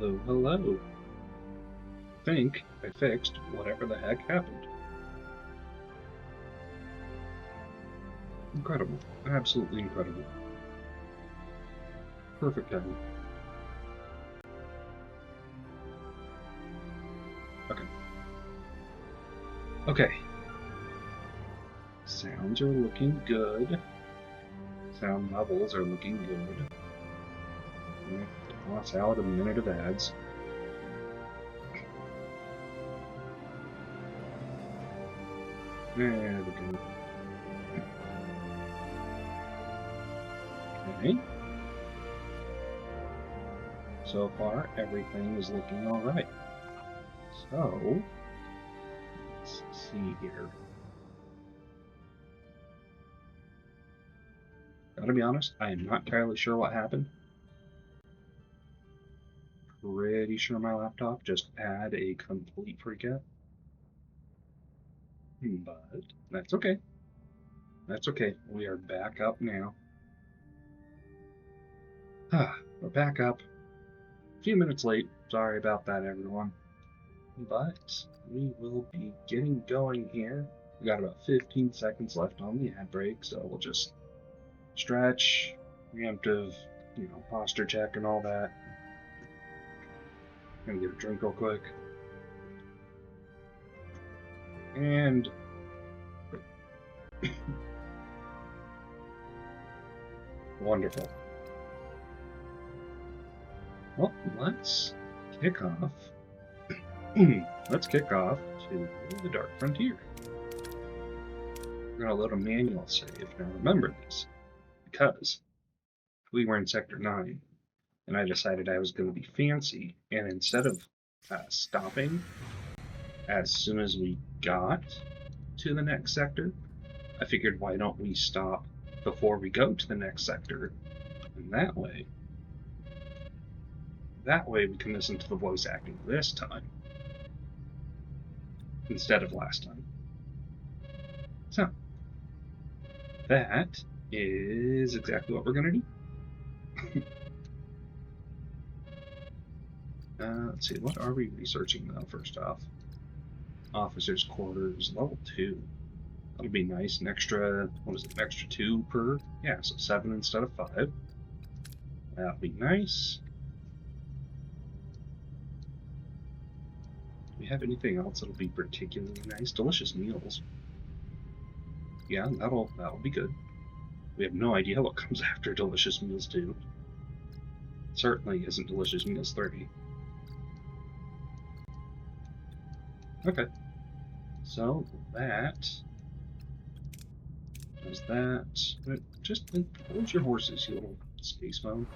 Hello, hello. Think I fixed whatever the heck happened. Incredible. Absolutely incredible. Perfect timing. Okay. Okay. Sounds are looking good. Sound levels are looking good. Toss out a minute of ads. There we go. Okay. So far, everything is looking alright. So, let's see here. Gotta be honest, I am not entirely sure what happened. Pretty sure my laptop just had a complete freakout. But that's okay. That's okay. We are back up now. We're back up. A few minutes late. Sorry about that, everyone. But we will be getting going here. We got about 15 seconds left on the ad break, so we'll just stretch, preemptive, posture check and all that. Gonna get a drink real quick. And wonderful. Well, let's kick off. Let's kick off to the Dark Frontier. We're gonna load a manual save. Now remember this, because we were in Sector 9, and I decided I was going to be fancy, and instead of stopping as soon as we got to the next sector, I figured why don't we stop before we go to the next sector, and that way we can listen to the voice acting this time instead of last time. So that is exactly what we're going to do. Let's see, what are we researching though, first off? Officer's quarters, level 2. That'll be nice. An extra, what is it, an extra 2 per? Yeah, so 7 instead of 5. That'll be nice. Do we have anything else that'll be particularly nice? Delicious meals. Yeah, that'll be good. We have no idea what comes after Delicious Meals 2. Certainly isn't Delicious Meals 30. Okay. So that does that. But just hold your horses, you little space phone.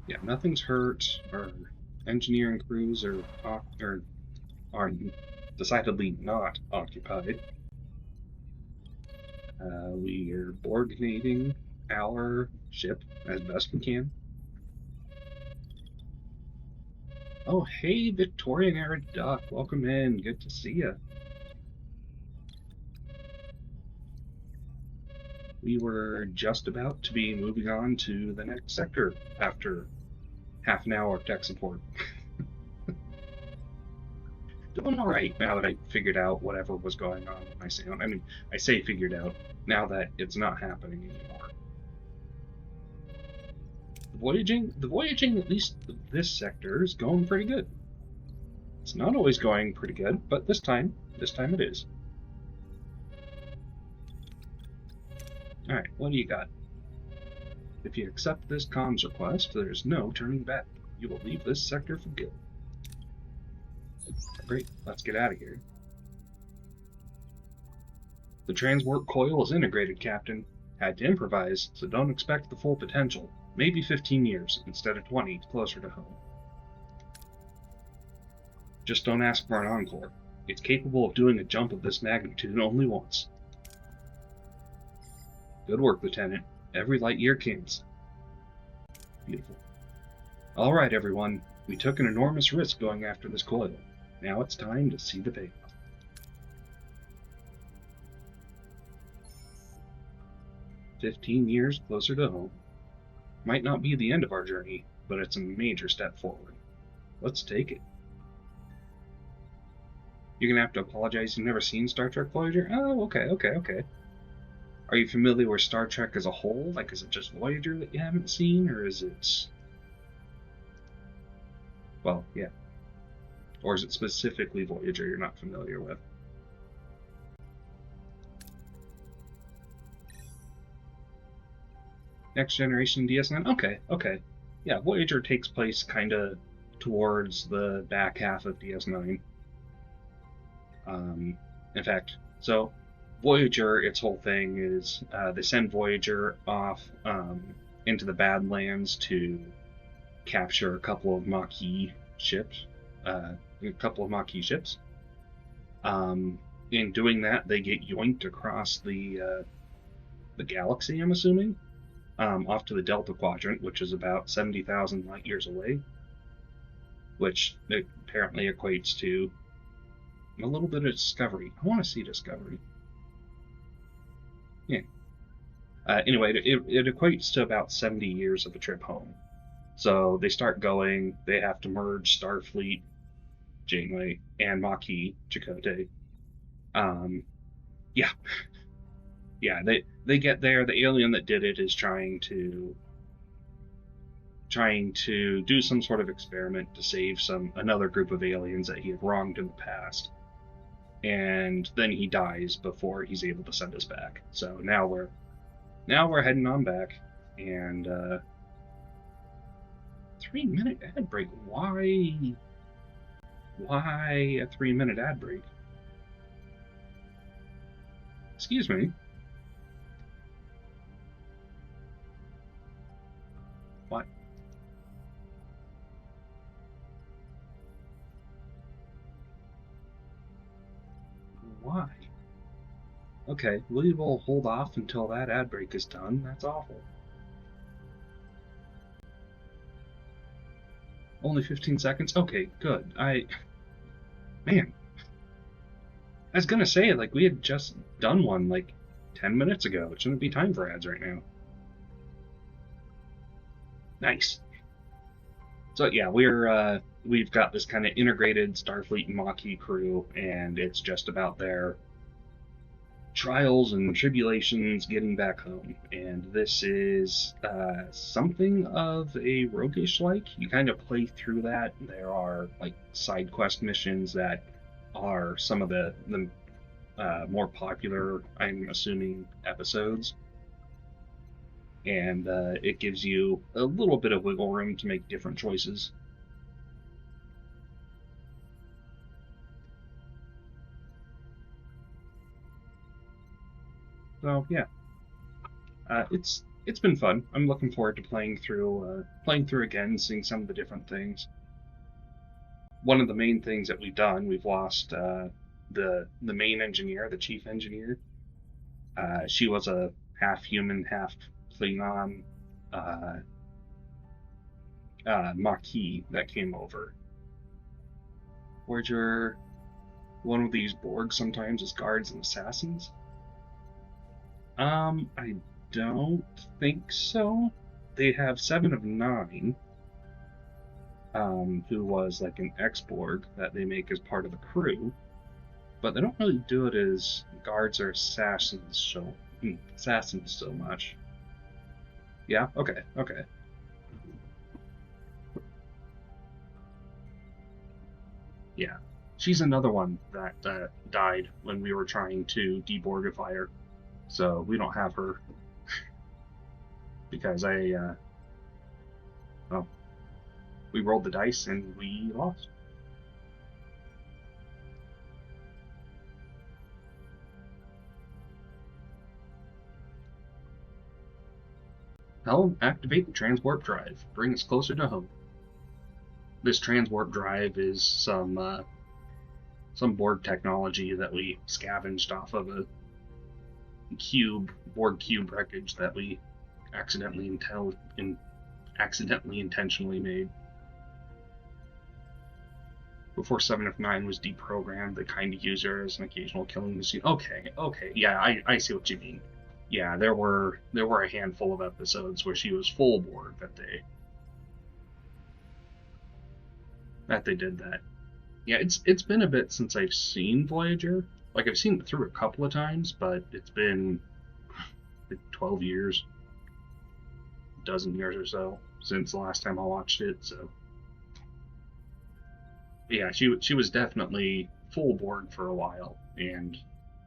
Yeah, nothing's hurt. Our engineering crews are decidedly not occupied. We are boardinating our ship as best we can. Oh, hey, Victorian era Duck, welcome in. Good to see you. We were just about to be moving on to the next sector after half an hour of tech support. Doing alright now that I figured out whatever was going on with my sound. I mean, I say figured out, now that it's not happening anymore. The voyaging, at least this sector, is going pretty good. It's not always going pretty good, but this time it is. Alright, what do you got? If you accept this comms request, there's no turning back. You will leave this sector for good. Great, let's get out of here. The transwarp coil is integrated, Captain. Had to improvise, so don't expect the full potential. Maybe 15 years, instead of 20, closer to home. Just don't ask for an encore. It's capable of doing a jump of this magnitude only once. Good work, Lieutenant. Every light year counts. Beautiful. All right, everyone. We took an enormous risk going after this coil. Now it's time to see the payoff. "15 years closer to home. Might not be the end of our journey, but it's a major step forward. Let's take it. You're gonna have to apologize. You've never seen Star Trek Voyager? Oh, okay. Are you familiar with Star Trek as a whole? Like, is it just Voyager that you haven't seen, or is it... Well, yeah. Or is it specifically Voyager you're not familiar with? Next Generation DS9? Okay. Yeah, Voyager takes place kind of towards the back half of DS9. In fact, so Voyager, its whole thing is they send Voyager off into the Badlands to capture a couple of Maquis ships. In doing that, they get yoinked across the galaxy, I'm assuming, off to the Delta Quadrant, which is about 70,000 light years away, which apparently equates to a little bit of Discovery. I want to see Discovery. Yeah. Anyway, it equates to about 70 years of a trip home. So they start going, they have to merge Starfleet, Janeway, and Maquis, Chakotay. Yeah. Yeah, they get there, the alien that did it is trying to do some sort of experiment to save another group of aliens that he had wronged in the past. And then he dies before he's able to send us back. So now we're heading on back, and 3-minute ad break. Why a 3-minute ad break? Excuse me. What? Why? Okay, we will hold off until that ad break is done. That's awful. Only 15 seconds? Okay, good. Man. I was gonna say, like, we had just done one, like, 10 minutes ago. It shouldn't be time for ads right now. Nice. So, yeah, we've got this kind of integrated Starfleet and Maquis crew, and it's just about their trials and tribulations getting back home. And this is something of a roguish-like. You kind of play through that. There are like side quest missions that are some of the more popular, I'm assuming, episodes. And it gives you a little bit of wiggle room to make different choices. So yeah, it's been fun. I'm looking forward to playing through again, seeing some of the different things. One of the main things that we've done, we've lost the main engineer, the chief engineer. She was a half human, half Klingon Maquis that came over. Voyager, one of these Borg sometimes as guards and assassins. I don't think so. They have 7 of 9, who was like an ex-Borg that they make as part of the crew, but they don't really do it as guards or assassins so much. Yeah, okay. Yeah, she's another one that died when we were trying to deborgify her. So we don't have her because we rolled the dice and we lost. Helm, activate the transwarp drive. Bring us closer to home. This transwarp drive is some Borg technology that we scavenged off of a Borg cube wreckage that we accidentally intentionally made. Before 7 of 9 was deprogrammed, they kind of used her as an occasional killing machine. Okay, yeah, I see what you mean. Yeah, there were a handful of episodes where she was full Borg that day. that they did that. Yeah, it's been a bit since I've seen Voyager. Like, I've seen it through a couple of times, but it's been like 12 years, a dozen years or so since the last time I watched it. So yeah, she was definitely full board for a while and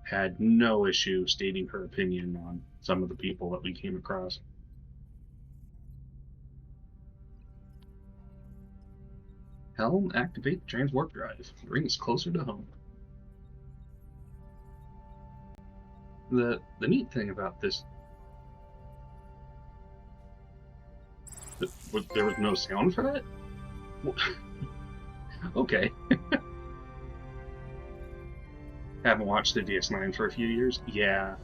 had no issue stating her opinion on some of the people that we came across. Helm, activate the transwarp drive. Bring us closer to home. The neat thing about this, there was no sound for that. Okay. Haven't watched the DS9 for a few years. Yeah.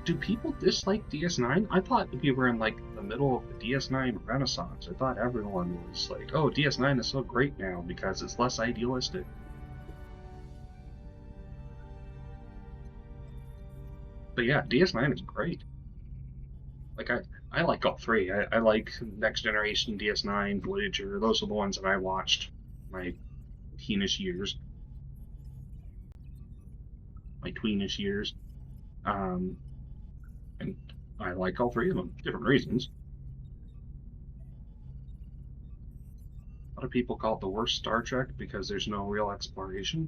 Do people dislike DS9? I thought we were in like the middle of the DS9 renaissance. I thought everyone was like, "Oh, DS9 is so great now because it's less idealistic." But yeah, DS9 is great. Like I like all three. I like Next Generation, DS9, Voyager. Those are the ones that I watched my teenish years, my tweenish years. Um, and I like all three of them, different reasons. A lot of people call it the worst Star Trek because there's no real exploration.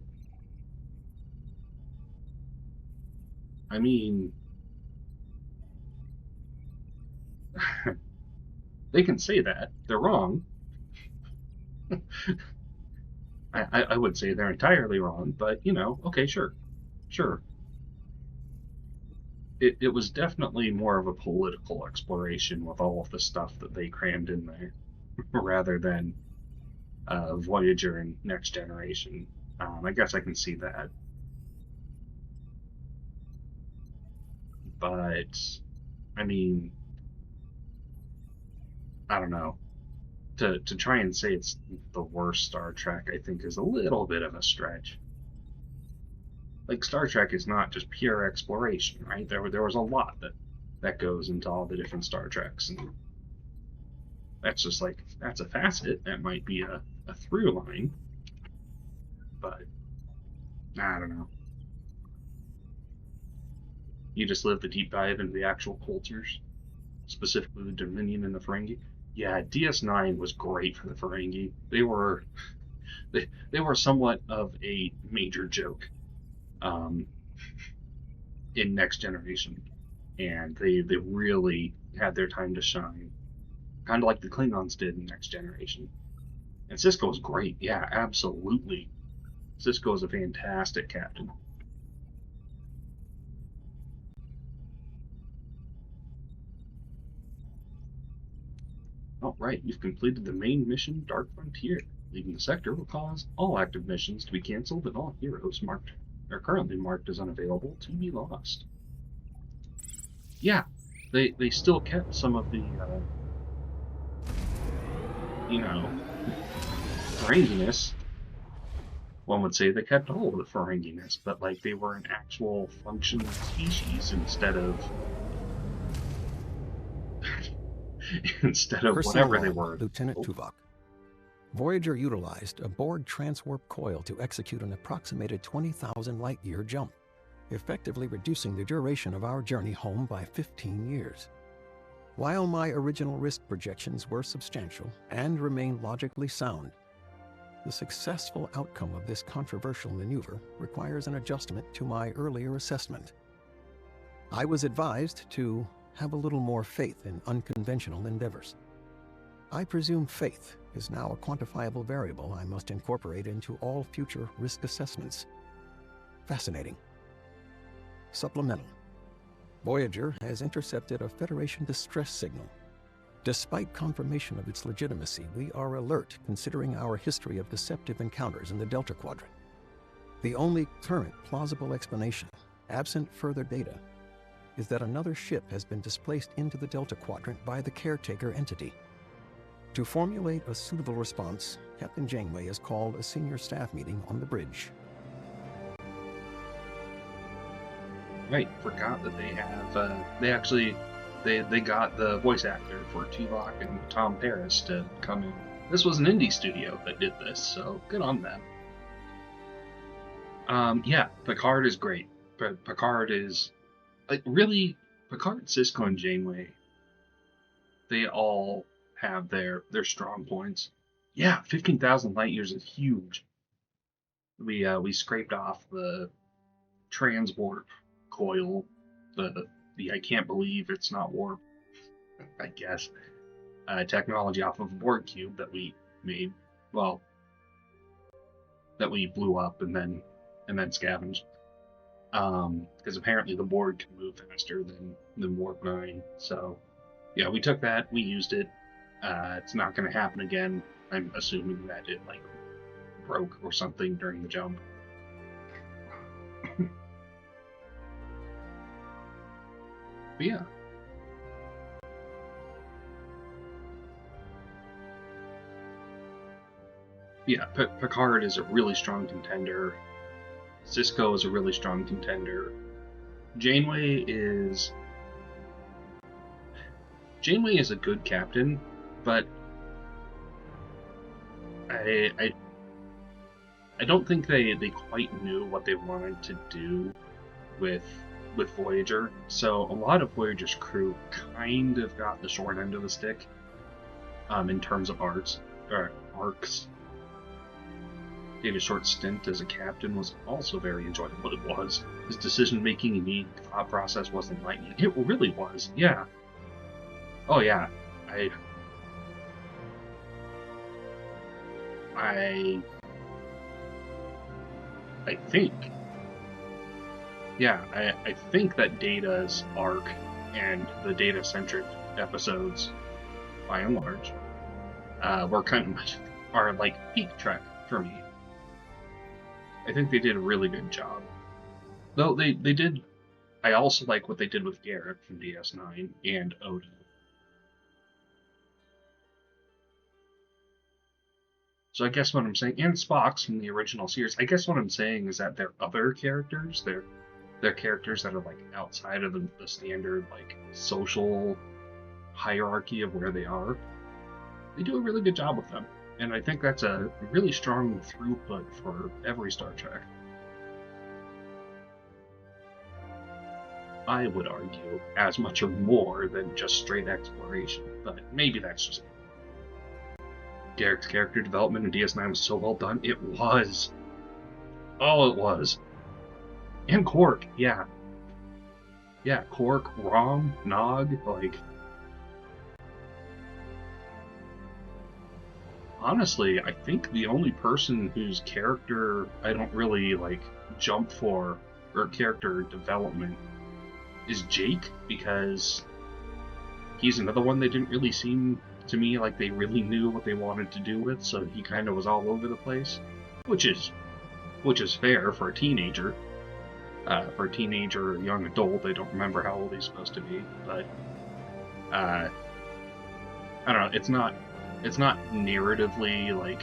I mean, they can say that. They're wrong. I would say they're entirely wrong, but okay, sure. Sure. It was definitely more of a political exploration with all of the stuff that they crammed in there rather than Voyager and Next Generation. I guess I can see that. But, I mean, I don't know. To try and say it's the worst Star Trek, I think, is a little bit of a stretch. Like, Star Trek is not just pure exploration, right? There was a lot that goes into all the different Star Treks, and that's just like, that's a facet. That might be a through line, but I don't know. You just live the deep dive into the actual cultures, specifically the Dominion and the Ferengi. Yeah, DS9 was great for the Ferengi. They were somewhat of a major joke um, in Next Generation, and they really had their time to shine, kind of like the Klingons did in Next Generation. And Cisco was great. Yeah, absolutely. Cisco is a fantastic captain. All right, you've completed the main mission, Dark Frontier. Leaving the sector will cause all active missions to be canceled and all heroes are currently marked as unavailable to be lost. Yeah, they still kept some of the Ferenginess. One would say they kept all of the Ferenginess, but like they were an actual functioning species instead of whatever they were. Lieutenant Tuvok. Voyager utilized a Borg transwarp coil to execute an approximated 20,000 light-year jump, effectively reducing the duration of our journey home by 15 years. While my original risk projections were substantial and remain logically sound, the successful outcome of this controversial maneuver requires an adjustment to my earlier assessment. I was advised to have a little more faith in unconventional endeavors. I presume faith is now a quantifiable variable I must incorporate into all future risk assessments. Fascinating. Supplemental. Voyager has intercepted a Federation distress signal. Despite confirmation of its legitimacy, we are alert considering our history of deceptive encounters in the Delta Quadrant. The only current plausible explanation, absent further data, is that another ship has been displaced into the Delta Quadrant by the caretaker entity. To formulate a suitable response, Captain Janeway has called a senior staff meeting on the bridge. Right, forgot that they have, they got the voice actor for Tuvok and Tom Paris to come in. This was an indie studio that did this, so good on them. Yeah, Picard is great. Picard is really Picard, Sisko, and Janeway. They all have their strong points. Yeah, 15,000 light years is huge. We scraped off the transwarp coil, the I can't believe it's not warp, I guess, technology off of a Borg cube that we made. Well, that we blew up and then scavenged. Because apparently the Borg can move faster than Warp 9. So yeah, we took that, we used it. It's not going to happen again. I'm assuming that it broke or something during the jump. But yeah. Yeah, Picard is a really strong contender. Sisko is a really strong contender. Janeway is a good captain, but I don't think they quite knew what they wanted to do with Voyager. So a lot of Voyager's crew kind of got the short end of the stick in terms of arcs. Data's short stint as a captain was also very enjoyable. It was. His decision-making and thought process was enlightening. It really was, yeah. Oh yeah, I think, yeah, I think that Data's arc and the Data-centric episodes, by and large, were are like peak Trek for me. I think they did a really good job. Though they did. I also like what they did with Garrett from DS9 and Odo. So I guess what I'm saying, and Spock's from the original series, I guess what I'm saying is that they're other characters. They're characters that are outside of the standard social hierarchy of where they are. They do a really good job with them. And I think that's a really strong throughput for every Star Trek. I would argue as much or more than just straight exploration, but maybe that's just Derek's character development in DS9 was so well done. It was. Oh, it was. And Quark, yeah. Yeah, Quark, Rom, Nog, honestly, I think the only person whose character I don't really jump for or character development is Jake, because he's another one that didn't really seem to me like they really knew what they wanted to do with, so he kind of was all over the place, which is fair for a teenager. For a teenager or young adult, I don't remember how old he's supposed to be, but I don't know. It's not narratively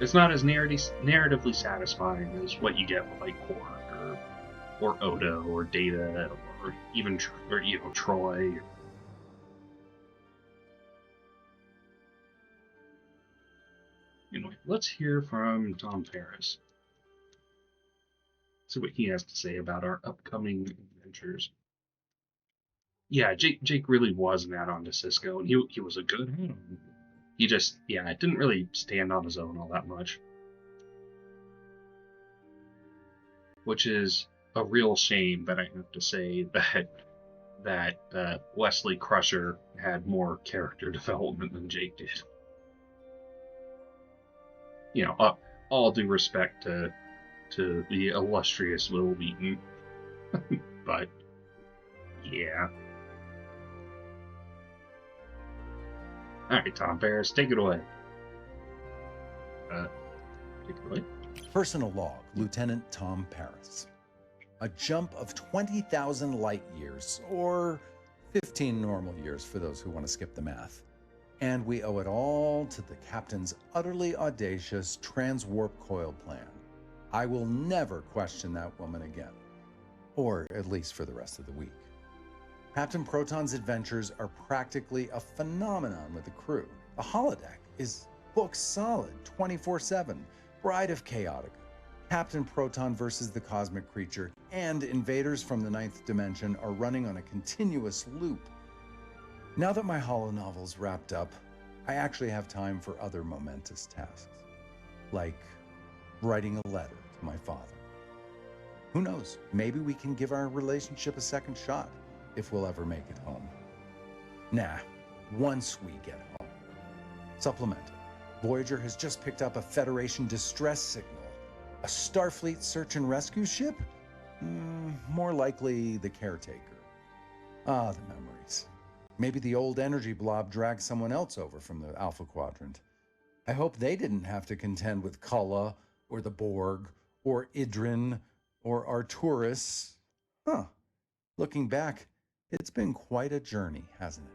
it's not as narratively satisfying as what you get with Quark or Odo or Data or even Troy. Anyway, let's hear from Tom Paris. See what he has to say about our upcoming adventures. Yeah, Jake really was an add-on to Sisko, and he was a good add-on. He just, it didn't really stand on his own all that much. Which is a real shame that I have to say that Wesley Crusher had more character development than Jake did. All due respect to the illustrious Will Wheaton. But, yeah. Alright, Tom Paris, take it away. Take it away. Personal log, Lieutenant Tom Paris. A jump of 20,000 light years, or 15 normal years for those who want to skip the math. And we owe it all to the captain's utterly audacious transwarp coil plan. I will never question that woman again. Or at least for the rest of the week. Captain Proton's adventures are practically a phenomenon with the crew. The holodeck is book solid 24/7. Bride of Chaotica, Captain Proton versus the Cosmic Creature, and Invaders from the Ninth Dimension are running on a continuous loop. Now that my holonovel's wrapped up, I actually have time for other momentous tasks, like writing a letter to my father. Who knows, maybe we can give our relationship a second shot if we'll ever make it home. Nah, once we get home. Supplemental. Voyager has just picked up a Federation distress signal. A Starfleet search and rescue ship? More likely the Caretaker. Ah, the memories. Maybe the old energy blob dragged someone else over from the Alpha Quadrant. I hope they didn't have to contend with Kulla, or the Borg, or Idrin, or Arturus. Looking back, it's been quite a journey, hasn't it?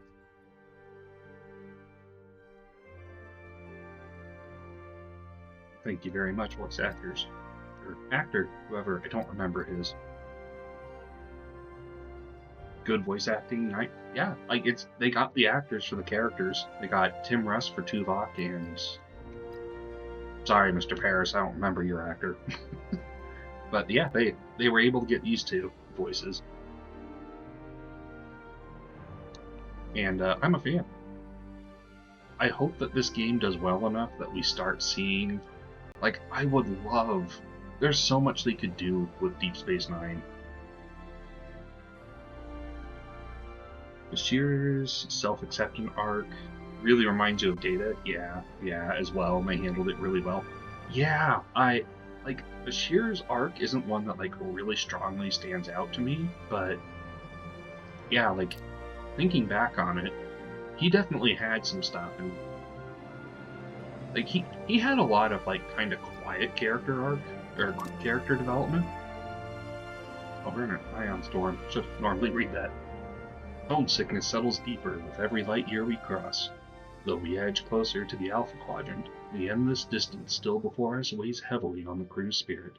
Thank you very much, voice actors. Or actor, whoever, I don't remember his. Good voice acting, they got the actors for the characters. They got Tim Russ for Tuvok and... Sorry, Mr. Paris, I don't remember your actor. But yeah, they were able to get these two voices. And I'm a fan. I hope that this game does well enough that we start seeing... I would love... There's so much they could do with Deep Space Nine. Bashir's self-acceptance arc really reminds you of Data. Yeah, as well, and they handled it really well. Yeah, Bashir's arc isn't one that, really strongly stands out to me, but... Yeah, thinking back on it, he definitely had some stuff, and... he had a lot of, kind of quiet character arc, or character development. Oh, we're in an ion storm. Should normally read that. Homesickness settles deeper with every light year we cross. Though we edge closer to the Alpha Quadrant, the endless distance still before us weighs heavily on the crew's spirit.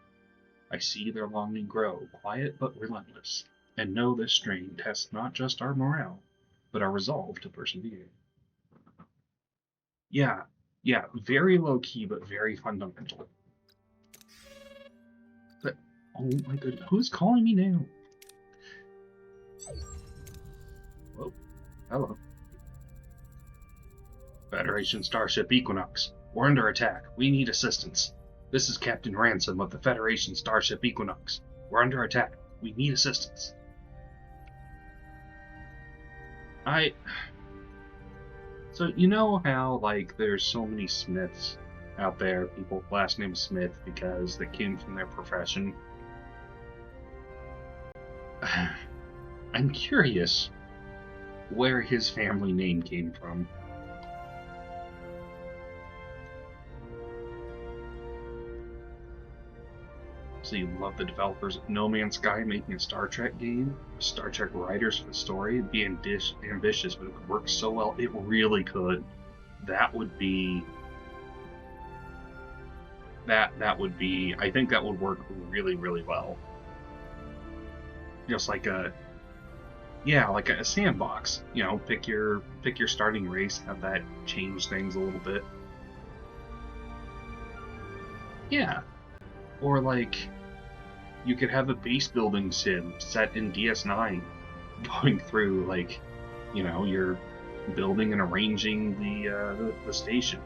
I see their longing grow, quiet but relentless, and know this strain tests not just our morale, but our resolve to persevere. Yeah, very low-key but very fundamental. But, oh my goodness, who's calling me now? Whoa, hello. Federation Starship Equinox. We're under attack. We need assistance. This is Captain Ransom of the Federation Starship Equinox. We're under attack. We need assistance. So, you know how, there's so many Smiths out there, people last name Smith because they came from their profession? I'm curious where his family name came from. So you love the developers of No Man's Sky making a Star Trek game? Star Trek writers for the story? It'd be ambitious, but it would work so well. It really could. That would be... I think that would work really, really well. Just like a sandbox. Pick your starting race, have that change things a little bit. Yeah. Or you could have a base building sim set in DS9, going through you're building and arranging the station.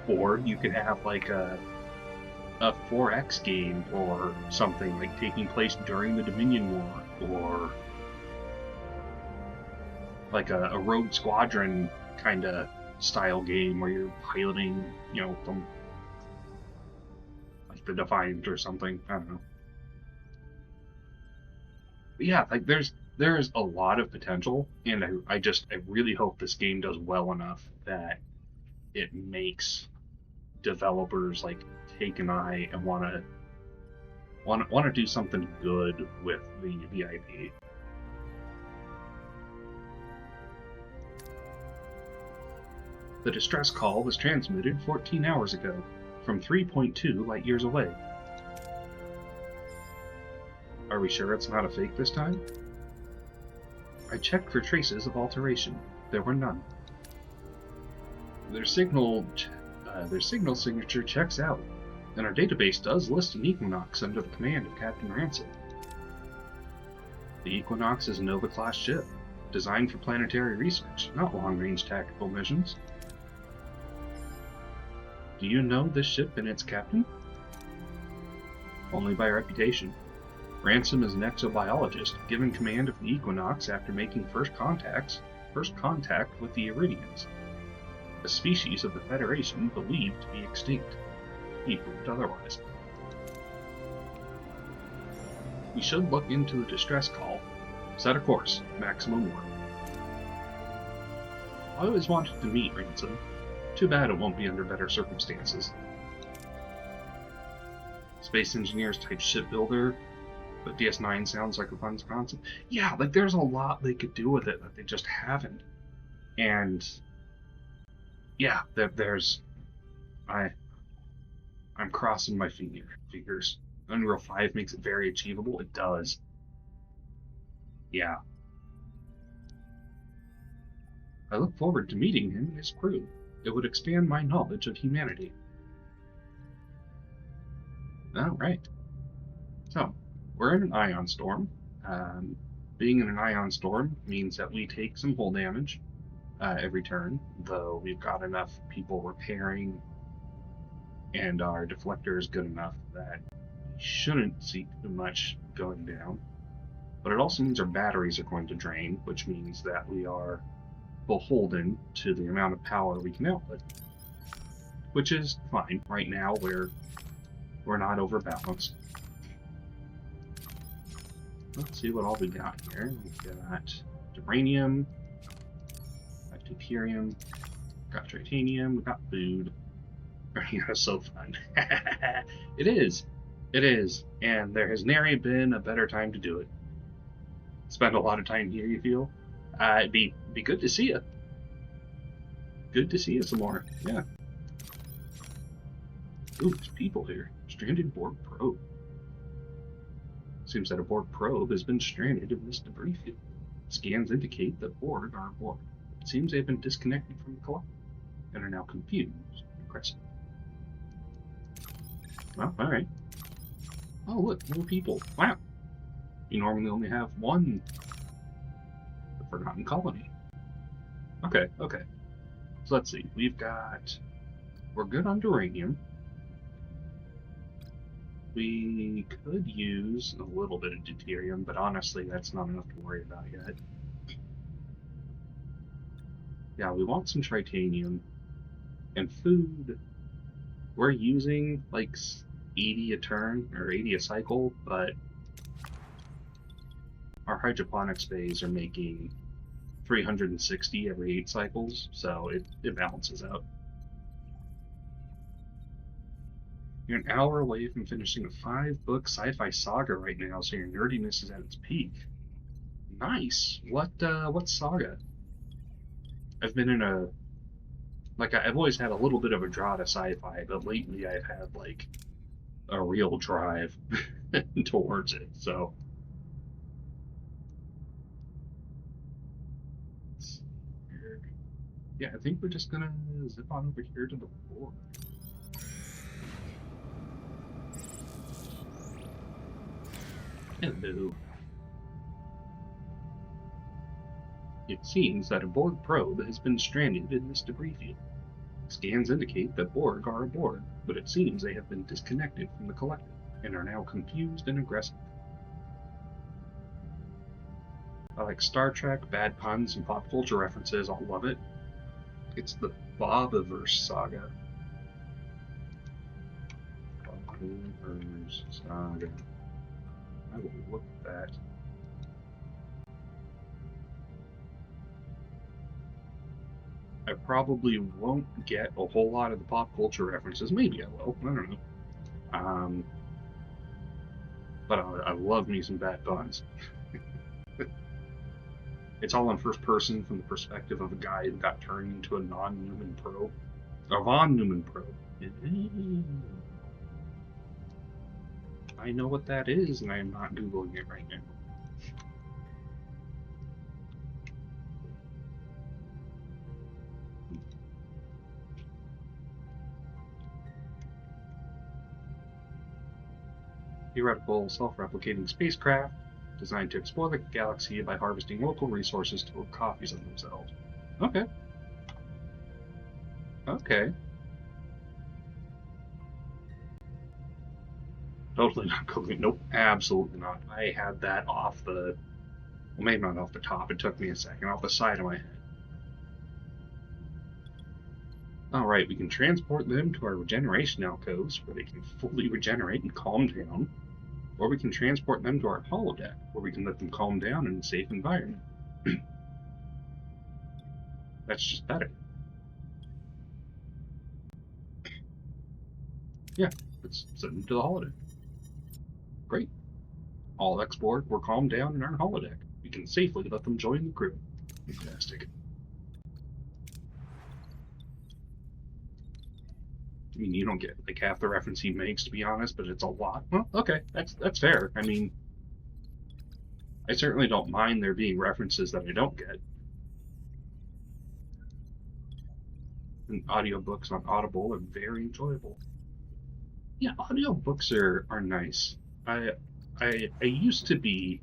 Or you could have a 4X game or something, taking place during the Dominion War, or a Rogue Squadron kind of style game where you're piloting, from the Defiant or something. I don't know. But yeah, there's a lot of potential, and I really hope this game does well enough that it makes developers take an eye and want to do something good with the IP. The distress call was transmitted 14 hours ago, from 3.2 light years away. Are we sure it's not a fake this time? I checked for traces of alteration. There were none. Their signal signature checks out, and our database does list an Equinox under the command of Captain Ransom. The Equinox is a Nova-class ship, designed for planetary research, not long-range tactical missions. Do you know this ship and its captain? Only by reputation. Ransom is an exobiologist, given command of the Equinox after making first contact with the Iridians, a species of the Federation believed to be extinct. He proved otherwise. We should look into the distress call. Set a course, maximum warp. I always wanted to meet Ransom. Too bad it won't be under better circumstances. Space engineers type shipbuilder, but DS9 sounds like a fun concept. Yeah, like there's a lot they could do with it that they just haven't. And yeah, I'm crossing my fingers. Unreal 5 makes it very achievable. It does. Yeah. I look forward to meeting him and his crew. It would expand my knowledge of humanity. Alright. So, we're in an ion storm. Being in an ion storm means that we take some hull damage every turn, though we've got enough people repairing and our deflector is good enough that we shouldn't see too much going down. But it also means our batteries are going to drain, which means that we are beholden to the amount of power we can output, which is fine. Right now we're not overbalanced. Let's see what all we got here. We've got uranium, got deuterium, got titanium, we got food. It's so fun. It is. It is. And there has nary been a better time to do it. Spend a lot of time here, you feel? It'd be good to see you. Good to see you some more. Yeah. Ooh, there's people here. Stranded Borg probe. Seems that a Borg probe has been stranded in this debris field. Scans indicate that Borg are aboard. It seems they've been disconnected from the collective and are now confused and aggressive. Well, alright. Oh, look, more people. Wow. You normally only have one. The Forgotten Colony. Okay. So let's see. We're good on uranium. We could use a little bit of deuterium, but honestly, that's not enough to worry about yet. Yeah, we want some titanium. And food. We're using like 80 a turn, or 80 a cycle, but our hydroponics bays are making 360 every 8 cycles, so it balances out. You're an hour away from finishing a 5-book sci-fi saga right now, so your nerdiness is at its peak. Nice. What saga? I've been in I've always had a little bit of a draw to sci-fi, but lately I've had like a real drive towards it, so. Let's see here. Yeah, I think we're just gonna zip on over here to the board. Hello. It seems that a Borg probe has been stranded in this debris field. Scans indicate that Borg are aboard, but it seems they have been disconnected from the collective and are now confused and aggressive. I like Star Trek, bad puns, and pop culture references. I'll love it. It's the Bobiverse saga. Bobiverse saga. I will look at that. I probably won't get a whole lot of the pop culture references. Maybe I will. I don't know. But I love me some bad puns. It's all in first person from the perspective of a guy who got turned into a non-Newman probe. A von Neumann probe. I know what that is, and I am not Googling it right now. theoretical self-replicating spacecraft designed to explore the galaxy by harvesting local resources to build copies of themselves. Okay. Okay. Totally not cooking. Nope, absolutely not. I had that off the... Well, maybe not off the top. It took me a second. Off the side of my head. Alright, we can transport them to our regeneration alcoves, where they can fully regenerate and calm down. Or we can transport them to our holodeck, where we can let them calm down in a safe environment. That's just better. Yeah, let's send them to the holodeck. Great. All X-Borg were calmed down in our holodeck. We can safely let them join the crew. Fantastic. I mean, you don't get like half the reference he makes, to be honest, but it's a lot. Well, okay, that's fair. I mean, I certainly don't mind there being references that I don't get. And audiobooks on Audible are very enjoyable. Yeah, audiobooks are nice. I used to be,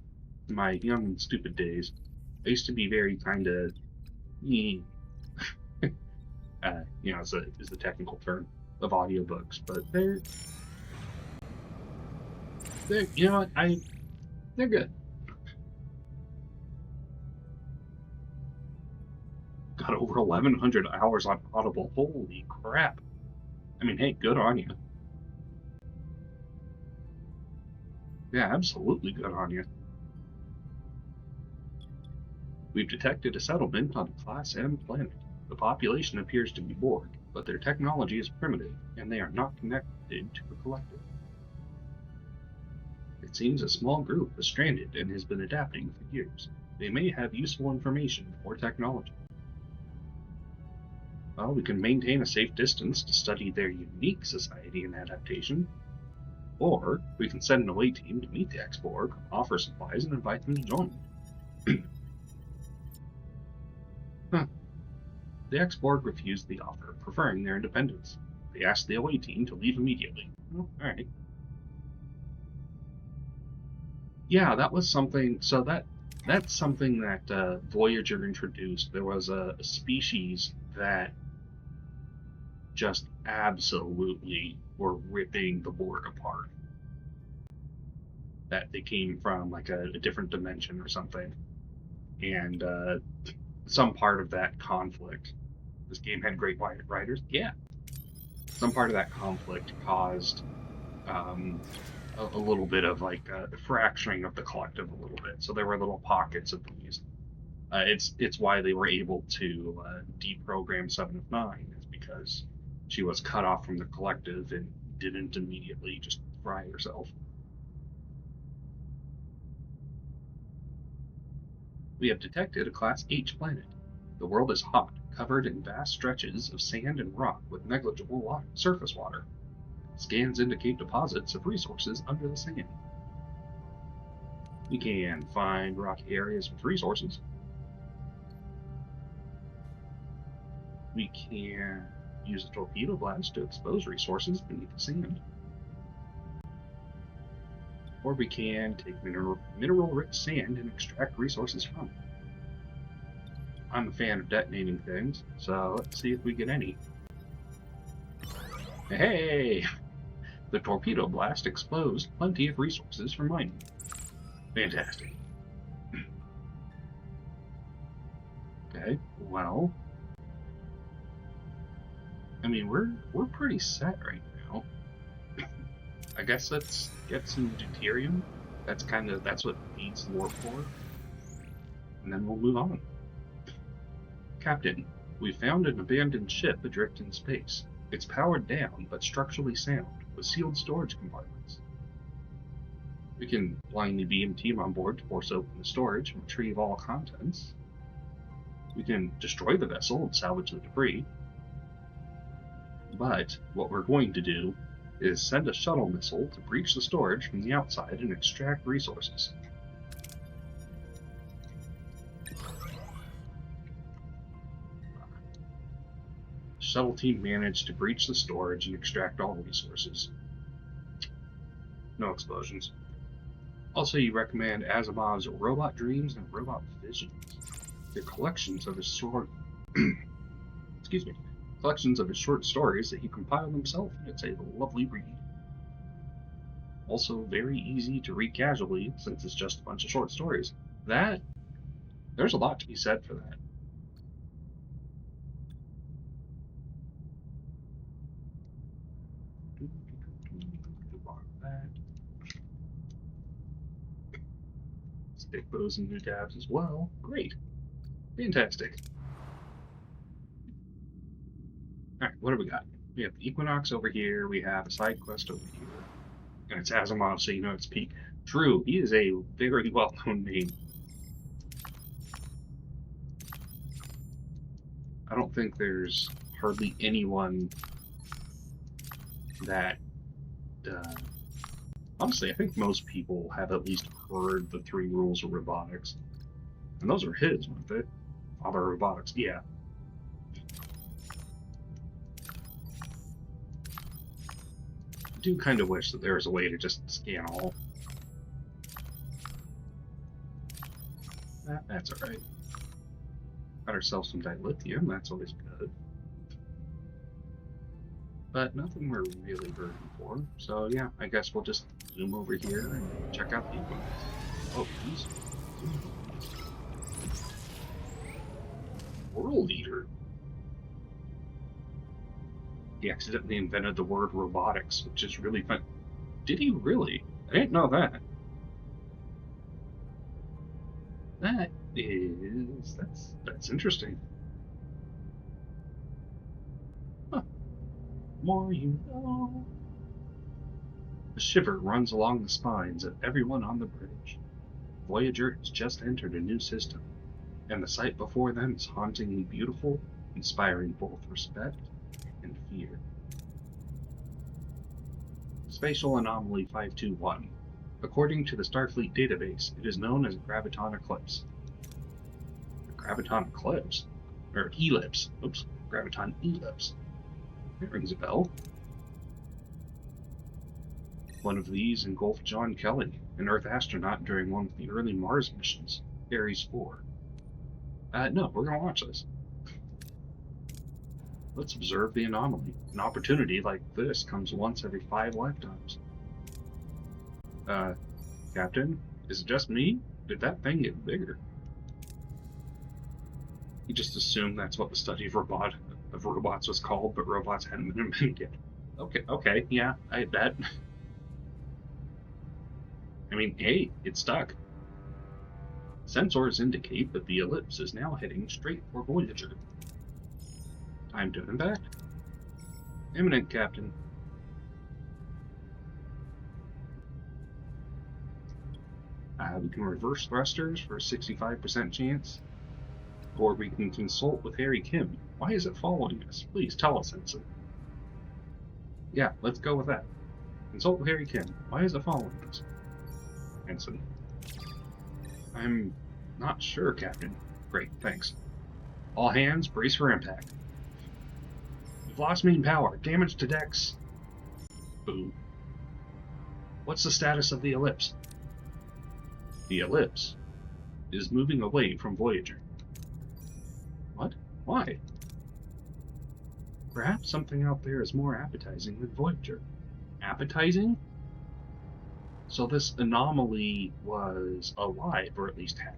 in my young and stupid days, I used to be very kind of, you know, is the technical term of audiobooks, but they're you know what, they're good. Got over 1,100 hours on Audible. Holy crap! I mean, hey, good on you. Yeah, absolutely good on you. We've detected a settlement on Class M planet. The population appears to be Borg, but their technology is primitive, and they are not connected to a collective. It seems a small group is stranded and has been adapting for years. They may have useful information or technology. Well, we can maintain a safe distance to study their unique society and adaptation. Or we can send an away team to meet the X-Borg, offer supplies, and invite them to join. Huh. The X-Borg refused the offer, preferring their independence. They asked the away team to leave immediately. Oh, alright. Yeah, that was something. So that's something that Voyager introduced. There was a species that just absolutely were ripping the Borg apart. That they came from like a different dimension or something, and some part of that conflict. This game had great writers. Yeah, some part of that conflict caused a little bit of like a fracturing of the collective a little bit. So there were little pockets of these. It's why they were able to deprogram 7 of 9, is because she was cut off from the collective and didn't immediately just fry herself. We have detected a Class H planet. The world is hot, covered in vast stretches of sand and rock with negligible surface water. Scans indicate deposits of resources under the sand. We can find rocky areas with resources. We can use a torpedo blast to expose resources beneath the sand. Or we can take mineral-rich sand and extract resources from it. I'm a fan of detonating things, so let's see if we get any. Hey! The torpedo blast exposed plenty of resources for mining. Fantastic. Okay, well, I mean, we're pretty set right now. I guess let's get some deuterium. That's what feeds the warp core. And then we'll move on. Captain, we found an abandoned ship adrift in space. It's powered down, but structurally sound, with sealed storage compartments. We can blindly beam a team on board to force open the storage and retrieve all contents. We can destroy the vessel and salvage the debris. But what we're going to do is send a shuttle missile to breach the storage from the outside and extract resources. The shuttle team managed to breach the storage and extract all resources. no explosions. Also, you recommend Asimov's Robot Dreams and Robot Visions. They're collections of his short, excuse me, collections of his short stories that he compiled himself. It's a lovely read. Also, very easy to read casually since it's just a bunch of short stories. There's a lot to be said for that. Stick those in new tabs as well. Great. Fantastic. Alright, what do we got? We have the Equinox over here, we have a side quest over here. And it's Asimov, so you know it's peak. True, he is a very well-known name. I don't think there's hardly anyone that honestly, I think most people have at least heard the 3 rules of robotics. And those are his, weren't they? Father of robotics, yeah. I do kind of wish that there was a way to just scan all. That's alright. Got ourselves some dilithium, that's always good. But nothing we're really hurting for. So yeah, I guess we'll just zoom over here and check out the Equinox. Oh, geez. World Eater. He accidentally invented the word robotics, which is really fun. Did he really? I didn't know that. That's interesting. Huh. More you know. A shiver runs along the spines of everyone on the bridge. Voyager has just entered a new system, and the sight before them is hauntingly beautiful, inspiring both respect and fear. Spatial Anomaly 521. According to the Starfleet database, it is known as a graviton eclipse. A graviton eclipse? Or ellipse. Oops. Graviton ellipse. That rings a bell. One of these engulfed John Kelly, an Earth astronaut during one of the early Mars missions, Ares 4. No, we're going to watch this. Let's observe the anomaly. An opportunity like this comes once every 5 lifetimes. Captain? Is it just me? Did that thing get bigger? He just assumed that's what the study of robots was called, but robots hadn't been invented yet. Okay, yeah, I bet. I mean, hey, it stuck. Sensors indicate that the ellipse is now heading straight for Voyager. Time to impact. Imminent, Captain. We can reverse thrusters for a 65% chance. Or we can consult with Harry Kim. Why is it following us? Please tell us, Ensign. Yeah, let's go with that. Consult with Harry Kim. Why is it following us? Ensign. I'm not sure, Captain. Great, thanks. All hands, brace for impact. We've lost main power. Damage to decks. Boom. What's the status of the ellipse? The ellipse is moving away from Voyager. What? Why? Perhaps something out there is more appetizing than Voyager. Appetizing? So this anomaly was alive, or at least had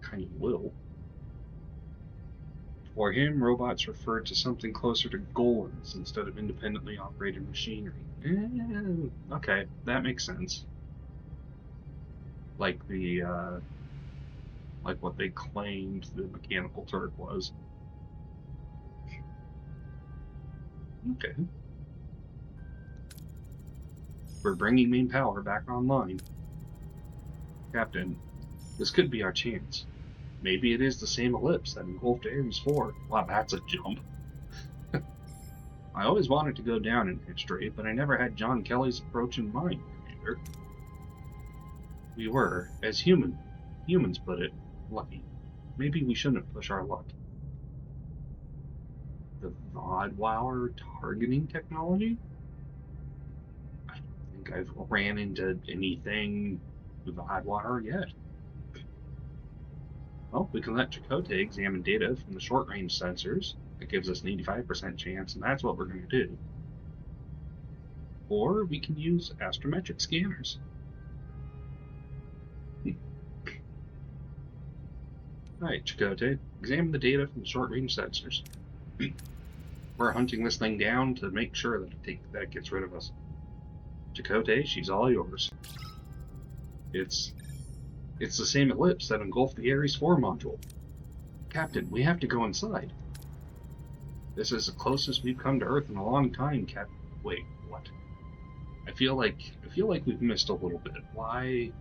kind of will. For him, robots referred to something closer to golems instead of independently operated machinery. Okay, that makes sense. Like like what they claimed the mechanical Turk was. Okay. We're bringing main power back online. Captain, this could be our chance. Maybe it is the same ellipse that engulfed Ares 4. Wow, that's a jump. I always wanted to go down in history, but I never had John Kelly's approach in mind, Commander. We were, as humans put it, lucky. Maybe we shouldn't push our luck. The Vodwauer targeting technology? I don't think think I've ran into anything with the hot water yet. Well, we can let Chakotay examine data from the short-range sensors. That gives us an 85% chance, and that's what we're going to do. Or we can use astrometric scanners. Alright, Chakotay, examine the data from the short-range sensors. We're hunting this thing down to make sure that it gets rid of us. Chakotay, she's all yours. It's the same ellipse that engulfed the Ares 4 module. Captain, we have to go inside. This is the closest we've come to Earth in a long time, Captain. Wait, what? I feel like we've missed a little bit. Why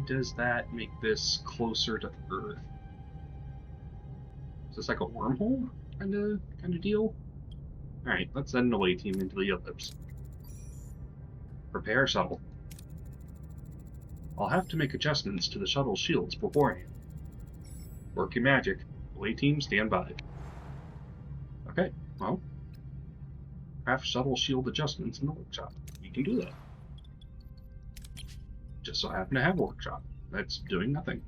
does that make this closer to Earth? Is this like a wormhole kind of deal? Alright, let's send an away team into the ellipse. Prepare shuttle. I'll have to make adjustments to the shuttle shields beforehand. Work your magic. Away team, stand by. Okay, well, craft shuttle shield adjustments in the workshop. You can do that. Just so happen to have a workshop. That's doing nothing.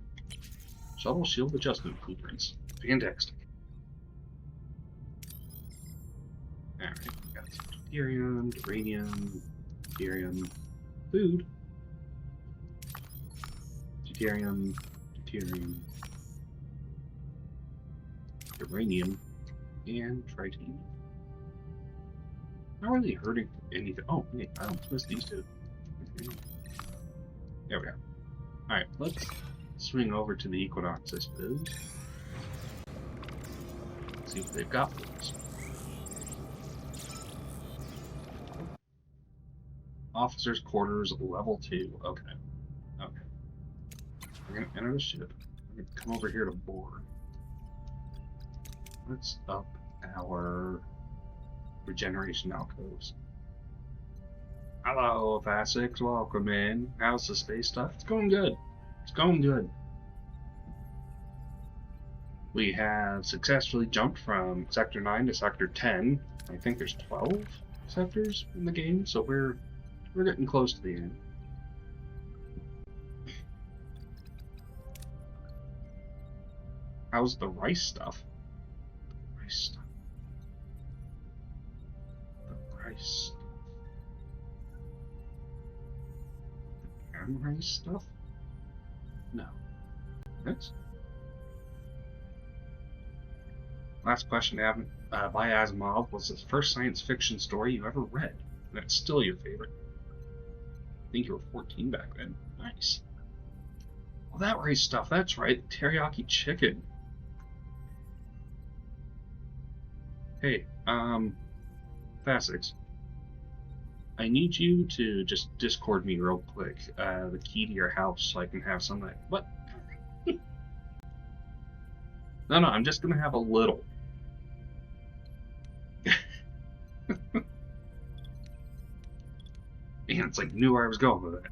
Shuttle shield adjustment blueprints. Fantastic. Alright, we got some deuterium, uranium, deuterium, food. Deuterium, uranium, and tritanium. Not really hurting anything. Oh, wait, I almost missed these two. There we are. Alright, let's swing over to the Equinox, I suppose. See what they've got for us. Officers' quarters, level 2. Okay. Okay. We're gonna enter the ship. We're gonna come over here to board. Let's up our regeneration alcoves. Hello, Fasix. Welcome in. How's the space stuff? It's going good. It's going good. We have successfully jumped from Sector 9 to Sector 10. I think there's 12 sectors in the game, so we're getting close to the end. How's the rice stuff? Rice stuff. The rice. The rice stuff? No. That's. Last question by Asimov was the first science fiction story you ever read. And it's still your favorite. I think you were 14 back then. Nice. Well, that rice stuff, that's right. Teriyaki chicken. Hey, Fasix. I need you to just Discord me real quick, the key to your house so I can have some of that. What? No, I'm just gonna have a little. Man, it's like knew where I was going with it.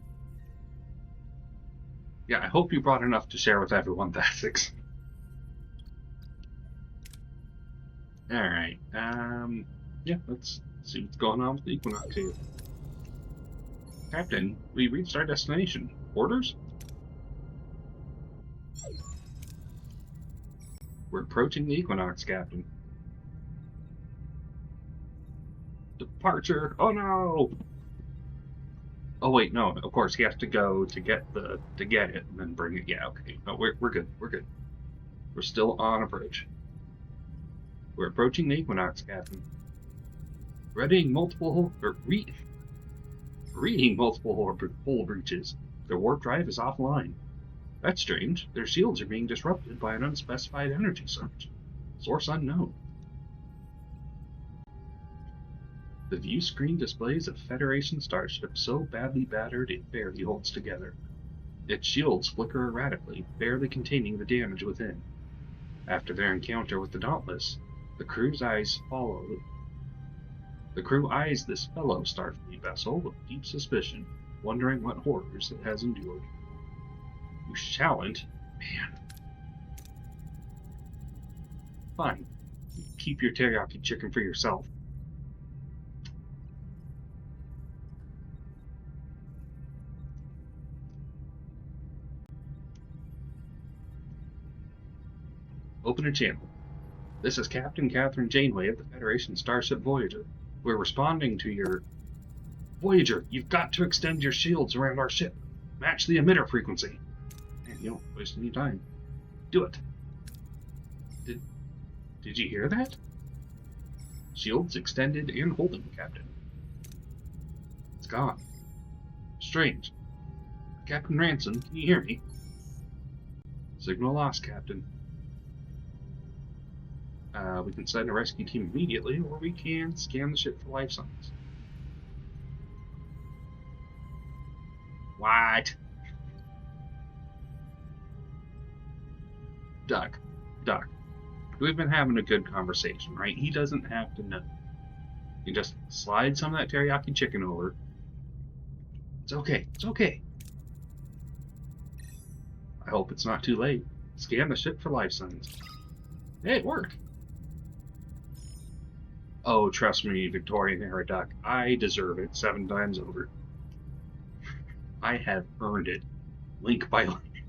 Yeah, I hope you brought enough to share with everyone, Fasix. Alright, yeah, let's see what's going on with the Equinox here. Captain, we reached our destination. Orders? We're approaching the Equinox, Captain. Departure! Oh no! Oh wait, no, of course he has to go to get it and then bring it. Yeah, okay. No, we're good. We're good. We're still on a bridge. We're approaching the Equinox, Captain. Reading multiple reading multiple hull breaches. Their warp drive is offline. That's strange. Their shields are being disrupted by an unspecified energy surge. Source unknown. The view screen displays a Federation starship so badly battered it barely holds together. Its shields flicker erratically, barely containing the damage within. After their encounter with the Dauntless, the crew eyes this fellow Starfleet vessel with deep suspicion, wondering what horrors it has endured. You shallant? Man. Fine. Keep your teriyaki chicken for yourself. Open a channel. This is Captain Catherine Janeway of the Federation Starship Voyager. We're responding to your... Voyager, you've got to extend your shields around our ship. Match the emitter frequency. Man, you don't waste any time. Do it. Did you hear that? Shields extended and holding, Captain. It's gone. Strange. Captain Ransom, can you hear me? Signal lost, Captain. We can send a rescue team immediately, or we can scan the ship for life signs. What? Duck. We've been having a good conversation, right? He doesn't have to know. You just slide some of that teriyaki chicken over. It's okay. I hope it's not too late. Scan the ship for life signs. Hey, it worked. Oh, trust me, Victorian era Duck. I deserve it 7 times over. I have earned it. Link by link.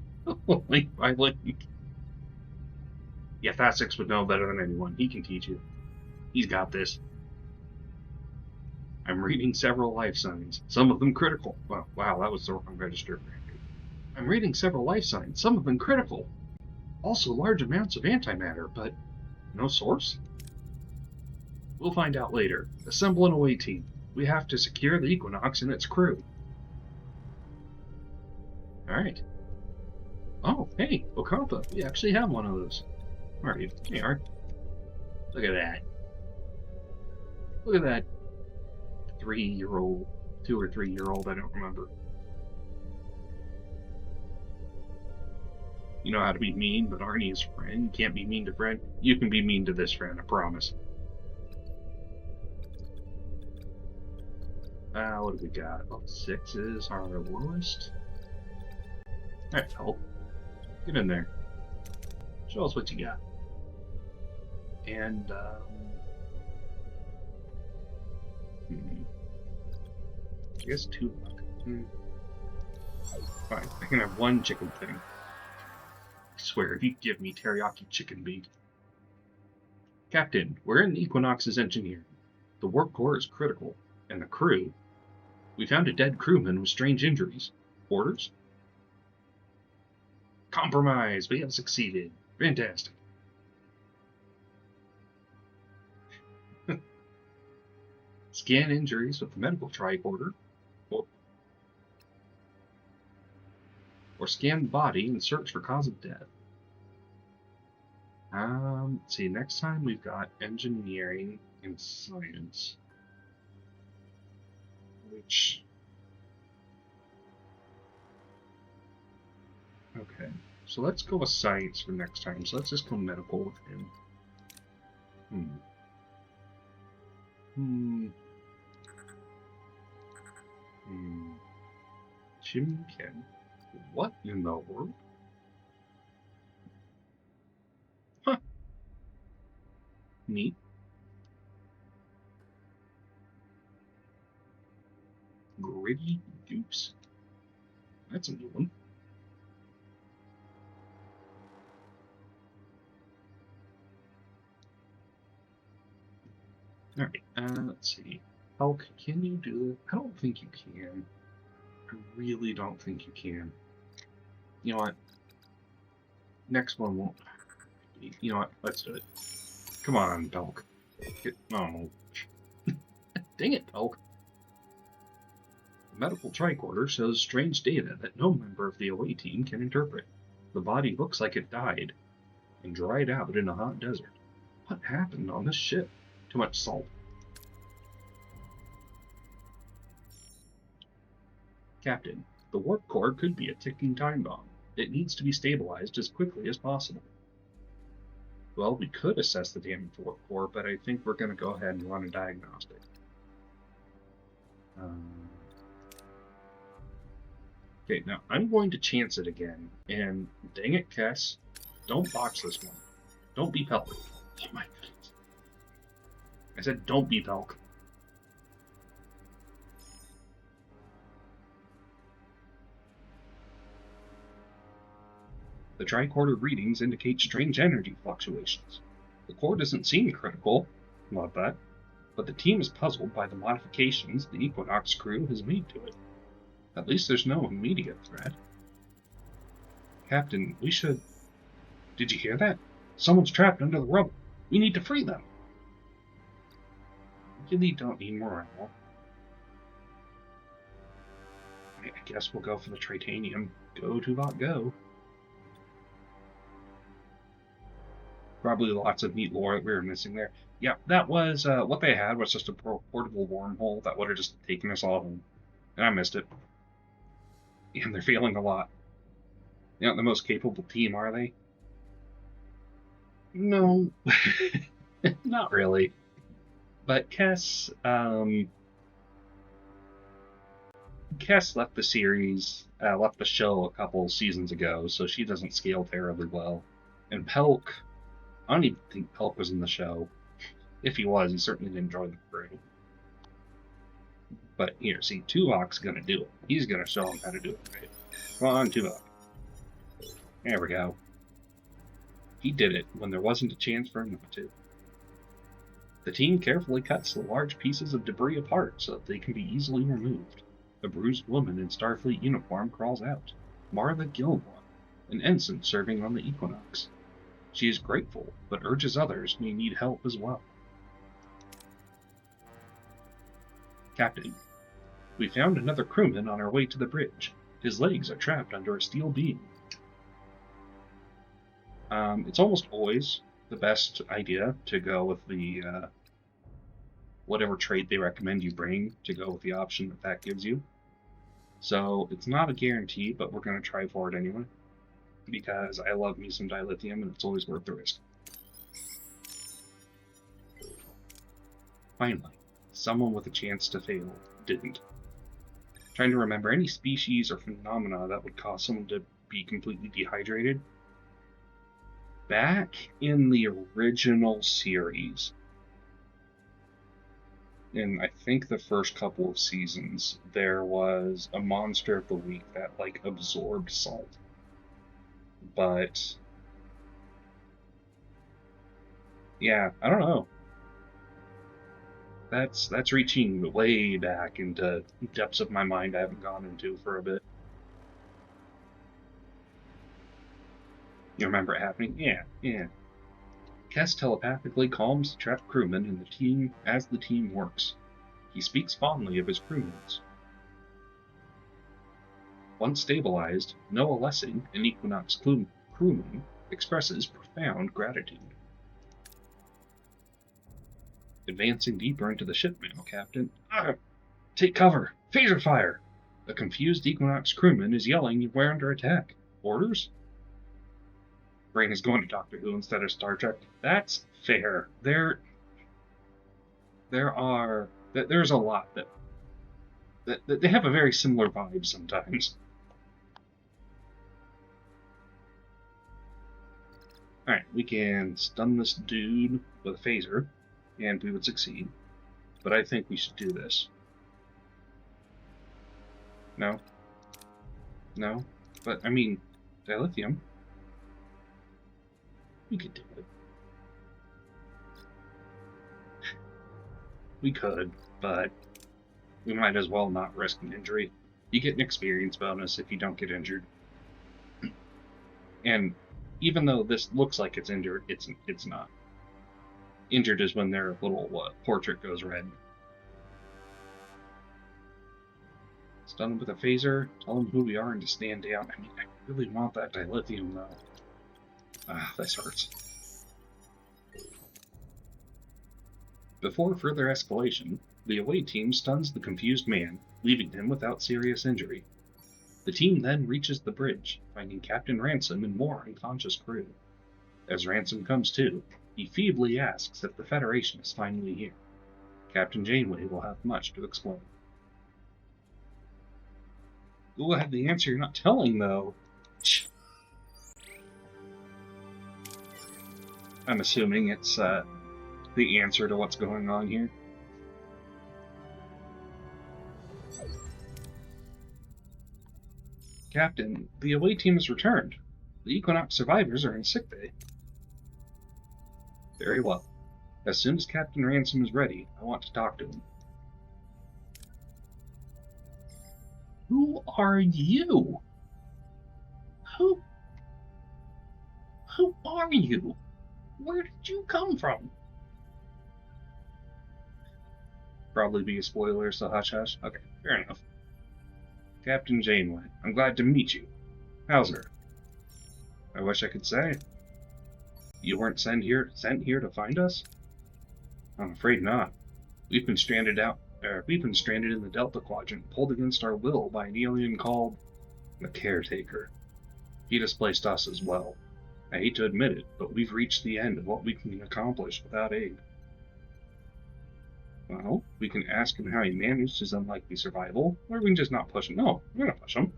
Link by link. Yeah, Thasix would know better than anyone. He can teach you. He's got this. I'm reading several life signs, some of them critical. Well, wow, that was the wrong register. I'm reading several life signs, some of them critical. Also large amounts of antimatter, but no source? We'll find out later. Assemble an away team. We have to secure the Equinox and its crew. Alright. Oh, hey, Ocampa. We actually have one of those. Where are you? There you are. Look at that. Look at that 3-year-old, 2 or 3-year-old, I don't remember. You know how to be mean, but Arnie is friend. You can't be mean to friend. You can be mean to this friend, I promise. What do we got? Oh, 6s are our lowest. Alright, help. Get in there. Show us what you got. And, I guess 2 luck. Fine, I can have 1 chicken thing. I swear, if you give me teriyaki chicken beef. Captain, we're in the Equinox's engineering. The warp core is critical, and the crew. We found a dead crewman with strange injuries. Orders? Compromise! We have succeeded. Fantastic. Scan injuries with the medical tricorder. Or scan the body and search for cause of death. Let's see, next time we've got engineering and science. Which... Okay, so let's go with science for next time. So let's just go medical with him. Chimken. What in the world? Huh. Neat. Gritty Dupes. That's a new one. Alright, let's see. Hulk, can you do it? I don't think you can. I really don't think you can. You know what? Next one won't. You know what? Let's do it. Come on, Hulk. Oh. Dang it, Hulk. The medical tricorder shows strange data that no member of the away team can interpret. The body looks like it died and dried out in a hot desert. What happened on this ship? Too much salt. Captain, the warp core could be a ticking time bomb. It needs to be stabilized as quickly as possible. Well, we could assess the damage to the warp core, but I think we're going to go ahead and run a diagnostic. Okay, now I'm going to chance it again, and dang it, Kess, don't box this one. Don't be Pelk. Oh my goodness. I said don't be Pelk. The tricorder readings indicate strange energy fluctuations. The core doesn't seem critical, love that, but the team is puzzled by the modifications the Equinox crew has made to it. At least there's no immediate threat. Captain, we should... Did you hear that? Someone's trapped under the rubble. We need to free them. Really don't need morale. I guess we'll go for the Tritanium. Go, Tuvok, go. Probably lots of neat lore that we were missing there. Yeah, that was, what they had was just a portable wormhole that would have just taken us all home. And I missed it. And they're failing a lot. They're not the most capable team, are they? No. Not really. But Kess left the series, left the show a couple seasons ago, so she doesn't scale terribly well. And Pelk, I don't even think Pelk was in the show. If he was, he certainly didn't join the crew. But here, see, Tuvok's gonna do it. He's gonna show him how to do it right. Come on, Tuvok. There we go. He did it when there wasn't a chance for him not to. The team carefully cuts the large pieces of debris apart so that they can be easily removed. A bruised woman in Starfleet uniform crawls out. Martha Gilmore, an ensign serving on the Equinox. She is grateful, but urges others may need help as well. Captain, we found another crewman on our way to the bridge. His legs are trapped under a steel beam. It's almost always the best idea to go with the whatever trait they recommend you bring, to go with the option that gives you. So it's not a guarantee, but we're going to try for it anyway, because I love me some dilithium and it's always worth the risk. Finally, someone with a chance to fail didn't. Trying to remember any species or phenomena that would cause someone to be completely dehydrated. Back in the original series, in I think the first couple of seasons, there was a monster of the week that like absorbed salt. But yeah, I don't know. That's reaching way back into depths of my mind I haven't gone into for a bit. You remember it happening? Yeah. Kess telepathically calms the trapped crewman and the team as the team works. He speaks fondly of his crewmates. Once stabilized, Noah Lessing, an Equinox crewman, expresses profound gratitude. Advancing deeper into the ship now, Captain. Take cover! Phaser fire! A confused Equinox crewman is yelling, "We're under attack." Orders? Brain is going to Doctor Who instead of Star Trek. That's fair. There's a lot that they have a very similar vibe sometimes. Alright, we can stun this dude with a phaser, and we would succeed. But I think we should do this. No? No? But, I mean, dilithium. We could do it. We could, but we might as well not risk an injury. You get an experience bonus if you don't get injured. And even though this looks like it's injured, it's not. Injured is when their little portrait goes red. Stun them with a phaser, tell them who we are and to stand down. I mean, I really want that dilithium though. This hurts. Before further escalation, the away team stuns the confused man, leaving him without serious injury. The team then reaches the bridge, finding Captain Ransom and more unconscious crew. As Ransom comes to, he feebly asks if the Federation is finally here. Captain Janeway will have much to explain. You'll have the answer you're not telling, though. I'm assuming it's the answer to what's going on here. Captain, the away team has returned. The Equinox survivors are in sickbay. Very well. As soon as Captain Ransom is ready, I want to talk to him. Who are you? Who are you? Where did you come from? Probably be a spoiler, so hush hush. Okay, fair enough. Captain Janeway, I'm glad to meet you. How's her? I wish I could say. You weren't sent here to find us? I'm afraid not. We've been stranded in the Delta Quadrant, pulled against our will by an alien called the Caretaker. He displaced us as well. I hate to admit it, but we've reached the end of what we can accomplish without aid. Well, we can ask him how he managed his unlikely survival, or we can just not push him. No, we're gonna push him.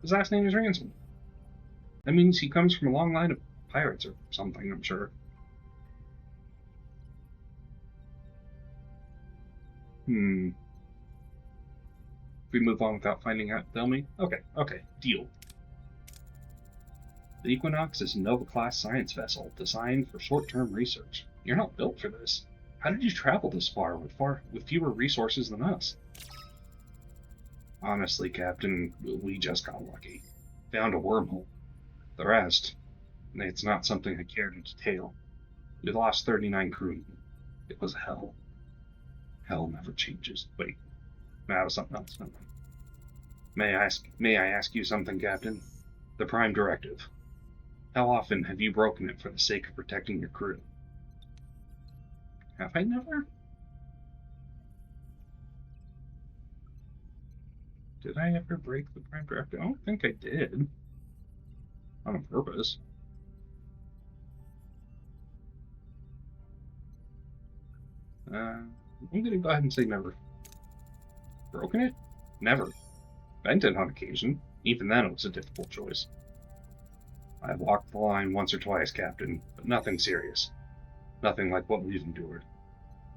His last name is Ransom. That means he comes from a long line of pirates or something, I'm sure. If we move on without finding out, tell me? Okay, deal. The Equinox is a Nova-class science vessel designed for short-term research. You're not built for this. How did you travel this far with fewer resources than us? Honestly, Captain, we just got lucky. Found a wormhole. The rest, it's not something I care to detail. We lost 39 crewmen. It was hell. Hell never changes. Wait, that was something else. May I ask you something, Captain? The Prime Directive. How often have you broken it for the sake of protecting your crew? Have I never? Did I ever break the Prime Directive? I don't think I did. Not on purpose. I'm gonna go ahead and say never. Broken it? Never. Bent it on occasion. Even then it was a difficult choice. I've walked the line once or twice, Captain, but nothing serious. Nothing like what we've endured.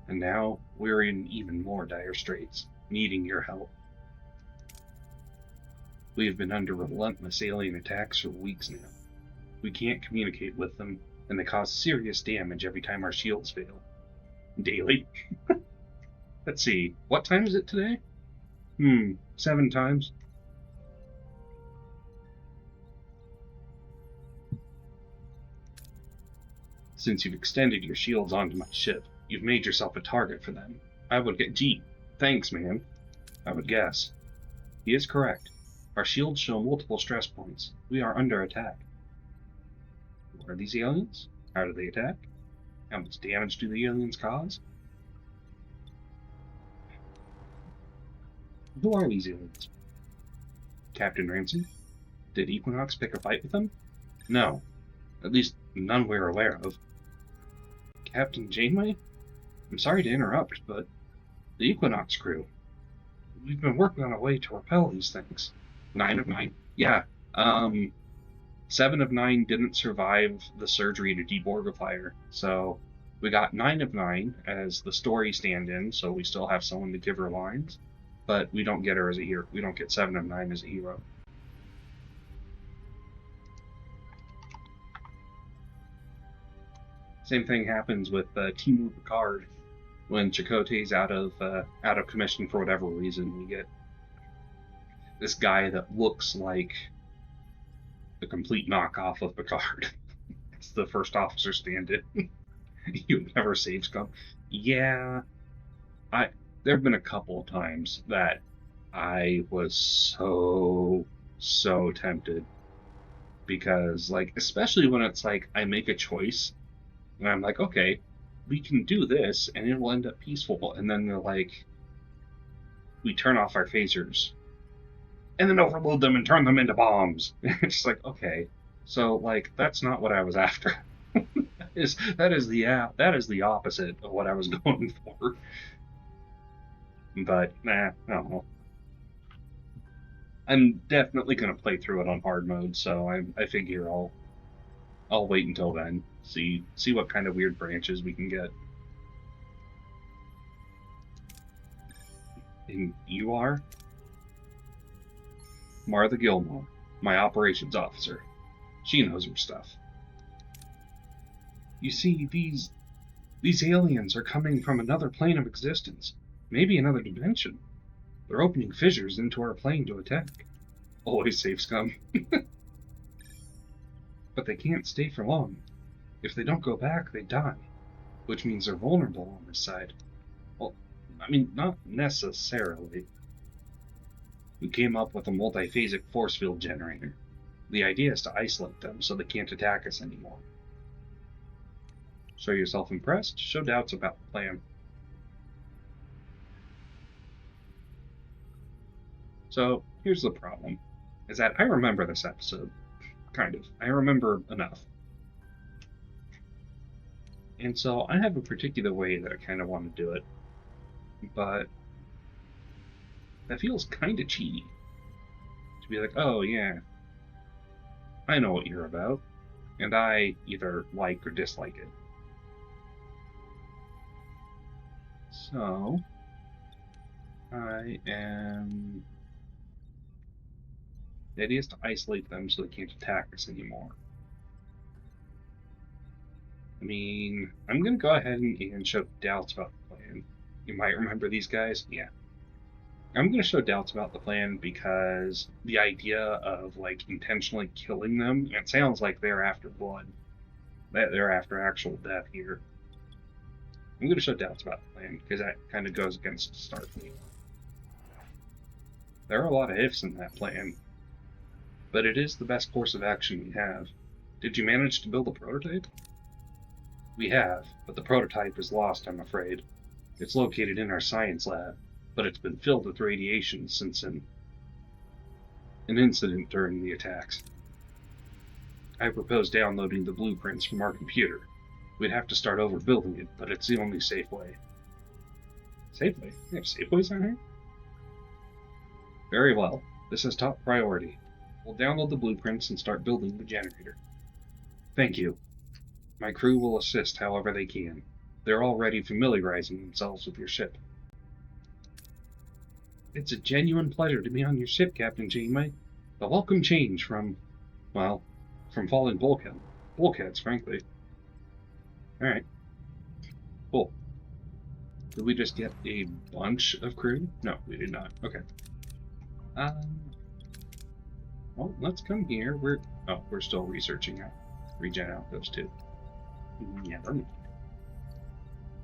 And now we're in even more dire straits, needing your help. We have been under relentless alien attacks for weeks now. We can't communicate with them, and they cause serious damage every time our shields fail. Daily? Let's see, what time is it today? 7 times. Since you've extended your shields onto my ship, you've made yourself a target for them. I would get... Gee, thanks, man. I would guess. He is correct. Our shields show multiple stress points. We are under attack. What are these aliens? How do they attack? How much damage do the aliens cause? Who are these aliens? Captain Ransom? Did Equinox pick a fight with them? No. At least none we're aware of. Captain Janeway? I'm sorry to interrupt, but the Equinox crew. We've been working on a way to repel these things. 9 of 9. Yeah. 7 of 9 didn't survive the surgery to deborgify, so we got 9 of 9 as the story stand-in, so we still have someone to give her lines, but we don't get her as a hero. We don't get 7 of 9 as a hero. Same thing happens with Timu Picard. When Chakotay's out of commission for whatever reason, we get this guy that looks like the complete knockoff of Picard. It's the first officer stand-in. You never save scum. Yeah, there have been a couple of times that I was so tempted, because like, especially when it's like I make a choice and I'm like, okay, we can do this and it will end up peaceful, and then they're like, we turn off our phasers and then overload them and turn them into bombs. It's like, okay, so like, that's not what I was after. that is the opposite of what I was going for. But I don't know. I'm definitely gonna play through it on hard mode, so I figure I'll wait until then. See what kind of weird branches we can get. And you are? Martha Gilmore, my operations officer. She knows her stuff. You see, these aliens are coming from another plane of existence, maybe another dimension. They're opening fissures into our plane to attack. Always safe, scum. But they can't stay for long. If they don't go back, they die, which means they're vulnerable on this side. Well, I mean, not necessarily. We came up with a multiphasic force field generator. The idea is to isolate them so they can't attack us anymore. Show yourself impressed, show doubts about the plan. So, here's the problem, is that I remember this episode. Kind of. I remember enough. And so, I have a particular way that I kind of want to do it. But that feels kind of cheaty. To be like, oh yeah, I know what you're about, and I either like or dislike it. So, the idea is to isolate them so they can't attack us anymore. I mean, I'm going to go ahead and show doubts about the plan. You might remember these guys. Yeah. I'm going to show doubts about the plan because the idea of, like, intentionally killing them, it sounds like they're after blood. That they're after actual death here. I'm going to show doubts about the plan because that kind of goes against Starfleet. There are a lot of ifs in that plan, but it is the best course of action we have. Did you manage to build a prototype? We have, but the prototype is lost, I'm afraid. It's located in our science lab, but it's been filled with radiation since an incident during the attacks. I propose downloading the blueprints from our computer. We'd have to start over building it, but it's the only safe way. Safe way? We have safe ways on here? Very well. This is top priority. We'll download the blueprints and start building the generator. Thank you. My crew will assist however they can. They're already familiarizing themselves with your ship. It's a genuine pleasure to be on your ship, Captain Janeway. A welcome change from fallen bulkheads, frankly. Alright. Cool. Did we just get a bunch of crew? No, we did not. Okay. Well, let's come here. We're still researching how regen outgoes too. Yeah.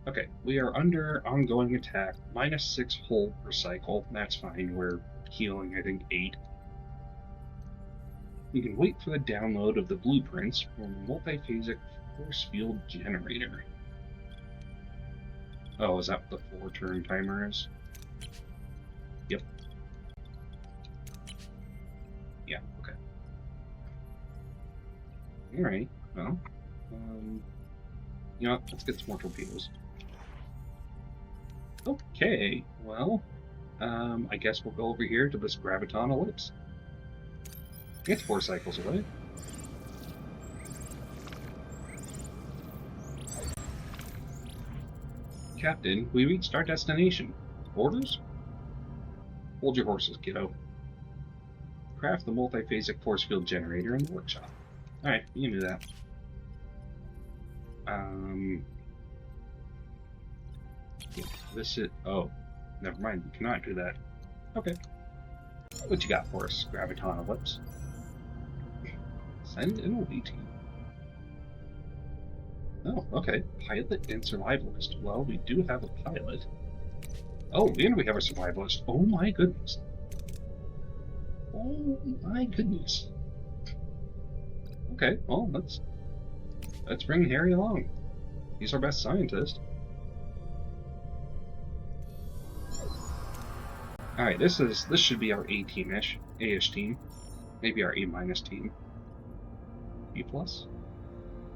Okay, we are under ongoing attack. -6 hull per cycle. That's fine. We're healing, I think, 8. We can wait for the download of the blueprints for a multiphasic force field generator. Oh, is that what the 4-turn timer is? Yep. Yeah, okay. Alright, well, you know what, let's get some more torpedoes. Okay, well, I guess we'll go over here to this graviton ellipse. It's 4 cycles away. Captain, we reached our destination. Orders? Hold your horses, kiddo. Craft the multiphasic force field generator in the workshop. Alright, you can do that. Yeah, this is... Oh, never mind, we cannot do that. Okay. What you got for us, Graviton Ellipse? Send an away team. Oh, okay. Pilot and survivalist. Well, we do have a pilot. Oh, and we have a survivalist. Oh my goodness. Oh my goodness. Okay, well, let's bring Harry along. He's our best scientist. Alright, this should be our A team-ish. A-ish team. Maybe our A- team. B+?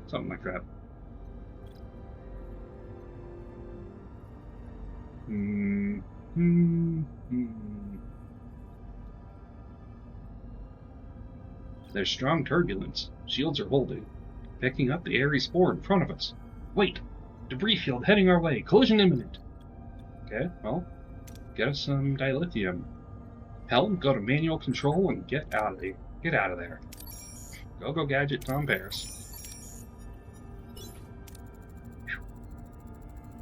Something like that. There's strong turbulence. Shields are holding. Picking up the airy spore in front of us. Wait! Debris field heading our way. Collision imminent. Okay, well, get us some dilithium. Hell, go to manual control and get out of there. Get out of there. Go Gadget Tom Paris.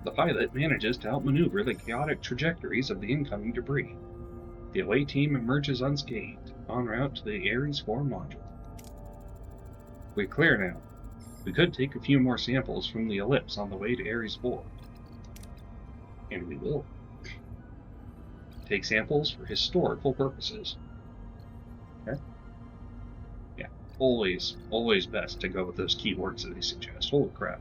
The pilot manages to outmaneuver the chaotic trajectories of the incoming debris. The away team emerges unscathed, en route to the Ares 4 module. We're clear now. We could take a few more samples from the ellipse on the way to Ares 4. And we will. Take samples for historical purposes. Okay? Yeah, always best to go with those keywords that they suggest. Holy crap.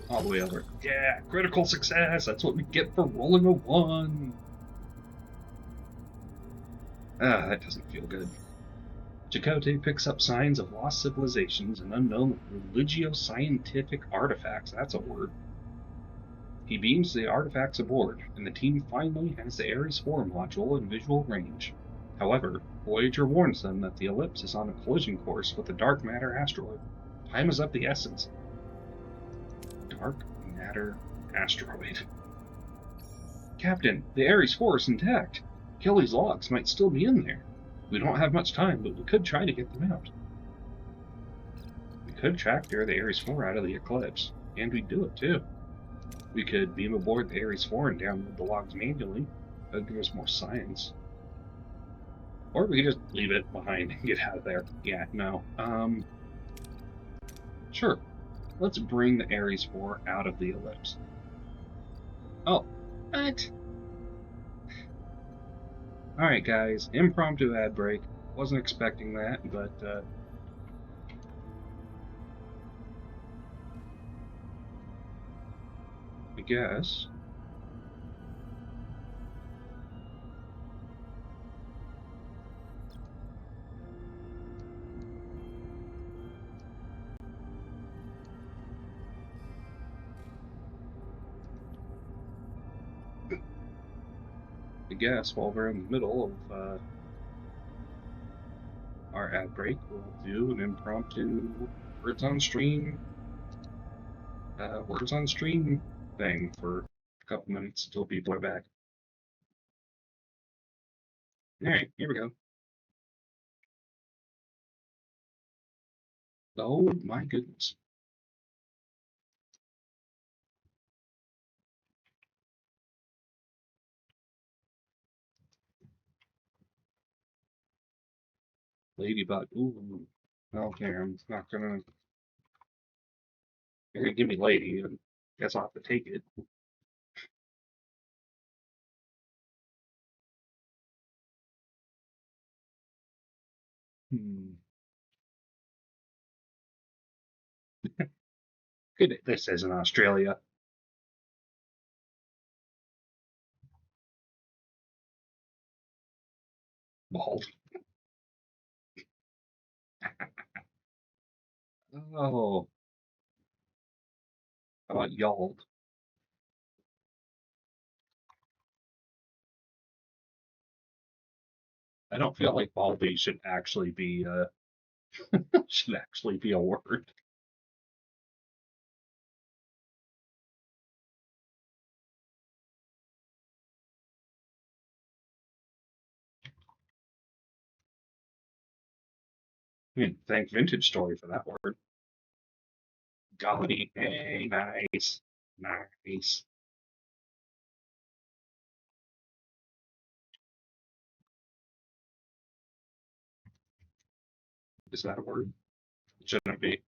All the way over. Yeah, critical success! That's what we get for rolling a 1! Ah, that doesn't feel good. Chakotay picks up signs of lost civilizations and unknown religio-scientific artifacts. That's a word. He beams the artifacts aboard, and the team finally has the Ares 4 module in visual range. However, Voyager warns them that the ellipse is on a collision course with a dark matter asteroid. Time is of the essence. Dark matter asteroid. Captain, the Ares 4 is intact. Kelly's logs might still be in there. We don't have much time, but we could try to get them out. We could tractor the Ares 4 out of the eclipse, and we'd do it too. We could beam aboard the Ares 4 and download the logs manually. That would give us more science. Or we could just leave it behind and get out of there. Yeah, no. Sure. Let's bring the Ares 4 out of the ellipse. Oh, what? Alright, guys. Impromptu ad break. Wasn't expecting that, but, I guess. While we're in the middle of our ad break, we'll do an impromptu words on stream thing for a couple minutes until people are back. Alright, here we go. Oh my goodness. Ladybug. Ooh. Okay, I'm not gonna. You're gonna give me lady, and guess I'll have to take it. Good. This isn't Australia. Bald. Oh. How about y'all? I don't feel like baldy should actually be a word. I mean, thank Vintage Story for that word. Golly, hey, nice, nice. Is that a word? It shouldn't be.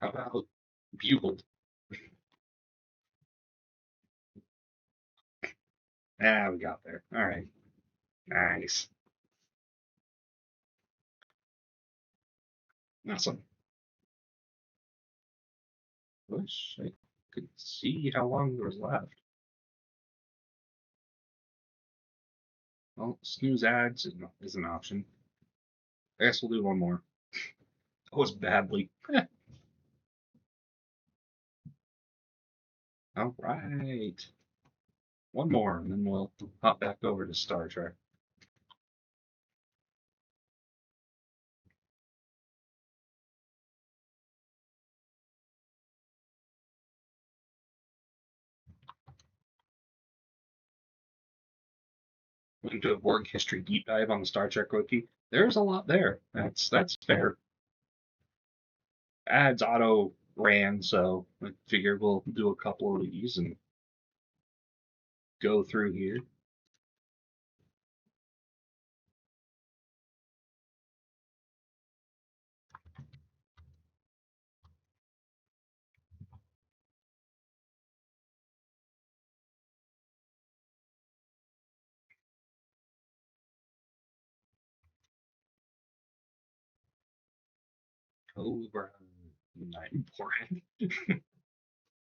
How about bugled? Ah, we got there. All right, nice, awesome. Wish I could see how long there was left. Well, snooze ads is an option. I guess we'll do one more. That was badly. All right. One more, and then we'll hop back over to Star Trek. Went to a Borg history deep dive on the Star Trek wiki. There's a lot there. That's fair. Ads auto ran, so I figured we'll do a couple of these and go through here. Over 9 important.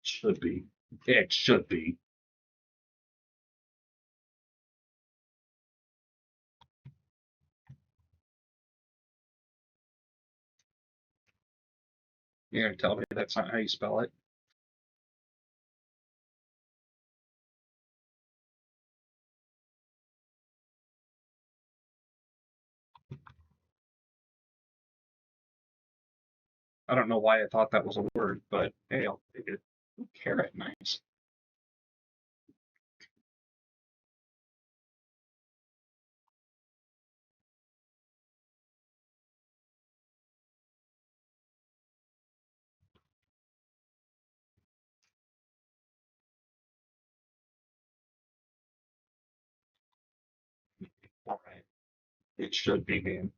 Should be. It should be. You're gonna tell me that's not how you spell it? I don't know why I thought that was a word, but hey, I'll take it. Ooh, carrot, nice. All right. It should be, man.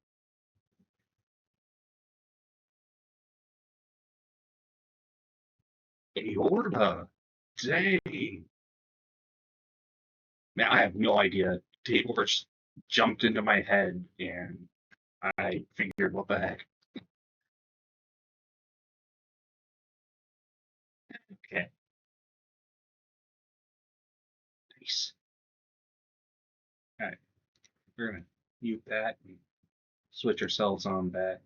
Aorta. Dang. Man, I have no idea. Tables jumped into my head, and I figured, what the heck? Okay, nice. All right, we're gonna mute that and switch ourselves on back.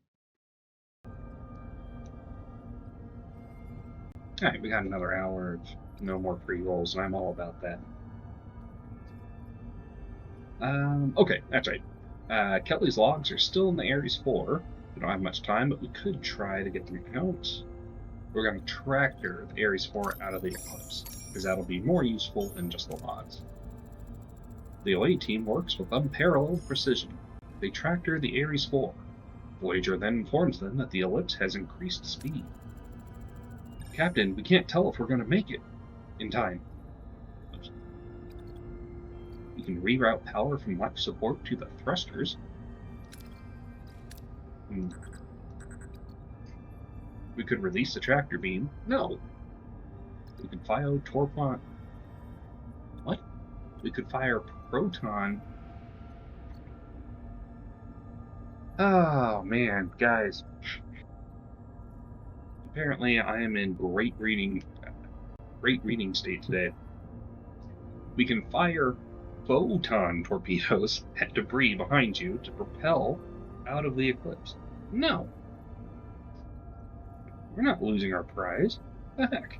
All right, we got another hour of no more pre-rolls, and I'm all about that. Okay, that's right. Kelly's logs are still in the Ares 4. We don't have much time, but we could try to get them out. We're going to tractor the Ares 4 out of the Eclipse, because that'll be more useful than just the logs. The OA team works with unparalleled precision. They tractor the Ares 4. Voyager then informs them that the Ellipse has increased speed. Captain, we can't tell if we're going to make it in time. We can reroute power from life support to the thrusters. We could release the tractor beam. No. We could fire torpon. What? We could fire proton. Oh man, guys. Apparently, I am in great reading state today. We can fire photon torpedoes at debris behind you to propel out of the eclipse. No. We're not losing our prize. What the heck?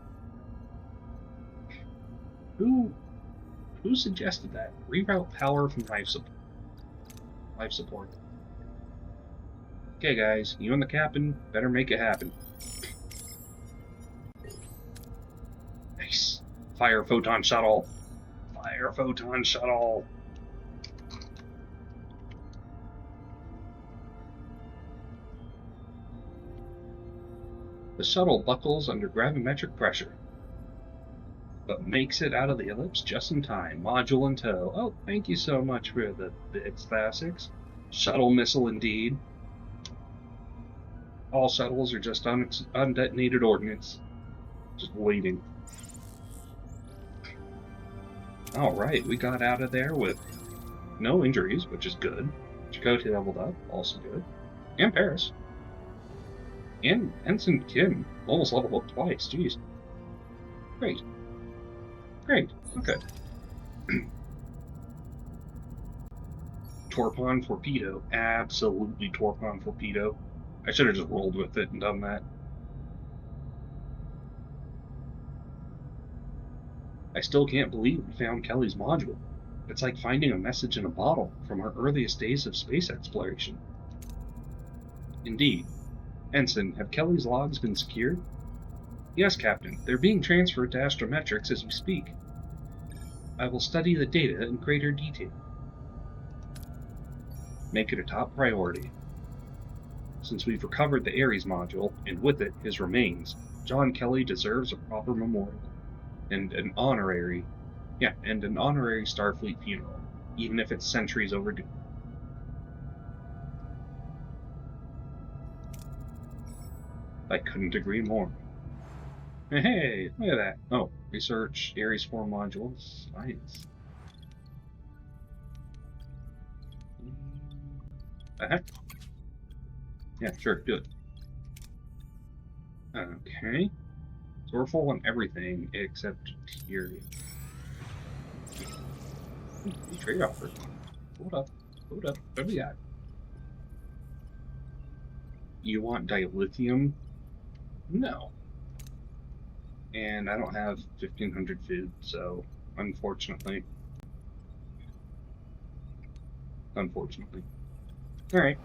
Who suggested that? Reroute power from life support. Okay, guys, you and the captain better make it happen. Nice. Fire photon shuttle. Fire photon shuttle. The shuttle buckles under gravimetric pressure, but makes it out of the ellipse just in time. Module in tow. Oh, thank you so much for the bits, classics. Shuttle missile indeed. All shuttles are just undetonated ordnance. Just waiting. Alright, we got out of there with no injuries, which is good. Chakotay leveled up, also good. And Paris. And Ensign Kim almost leveled up twice, jeez. Great. Great, okay. Torpon Torpedo. Absolutely Torpon Torpedo. I should have just rolled with it and done that. I still can't believe we found Kelly's module. It's like finding a message in a bottle from our earliest days of space exploration. Indeed. Ensign, have Kelly's logs been secured? Yes, Captain. They're being transferred to Astrometrics as we speak. I will study the data in greater detail. Make it a top priority. Since we've recovered the Ares module, and with it his remains, John Kelly deserves a proper memorial, and an honorary Starfleet funeral, even if it's centuries overdue. I couldn't agree more. Hey, look at that. Oh, research, Ares 4 modules, science. Uh-huh. Yeah, sure, do it. Okay. So we're full on everything except Tyrion. Trade offer. Hold up. What do we got? You want dilithium? No. And I don't have 1,500 food, so unfortunately. Alright.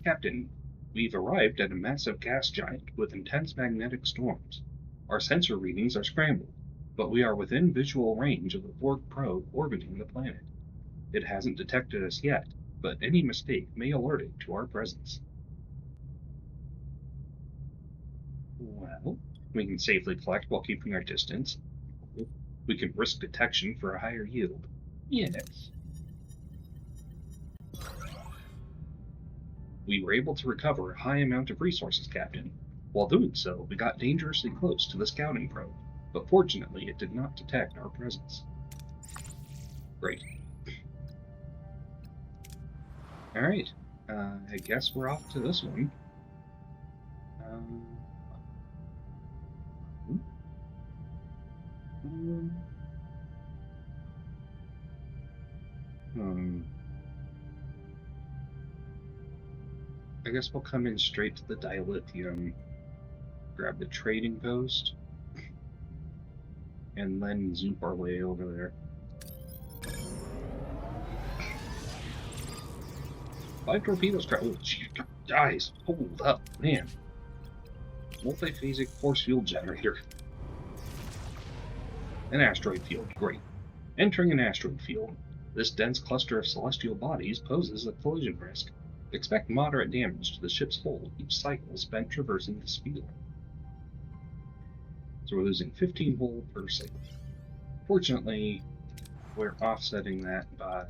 Captain, we've arrived at a massive gas giant with intense magnetic storms. Our sensor readings are scrambled, but we are within visual range of the Borg probe orbiting the planet. It hasn't detected us yet, but any mistake may alert it to our presence. Well, we can safely collect while keeping our distance. We can risk detection for a higher yield. Yes. We were able to recover a high amount of resources, Captain. While doing so, we got dangerously close to the scouting probe, but fortunately it did not detect our presence. Great. Alright, I guess we're off to this one. I guess we'll come in straight to the dilithium, grab the trading post, and then zoop our way over there. 5 torpedoes, oh, gee, guys, hold up, man. Multiphasic force field generator. An asteroid field, great. Entering an asteroid field. This dense cluster of celestial bodies poses a collision risk. Expect moderate damage to the ship's hull each cycle spent traversing this field. So we're losing 15 hull per cycle. Fortunately, we're offsetting that by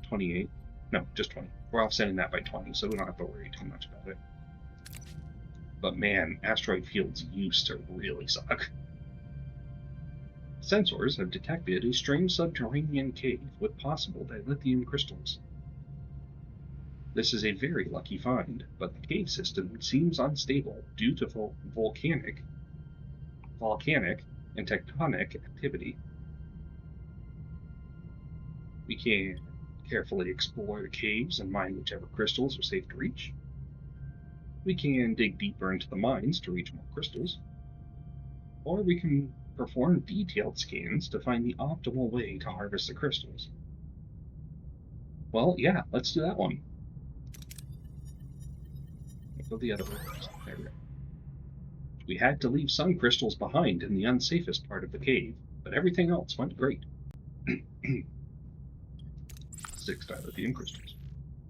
28. No, just 20. We're offsetting that by 20, so we don't have to worry too much about it. But man, asteroid fields used to really suck. Sensors have detected a strange subterranean cave with possible dilithium crystals. This is a very lucky find, but the cave system seems unstable due to volcanic and tectonic activity. We can carefully explore the caves and mine whichever crystals are safe to reach. We can dig deeper into the mines to reach more crystals. Or we can perform detailed scans to find the optimal way to harvest the crystals. Well, yeah, let's do that one. Let's go the other way. There we go. We had to leave some crystals behind in the unsafest part of the cave, but everything else went great. 6 dilithium crystals.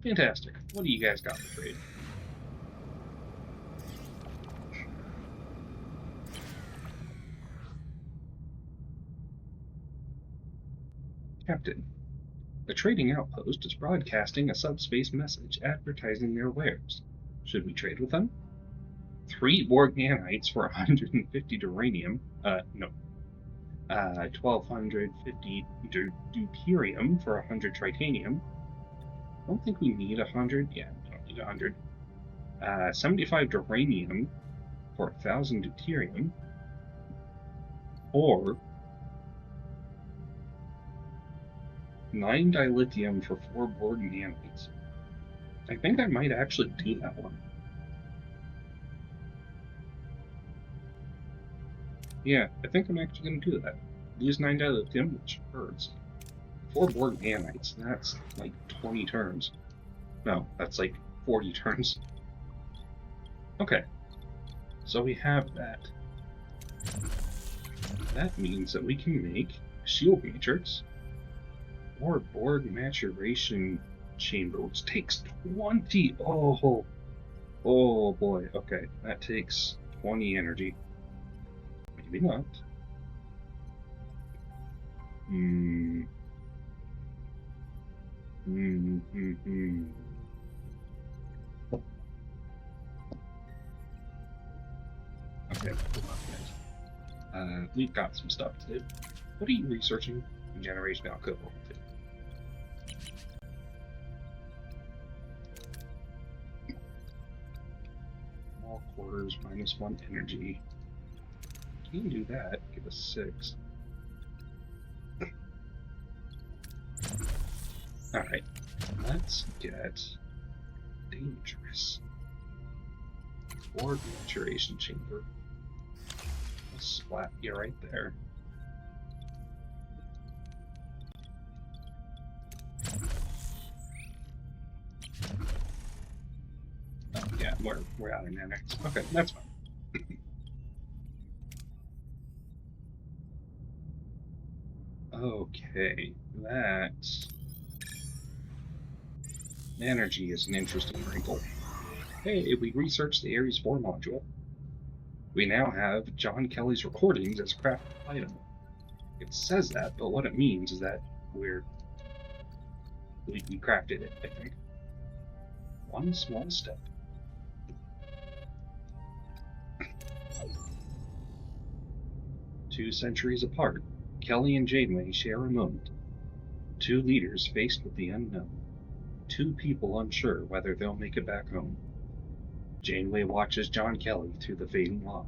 Fantastic. What do you guys got for trade? Captain, the trading outpost is broadcasting a subspace message advertising their wares. Should we trade with them? 3 Borg nanites for 150 duranium. 1,250 deuterium for 100 tritanium. I don't think we need 100. Yeah, we don't need 100. 75 duranium for 1,000 deuterium. Or 9 dilithium for 4 Borg nanites. I think I might actually do that one. Yeah, I think I'm actually going to do that. Lose 9 out of lithium, which hurts. 4 Borg nanites, that's like 20 turns. No, that's like 40 turns. Okay, so we have that. That means that we can make a shield matrix or Borg maturation chamber, which takes 20. Oh boy, okay, that takes 20 energy. Maybe not. Okay, we've got some stuff to do. What are you researching in Generation Alcohol? Small quarters, -1 energy. You can do that, give us 6. Alright, let's get dangerous. Borg maturation chamber. I'll splat you right there. Oh, yeah, we're out of nanites. Okay, that's fine. Okay, that energy is an interesting wrinkle. Hey, we researched the Ares 4 module. We now have John Kelly's recordings as a crafted item. It says that, but what it means is that we crafted it, I think. One small step. Two centuries apart, Kelly and Janeway share a moment. Two leaders faced with the unknown. Two people unsure whether they'll make it back home. Janeway watches John Kelly through the fading log.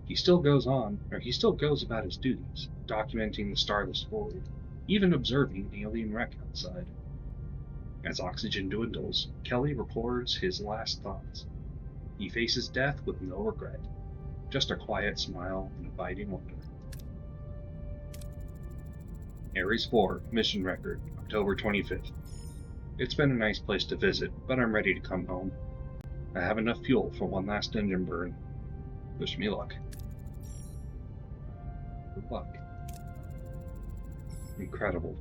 He still goes about his duties, documenting the starless void, even observing the alien wreck outside. As oxygen dwindles, Kelly records his last thoughts. He faces death with no regret, just a quiet smile and abiding wonder. Ares 4, mission record, October 25th. It's been a nice place to visit, but I'm ready to come home. I have enough fuel for one last engine burn. Wish me luck. Good luck. Incredible.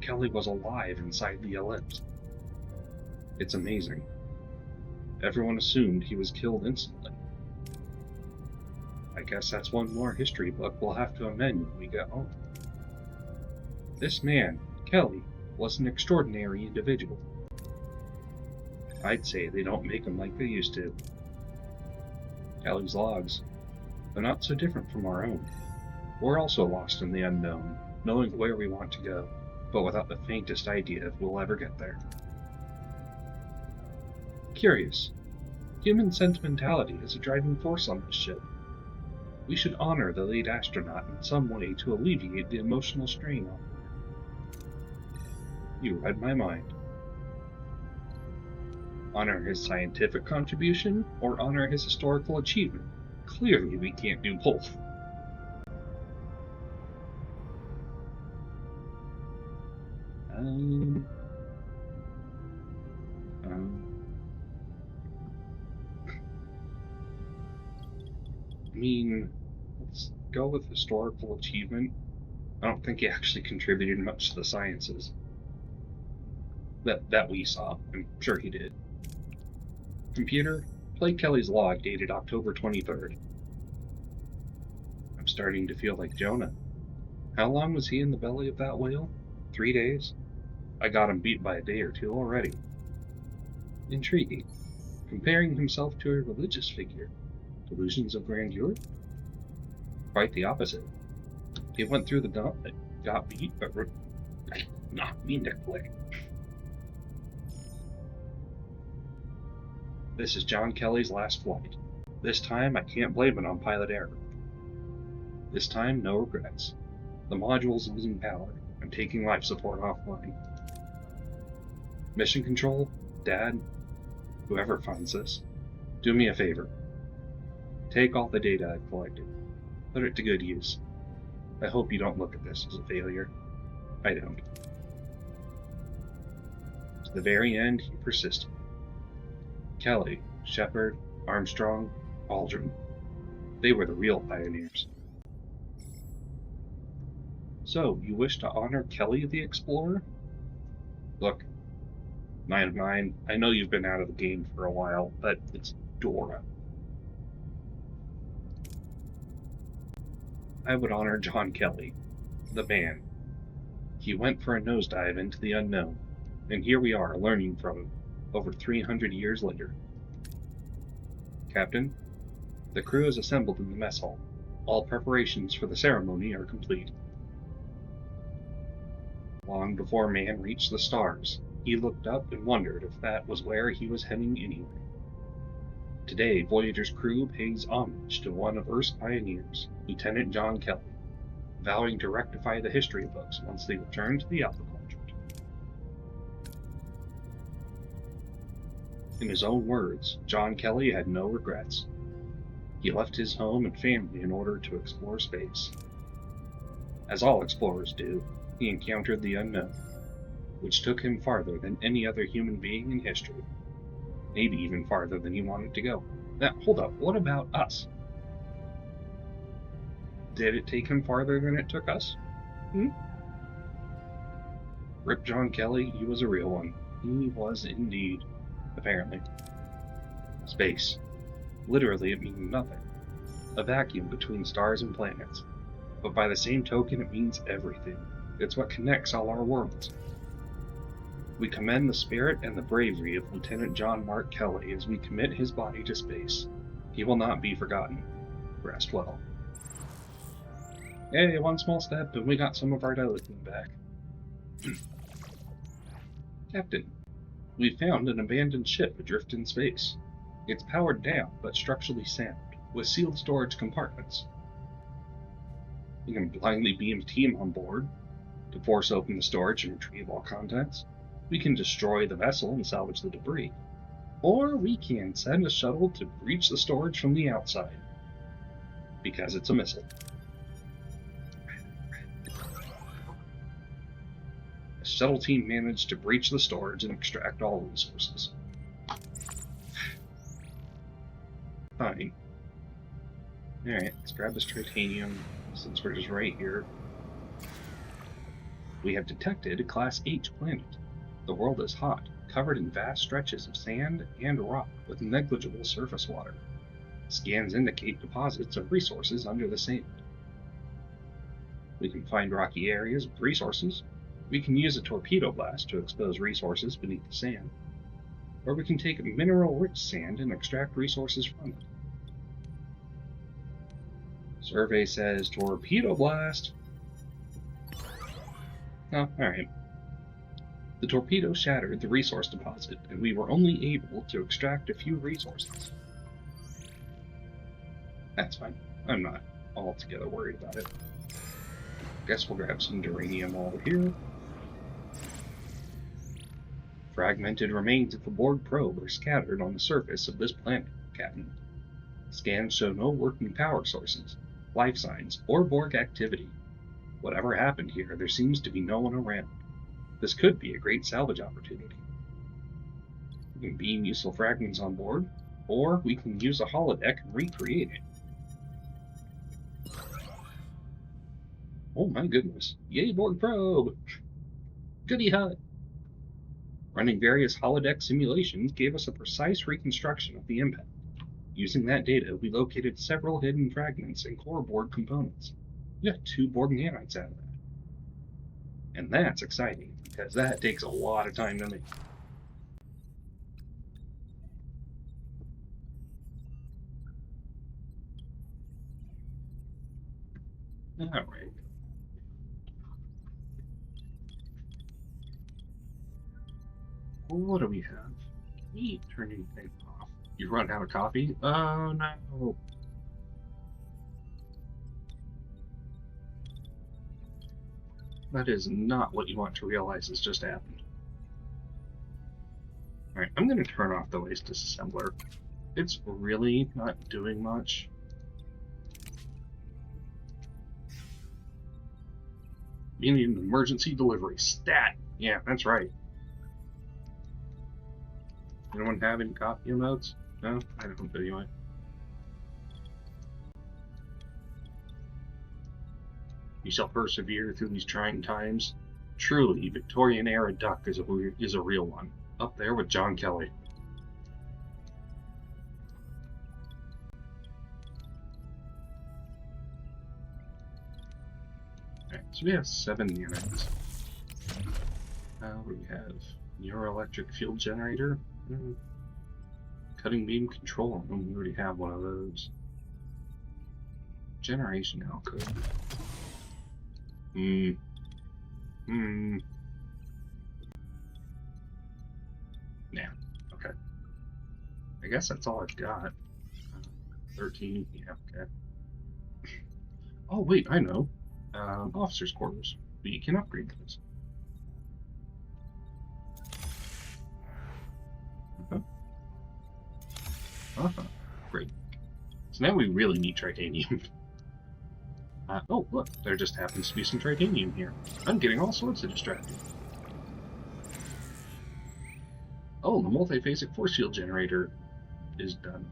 Kelly was alive inside the ellipse. It's amazing. Everyone assumed he was killed instantly. I guess that's one more history book we'll have to amend when we get home. This man, Kelly, was an extraordinary individual. I'd say they don't make them like they used to. Kelly's logs. They're not so different from our own. We're also lost in the unknown, knowing where we want to go, but without the faintest idea if we'll ever get there. Curious. Human sentimentality is a driving force on this ship. We should honor the late astronaut in some way to alleviate the emotional strain on him. You read my mind. Honor his scientific contribution or honor his historical achievement? Clearly we can't do both. I mean, let's go with historical achievement. I don't think he actually contributed much to the sciences. That we saw. I'm sure he did. Computer, play Kelly's log dated October 23rd. I'm starting to feel like Jonah. How long was he in the belly of that whale? 3 days? I got him beat by a day or two already. Intriguing. Comparing himself to a religious figure. Delusions of grandeur? Quite the opposite. He went through the gauntlet, got beat, but knocked me neckbreak. This is John Kelly's last flight. This time I can't blame it on pilot error. This time, no regrets. The module's losing power. I'm taking life support offline. Mission Control, Dad, whoever finds this, do me a favor. Take all the data I've collected. Put it to good use. I hope you don't look at this as a failure. I don't. To the very end, he persisted. Kelly, Shepard, Armstrong, Aldrin. They were the real pioneers. So, you wish to honor Kelly the Explorer? Look, 9 of 9, I know you've been out of the game for a while, but it's Dora. I would honor John Kelly, the man. He went for a nosedive into the unknown, and here we are learning from him, over 300 years later. Captain, the crew is assembled in the mess hall. All preparations for the ceremony are complete. Long before man reached the stars, he looked up and wondered if that was where he was heading anyway. Today, Voyager's crew pays homage to one of Earth's pioneers, Lieutenant John Kelly, vowing to rectify the history books once they return to the Alpha Quadrant. In his own words, John Kelly had no regrets. He left his home and family in order to explore space. As all explorers do, he encountered the unknown, which took him farther than any other human being in history. Maybe even farther than he wanted to go. Now, hold up, what about us? Did it take him farther than it took us? Rip John Kelly, he was a real one. He was indeed, apparently. Space. Literally, it means nothing. A vacuum between stars and planets. But by the same token, it means everything. It's what connects all our worlds. We commend the spirit and the bravery of Lieutenant John Mark Kelly as we commit his body to space. He will not be forgotten. Rest well. Hey, one small step, and we got some of our dilithium back. Captain, we found an abandoned ship adrift in space. It's powered down, but structurally sound, with sealed storage compartments. We can blindly beam a team on board to force open the storage and retrieve all contents. We can destroy the vessel and salvage the debris. Or we can send a shuttle to breach the storage from the outside. Because it's a missile. The shuttle team managed to breach the storage and extract all resources. Fine. Alright, let's grab this titanium since we're just right here. We have detected a Class H planet. The world is hot, covered in vast stretches of sand and rock with negligible surface water. Scans indicate deposits of resources under the sand. We can find rocky areas with resources. We can use a torpedo blast to expose resources beneath the sand. Or we can take mineral-rich sand and extract resources from it. Survey says torpedo blast. Oh, alright. The torpedo shattered the resource deposit, and we were only able to extract a few resources. That's fine. I'm not altogether worried about it. Guess we'll grab some duranium over here. Fragmented remains of the Borg probe are scattered on the surface of this planet, Captain. Scans show no working power sources, life signs, or Borg activity. Whatever happened here, there seems to be no one around. This could be a great salvage opportunity. We can beam useful fragments on board, or we can use a holodeck and recreate it. Oh my goodness. Yay, Borg probe! Goody hut! Running various holodeck simulations gave us a precise reconstruction of the impact. Using that data, we located several hidden fragments and core Borg components. We got 2 Borg nanites out of that. And that's exciting, because that takes a lot of time to make. Alright. What do we have? Can we turn anything off? You run out of coffee? Oh no. That is not what you want to realize has just happened. Alright, I'm going to turn off the waste disassembler. It's really not doing much. We need an emergency delivery. Stat! Yeah, that's right. Anyone have any copy notes? No? I don't anyway. You shall persevere through these trying times. Truly, Victorian-era duck is a real one. Up there with John Kelly. Alright, so we have 7 units. What do we have? Neuroelectric field generator? Cutting beam control room. We already have one of those. Generation alcove. Yeah, okay. I guess that's all I've got. 13, yeah, okay. Oh, wait, I know. Officers' quarters. We can upgrade those. Great. So now we really need titanium. Oh, look, there just happens to be some titanium here. I'm getting all sorts of distracted. Oh, the multiphasic force field generator is done.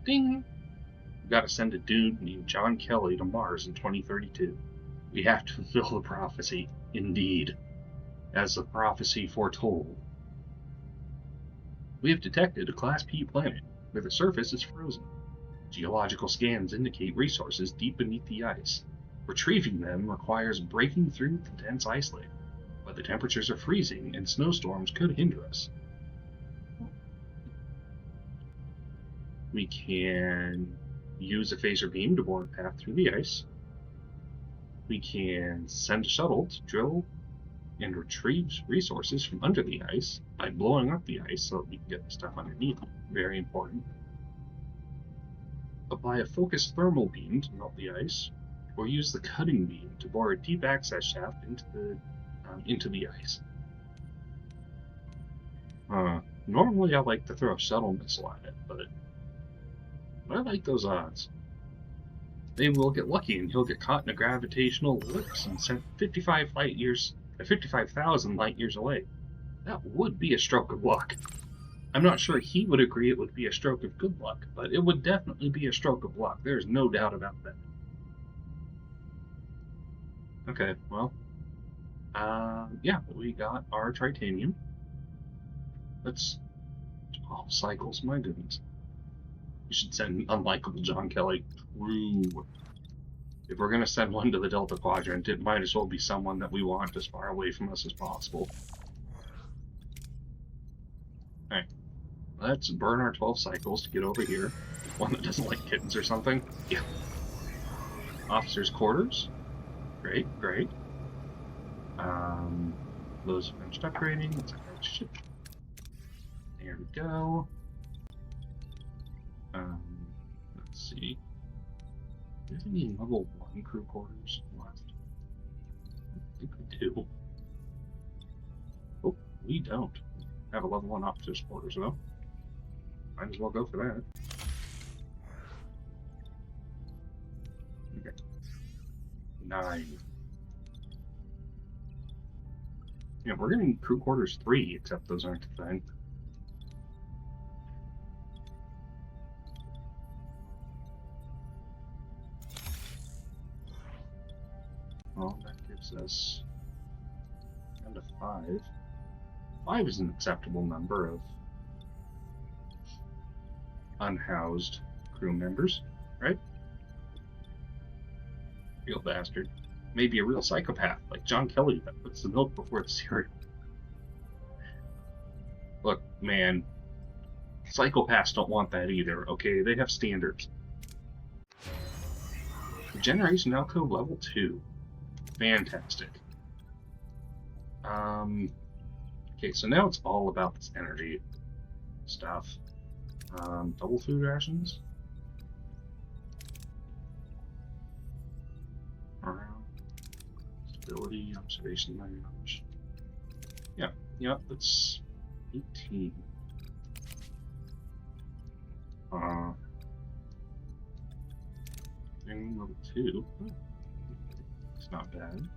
Ding! We've got to send a dude named John Kelly to Mars in 2032. We have to fulfill the prophecy, indeed, as the prophecy foretold. We have detected a Class P planet where the surface is frozen. Geological scans indicate resources deep beneath the ice. Retrieving them requires breaking through the dense ice layer, but the temperatures are freezing and snowstorms could hinder us. We can use a phaser beam to bore a path through the ice. We can send a shuttle to drill and retrieve resources from under the ice by blowing up the ice so that we can get the stuff underneath. Very important. Apply a focused thermal beam to melt the ice, or use the cutting beam to bore a deep access shaft into the ice. Normally I like to throw a shuttle missile at it, but I like those odds. Maybe we'll get lucky and he'll get caught in a gravitational ellipse and sent 55,000 light years away. That would be a stroke of luck. I'm not sure he would agree it would be a stroke of good luck, but it would definitely be a stroke of luck. There's no doubt about that. Okay, well, yeah, we got our titanium. That's 12 cycles, my goodness. We should send unlikable John Kelly. True. If we're going to send one to the Delta Quadrant, it might as well be someone that we want as far away from us as possible. Alright. Let's burn our 12 cycles to get over here. One that doesn't like kittens or something. Yeah. Officers' quarters. Great, great. Those finished upgrading. Let's ship. There we go. Let's see. Do we have any level 1 crew quarters left? I think we do. Oh, we don't have a level 1 officer's quarters, though. Might as well go for that. Okay. 9. Yeah, we're getting crew quarters 3, except those aren't a thing. Well, that gives us down to 5. 5 is an acceptable number of unhoused crew members, right? Real bastard. Maybe a real psychopath, like John Kelly, that puts the milk before the cereal. Look, man, psychopaths don't want that either, okay? They have standards. Generation alcove level 2. Fantastic. Okay, so now it's all about this energy stuff. Double food rations. Around. Stability, observation range. Yeah, that's 18. Thing level 2. It's not bad.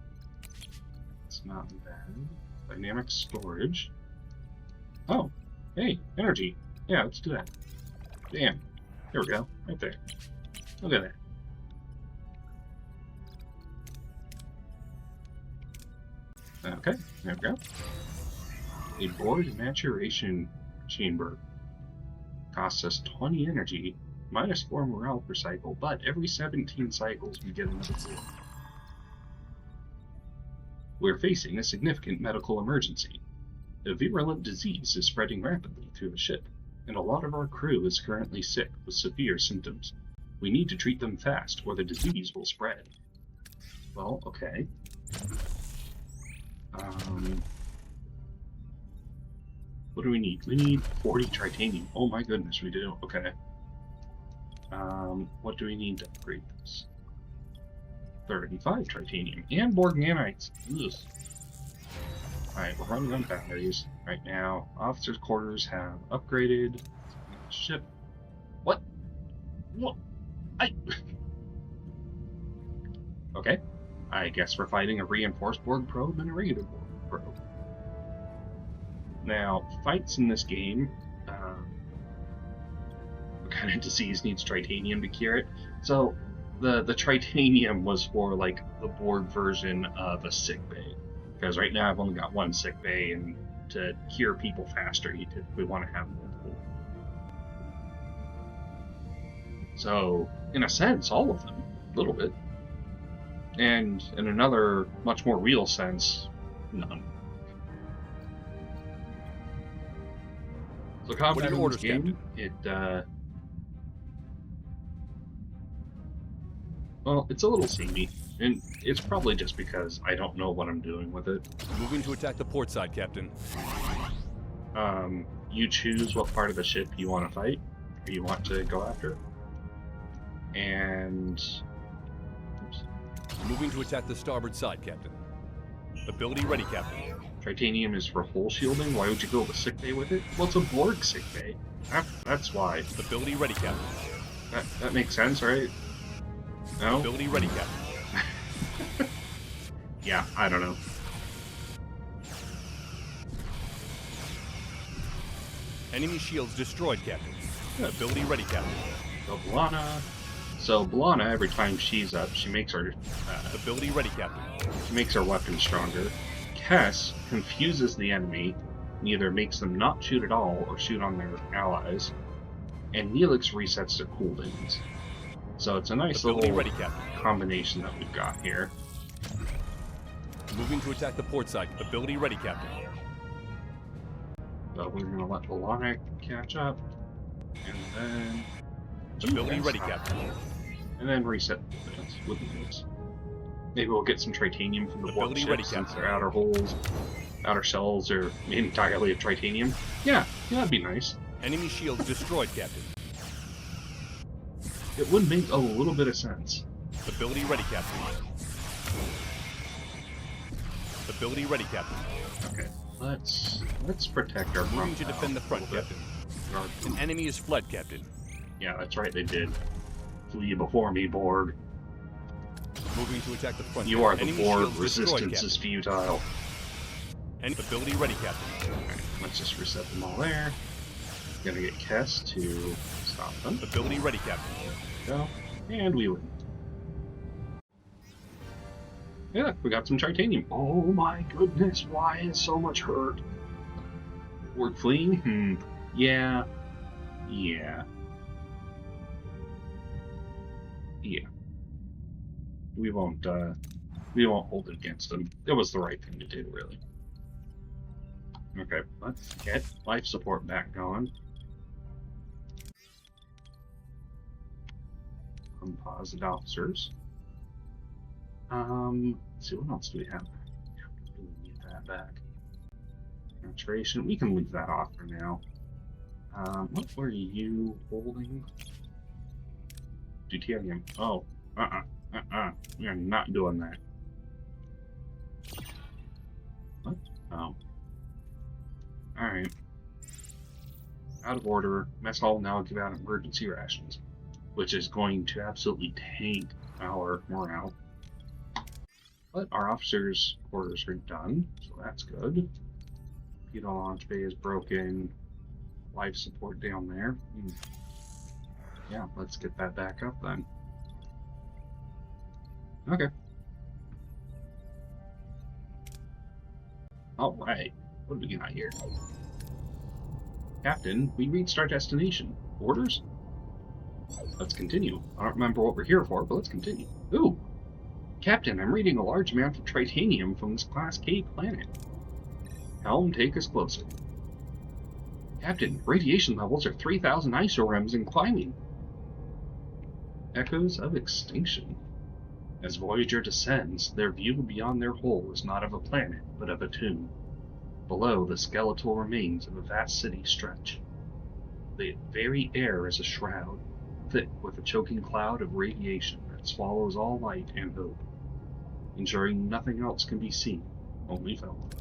That's not bad. Dynamic storage. Oh, hey, energy. Yeah, let's do that. Damn. There we go. Right there. Look at that. Okay, there we go. A board maturation chamber. Costs us 20 energy, minus 4 morale per cycle, but every 17 cycles we get another board. We're facing a significant medical emergency. A virulent disease is spreading rapidly through the ship, and a lot of our crew is currently sick with severe symptoms. We need to treat them fast, or the disease will spread. Well, okay. What do we need? We need 40 titanium. Oh my goodness, we do. Okay. What do we need to upgrade this? 35 titanium and Borg nanites. Ugh. Alright, we're running on batteries right now. Officers' quarters have upgraded. Ship. What? What? Okay. I guess we're fighting a reinforced Borg probe and a regular Borg probe. Now, fights in this game, what kind of disease needs titanium to cure it? So, the titanium was for, like, the Borg version of a sick bay. Because right now I've only got one sick bay, and to cure people faster, you typically want to have multiple. So, in a sense, all of them, a little bit. And in another, much more real sense, none. So combat in this game, well, it's a little samey, and it's probably just because I don't know what I'm doing with it. Moving to attack the port side, Captain. You choose what part of the ship you want to fight, or you want to go after. And... oops. Moving to attack the starboard side, Captain. Ability ready, Captain. Titanium is for hull shielding. Why would you build a sickbay with it? Well, it's a Borg sickbay. That's why. Ability ready, Captain. That makes sense, right? No? Ability ready, Captain. Yeah, I don't know. Enemy shields destroyed, Captain. Ability ready, Captain. So B'Elanna, every time she's up, she makes her ability ready, Captain. She makes her weapon stronger. Kess confuses the enemy, and either makes them not shoot at all or shoot on their allies. And Neelix resets their cooldowns. So it's a nice ability little ready, Captain. Combination that we've got here. Moving to attack the port side. Ability ready, Captain. So we're going to let B'Elanna catch up. And then... ability ready, Captain. And then reset with Neelix. Maybe we'll get some titanium from the warp ships since their outer holes, outer shells are made entirely of titanium. Yeah, that'd be nice. Enemy shields destroyed, Captain. It would make a little bit of sense. Ability ready, Captain. Ability ready, Captain. Okay, let's protect our front. Moving to defend the front, Captain. An enemy is fled, Captain. Yeah, that's right, they did. Flee before me, Borg. Moving to attack the front. You are the enemy Borg. shields Resistance is futile. And ability ready, Captain. Okay, let's just reset them all there. Gonna get Kess to stop them. Ability ready, Captain. There we go. And we win. Yeah, we got some titanium. Oh my goodness, why is so much hurt? We're fleeing? Yeah. We won't hold it against them. It was the right thing to do, really. Okay, let's get life support back going. Composite officers. Let's see, what else do we have? We need that back. Saturation, we can leave that off for now. What were you holding? Deuterium. Oh, we are not doing that. What? Oh. Alright. Out of order. Mess hall now give out emergency rations, which is going to absolutely tank our morale. But our officers' quarters are done, so that's good. Torpedo launch bay is broken. Life support down there. Yeah, let's get that back up then. Okay. Alright, what do we got here? Captain, we reached our destination. Orders? Let's continue. I don't remember what we're here for, but let's continue. Ooh! Captain, I'm reading a large amount of titanium from this Class K planet. Helm, take us closer. Captain, radiation levels are 3,000 isorems and climbing. Echoes of extinction. As Voyager descends, their view beyond their hull is not of a planet, but of a tomb. Below, the skeletal remains of a vast city stretch. The very air is a shroud, thick with a choking cloud of radiation that swallows all light and hope, ensuring nothing else can be seen, only felt.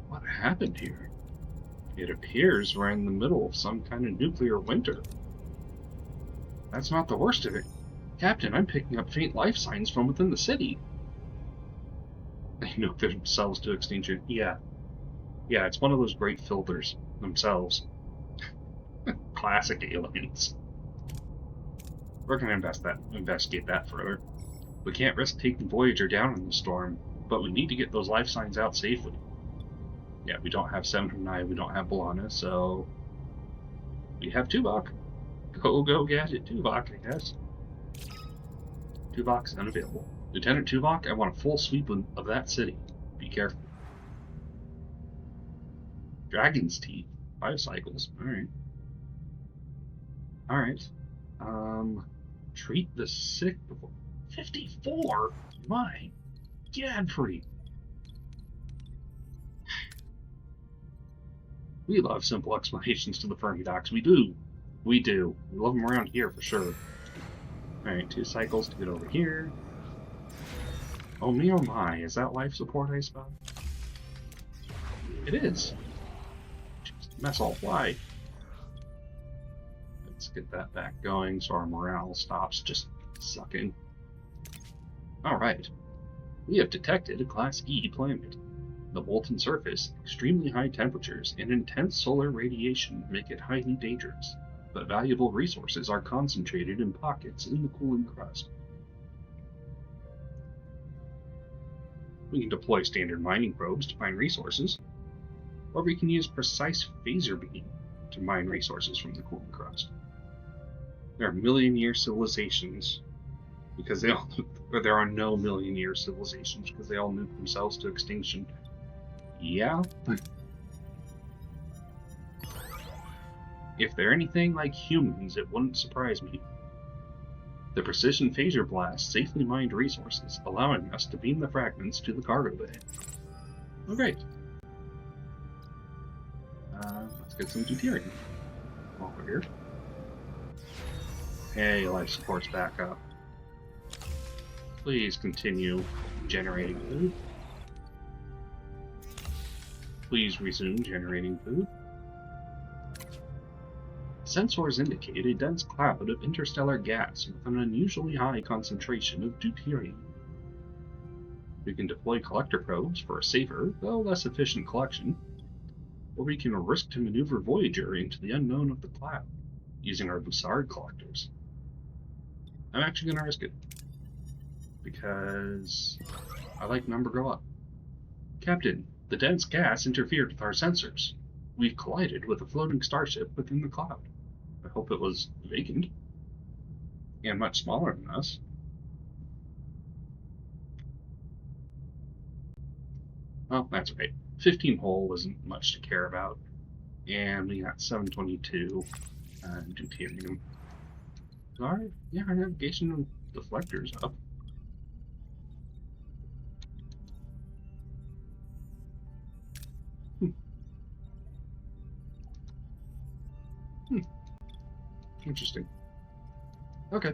What happened here? It appears we're in the middle of some kind of nuclear winter. That's not the worst of it. Captain, I'm picking up faint life signs from within the city. They nuke themselves to extinction. Yeah, it's one of those great filters themselves. Classic aliens. We're going to investigate that further. We can't risk taking Voyager down in the storm, but we need to get those life signs out safely. Yeah, we don't have 709, we don't have B'Elanna, so we have Tuvok. Go gadget Tuvok, I guess. Tuvok is unavailable. Lieutenant Tuvok, I want a full sweep of that city. Be careful. Dragon's Teeth. 5 cycles. Alright. Treat the sick before... 54? My Gadfrey. We love simple explanations to the Fermi docs. We do. We love them around here for sure. Alright, 2 cycles to get over here. Oh me oh my, is that life support I spot? It is. Just mess all fly. Let's get that back going so our morale stops just sucking. Alright. We have detected a Class E planet. The molten surface, extremely high temperatures, and intense solar radiation make it highly dangerous, but valuable resources are concentrated in pockets in the cooling crust. We can deploy standard mining probes to find resources, or we can use precise phaser beam to mine resources from the cooling crust. There are million-year civilizations because they all, or there are no million-year civilizations because they all nuke themselves to extinction. Yeah. If they're anything like humans, it wouldn't surprise me. The precision phaser blast safely mined resources, allowing us to beam the fragments to the cargo bay. Oh, great. Let's get some deuterium while we're here. Hey, life support's back up. Please continue generating food. Please resume generating food. Sensors indicate a dense cloud of interstellar gas with an unusually high concentration of deuterium. We can deploy collector probes for a safer, though less efficient collection, or we can risk to maneuver Voyager into the unknown of the cloud, using our Bussard collectors. I'm actually going to risk it, because I like number go up. Captain, the dense gas interfered with our sensors. We've collided with a floating starship within the cloud. I hope it was vacant, and much smaller than us. Oh, that's right. 15 hull wasn't much to care about. And we got 722 deuterium. Alright, yeah, our navigation deflector's up. Interesting. Okay.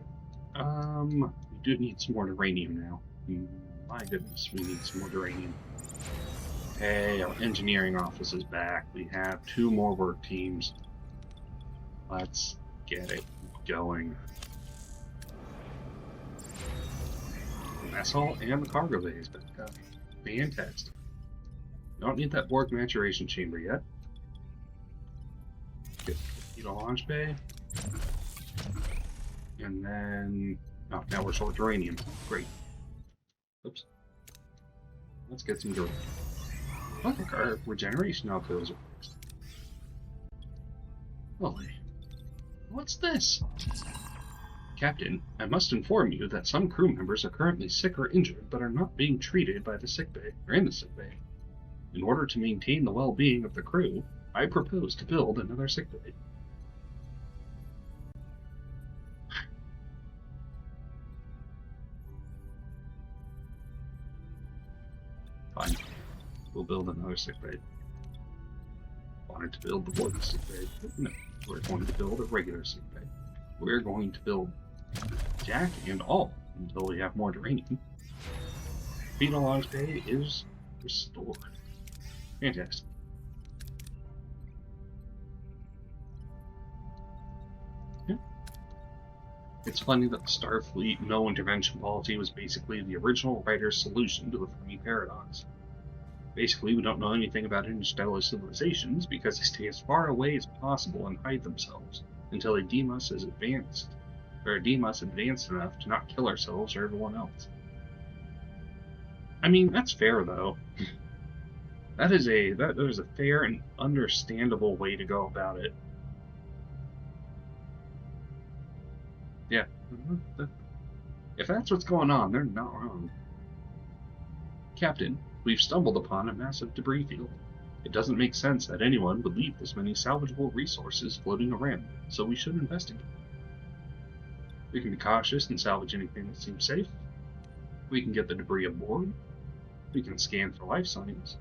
We do need some more uranium now. My goodness, we need some more uranium. Hey, our engineering office is back. We have 2 more work teams. Let's get it going. mess hall and the cargo bay is back up. Fantastic. Don't need that Borg maturation chamber yet. Get the launch bay. And then... oh, now we're short uranium. Great. Oops. Let's get some uranium. Look, our regeneration alcoves are fixed. Holy. What's this? Captain, I must inform you that some crew members are currently sick or injured, but are not being treated by the sickbay, or in the sickbay. In order to maintain the well-being of the crew, I propose to build another sickbay. Fine. We'll build another sickbay. Wanted to build the Borg sickbay, but no. We're going to build a regular sickbay. We're going to build Jack and all until we have more uranium. Fetal launch bay is restored. Fantastic. Yeah. It's funny that the Starfleet no intervention policy was basically the original writer's solution to the Fermi paradox. Basically, we don't know anything about interstellar civilizations because they stay as far away as possible and hide themselves until they deem us as advanced, or deem us advanced enough to not kill ourselves or everyone else. I mean, that's fair though. That is a fair and understandable way to go about it. Yeah. If that's what's going on, they're not wrong. Captain, we've stumbled upon a massive debris field. It doesn't make sense that anyone would leave this many salvageable resources floating around, so we should investigate. We can be cautious and salvage anything that seems safe. We can get the debris aboard. We can scan for life signs.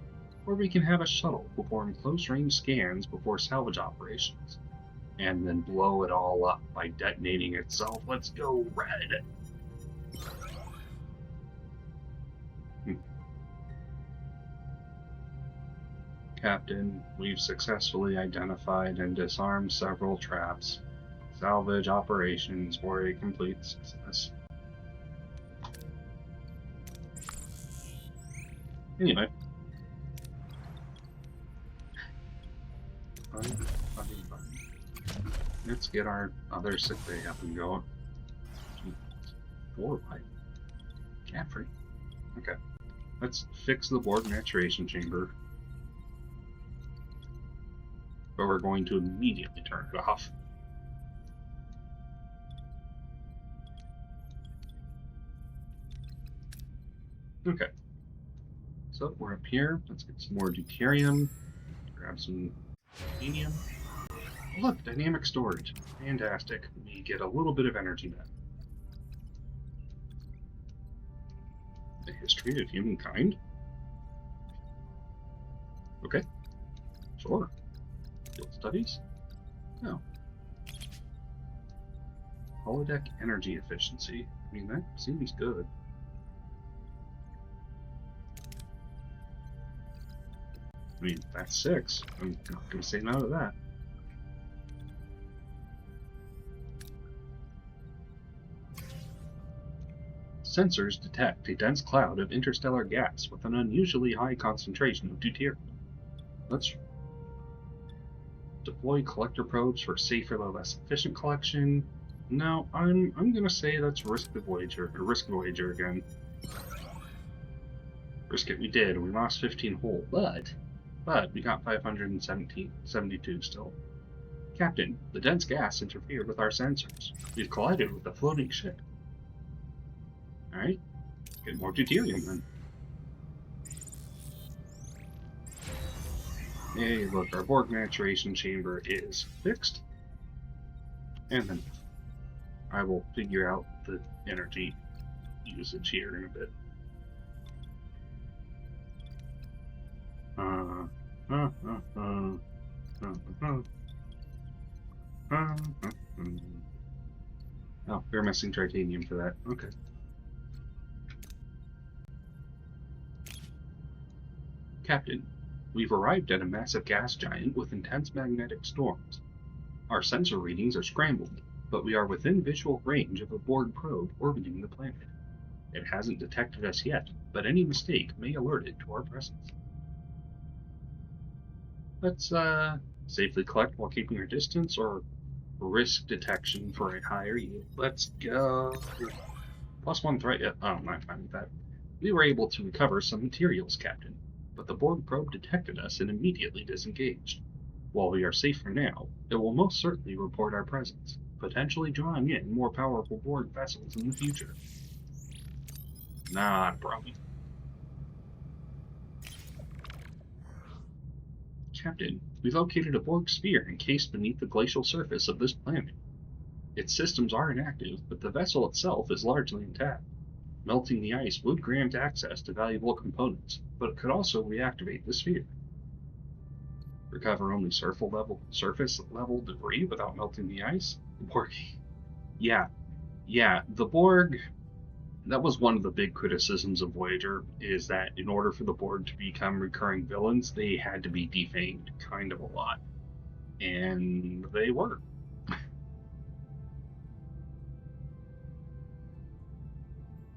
Or we can have a shuttle perform close-range scans before salvage operations. And then blow it all up by detonating itself. Let's go, Red! Captain, we've successfully identified and disarmed several traps. Salvage operations were a complete success. Anyway. Fine. Let's get our other sickbay up and going. 4 light. Cat-free. Okay. Let's fix the Borg maturation chamber. But we're going to immediately turn it off. Okay. So we're up here. Let's get some more deuterium. Grab some uranium. Look, dynamic storage. Fantastic. We get a little bit of energy back. The history of humankind? Okay. Sure. Field studies? No. Holodeck energy efficiency. I mean, that seems good. I mean, that's 6. I'm not going to say no to that. Sensors detect a dense cloud of interstellar gas with an unusually high concentration of deuterium. Let's deploy collector probes for safer though less efficient collection. No, I'm gonna say that's risk the Voyager, or risk Voyager again. Risk it we did, we lost 15 whole, but we got 572 still. Captain, the dense gas interfered with our sensors. We've collided with a floating ship. Alright, get more deuterium then. Hey, look, our Borg maturation chamber is fixed. And then I will figure out the energy usage here in a bit. Oh, we're missing titanium for that. Okay. Captain, we've arrived at a massive gas giant with intense magnetic storms. Our sensor readings are scrambled, but we are within visual range of a Borg probe orbiting the planet. It hasn't detected us yet, but any mistake may alert it to our presence. Let's safely collect while keeping our distance, or risk detection for a higher yield. Let's go. +1 threat. Oh, I'm not fine with that. We were able to recover some materials, Captain, but the Borg probe detected us and immediately disengaged. While we are safe for now, it will most certainly report our presence, potentially drawing in more powerful Borg vessels in the future. Not a problem. Captain, we located a Borg sphere encased beneath the glacial surface of this planet. Its systems are inactive, but the vessel itself is largely intact. Melting the ice would grant access to valuable components, but it could also reactivate the sphere. Recover only surface level debris without melting the ice? The Borg. Yeah, the Borg. That was one of the big criticisms of Voyager, is that in order for the Borg to become recurring villains, they had to be defanged kind of a lot. And they were.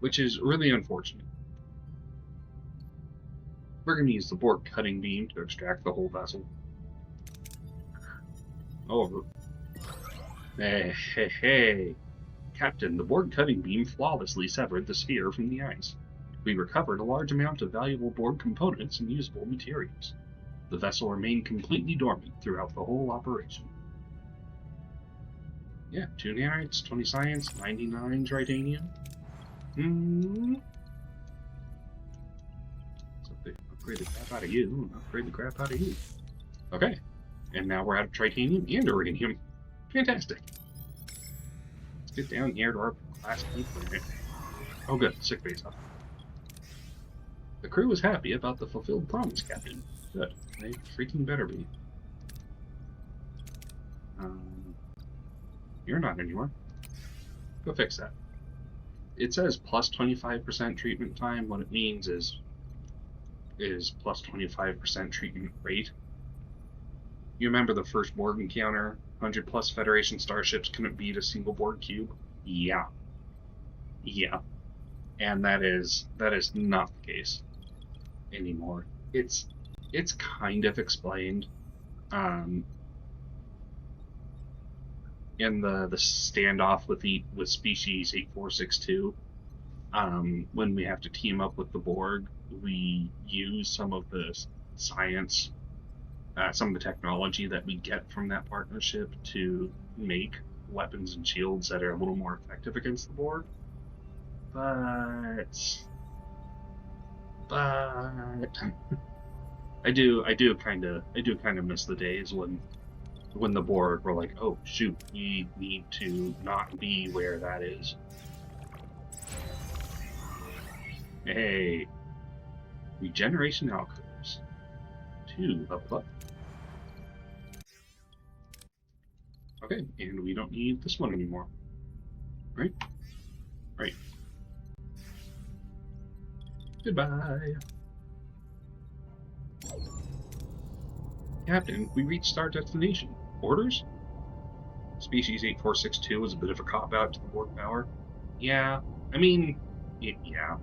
Which is really unfortunate. We're going to use the Borg cutting beam to extract the whole vessel. Over. Hey. Captain, the Borg cutting beam flawlessly severed the sphere from the ice. We recovered a large amount of valuable Borg components and usable materials. The vessel remained completely dormant throughout the whole operation. Yeah, 2 nanites, 20 science, 99 tritanium. So they upgrade the crap out of you, and upgrade the crap out of you. Okay, and now we're out of tritanium and uranium. Fantastic. Let's get down here to our Class B planet. Oh good, sick bay's up. The crew was happy about the fulfilled promise, Captain. Good. They freaking better be. You're not anymore. Go fix that. It says plus 25% treatment time. What it means is plus 25% treatment rate. You remember the first Borg encounter? 100 plus Federation starships couldn't beat a single Borg cube? Yeah. And that is not the case anymore. It's kind of explained in the standoff with species 8462. When we have to team up with the Borg, we use some of the science, some of the technology that we get from that partnership to make weapons and shields that are a little more effective against the Borg. But I do kind of miss the days when the Borg were like, oh shoot, we need to not be where that is. Hey, regeneration alcoves. 2 up. Okay, and we don't need this one anymore. Right? Goodbye. Captain, we reached our destination. Orders? Species 8462 was a bit of a cop-out to the Borg power. Yeah, I mean, yeah.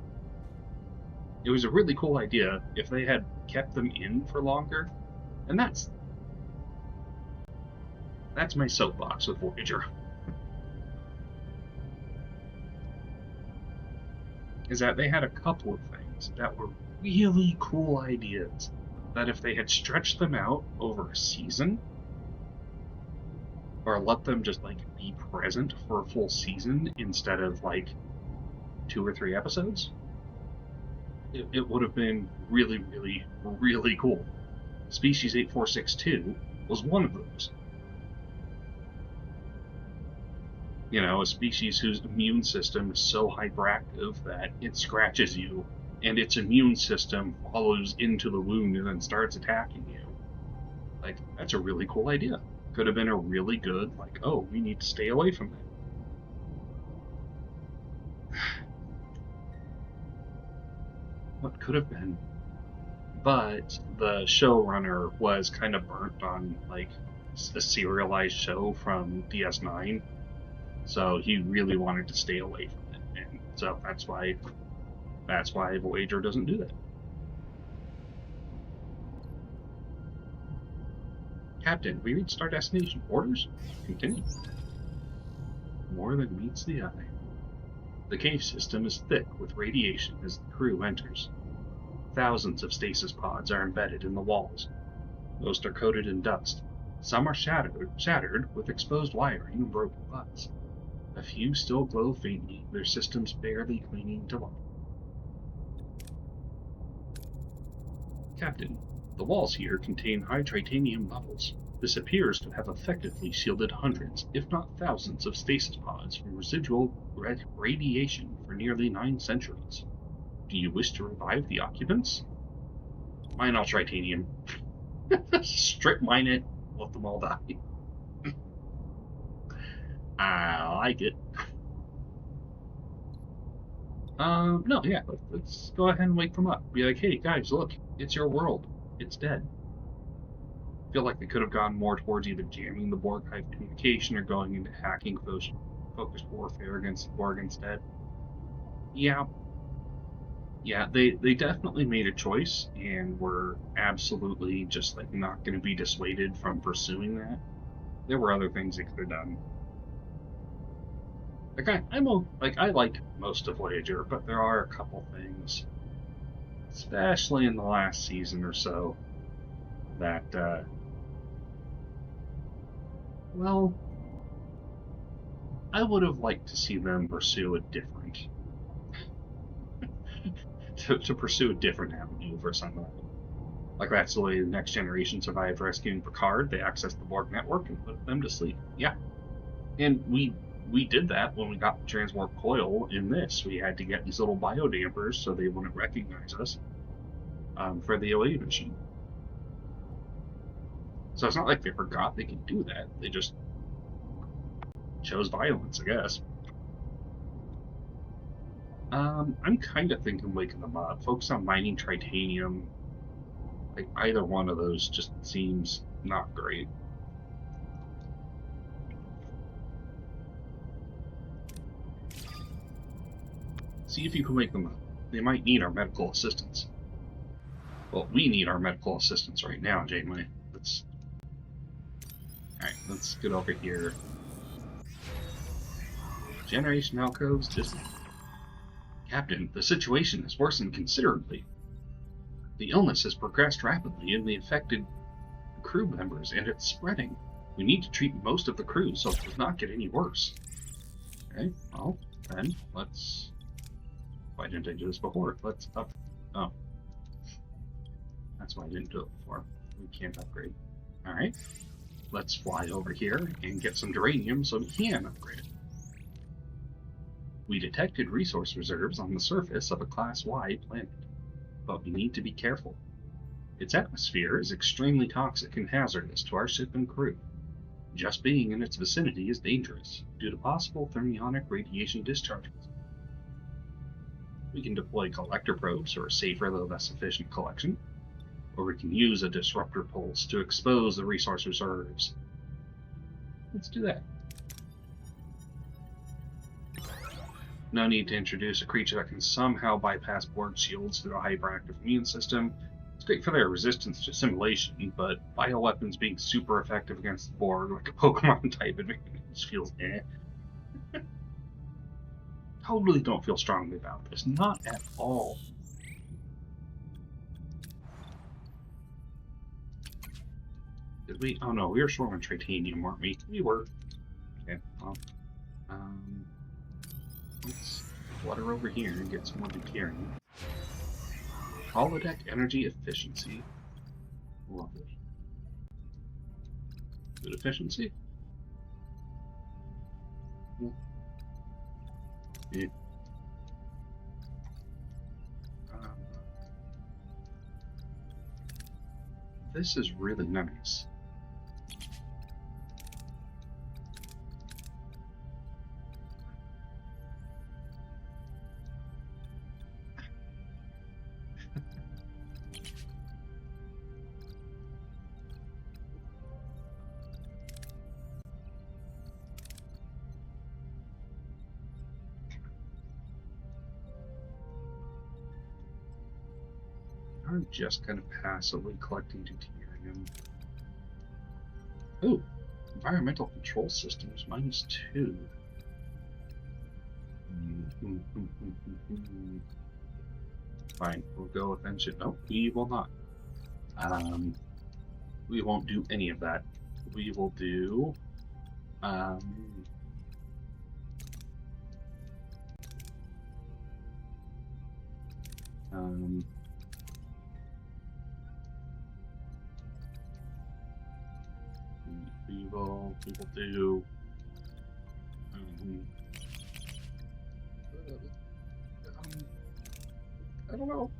It was a really cool idea if they had kept them in for longer, and that's my soapbox with Voyager. Is that they had a couple of things that were really cool ideas that if they had stretched them out over a season, or let them just like be present for a full season instead of like 2 or 3 episodes, it would have been really, really, really cool. Species 8462 was one of those. You know, a species whose immune system is so hyperactive that it scratches you, and its immune system follows into the wound and then starts attacking you. Like, that's a really cool idea. Could have been a really good, like, oh, we need to stay away from that. What could have been? But the showrunner was kind of burnt on, like, a serialized show from DS9. So he really wanted to stay away from it, and so that's why That's why Voyager doesn't do that. Captain, we reached our destination. Orders? Continue. More than meets the eye. The cave system is thick with radiation as the crew enters. Thousands of stasis pods are embedded in the walls. Most are coated in dust. Some are shattered with exposed wiring and broken glass. A few still glow faintly, their systems barely clinging to life. Captain, the walls here contain high titanium levels. This appears to have effectively shielded hundreds, if not thousands, of stasis pods from residual radiation for nearly 9 centuries. Do you wish to revive the occupants? Mine all titanium. Strip mine it, let them all die. I like it. No, yeah, let's go ahead and wake them up. Be like, hey guys, look, it's your world. It's dead. I feel like they could have gone more towards either jamming the Borg hive communication or going into hacking focused warfare against the Borg instead. Yeah, they definitely made a choice and were absolutely just like not going to be dissuaded from pursuing that. There were other things they could have done. Like I like most of Voyager, but there are a couple things, especially in the last season or so, that well, I would have liked to see them pursue a different to pursue a different avenue for some of it. Like that's the way the Next Generation survived rescuing Picard. They accessed the Borg network and put them to sleep. Yeah, and we did that when we got the transwarp coil in this. We had to get these little biodampers so they wouldn't recognize us for the OA mission. So it's not like they forgot they could do that. They just chose violence, I guess. I'm kind of thinking waking them up. Focus on mining titanium. Like either one of those just seems not great. See if you can wake them up. They might need our medical assistance. Well, we need our medical assistance right now, Janeway. Alright, let's get over here. Generation alcoves distant. Captain, the situation has worsened considerably. The illness has progressed rapidly in the affected crew members, and it's spreading. We need to treat most of the crew so it does not get any worse. Okay, well, then, let's... Why didn't I do this before? Let's up... Oh. That's why I didn't do it before. We can't upgrade. Alright. Let's fly over here and get some duranium so we can upgrade it. We detected resource reserves on the surface of a Class Y planet, but we need to be careful. Its atmosphere is extremely toxic and hazardous to our ship and crew. Just being in its vicinity is dangerous, due to possible thermionic radiation discharges. We can deploy collector probes for a safer though less efficient collection, or we can use a disruptor pulse to expose the resource reserves. Let's do that. No need to introduce a creature that can somehow bypass Borg shields through a hyperactive immune system. It's great for their resistance to assimilation, but bioweapons being super effective against the Borg, like a Pokemon type advantage, feels eh. Totally don't feel strongly about this. Not at all. Did we? Oh no, we were short on titanium, weren't we? We were. Okay, well. Let's flutter over here and get some more deuterium. Holodeck energy efficiency. Lovely. Good efficiency? Yeah. This is really nice. are just kind of passively collecting deuterium. Oh, environmental control systems -2. Fine, we'll go with engine. No, we will not. We won't do any of that. We will do we will do I don't know.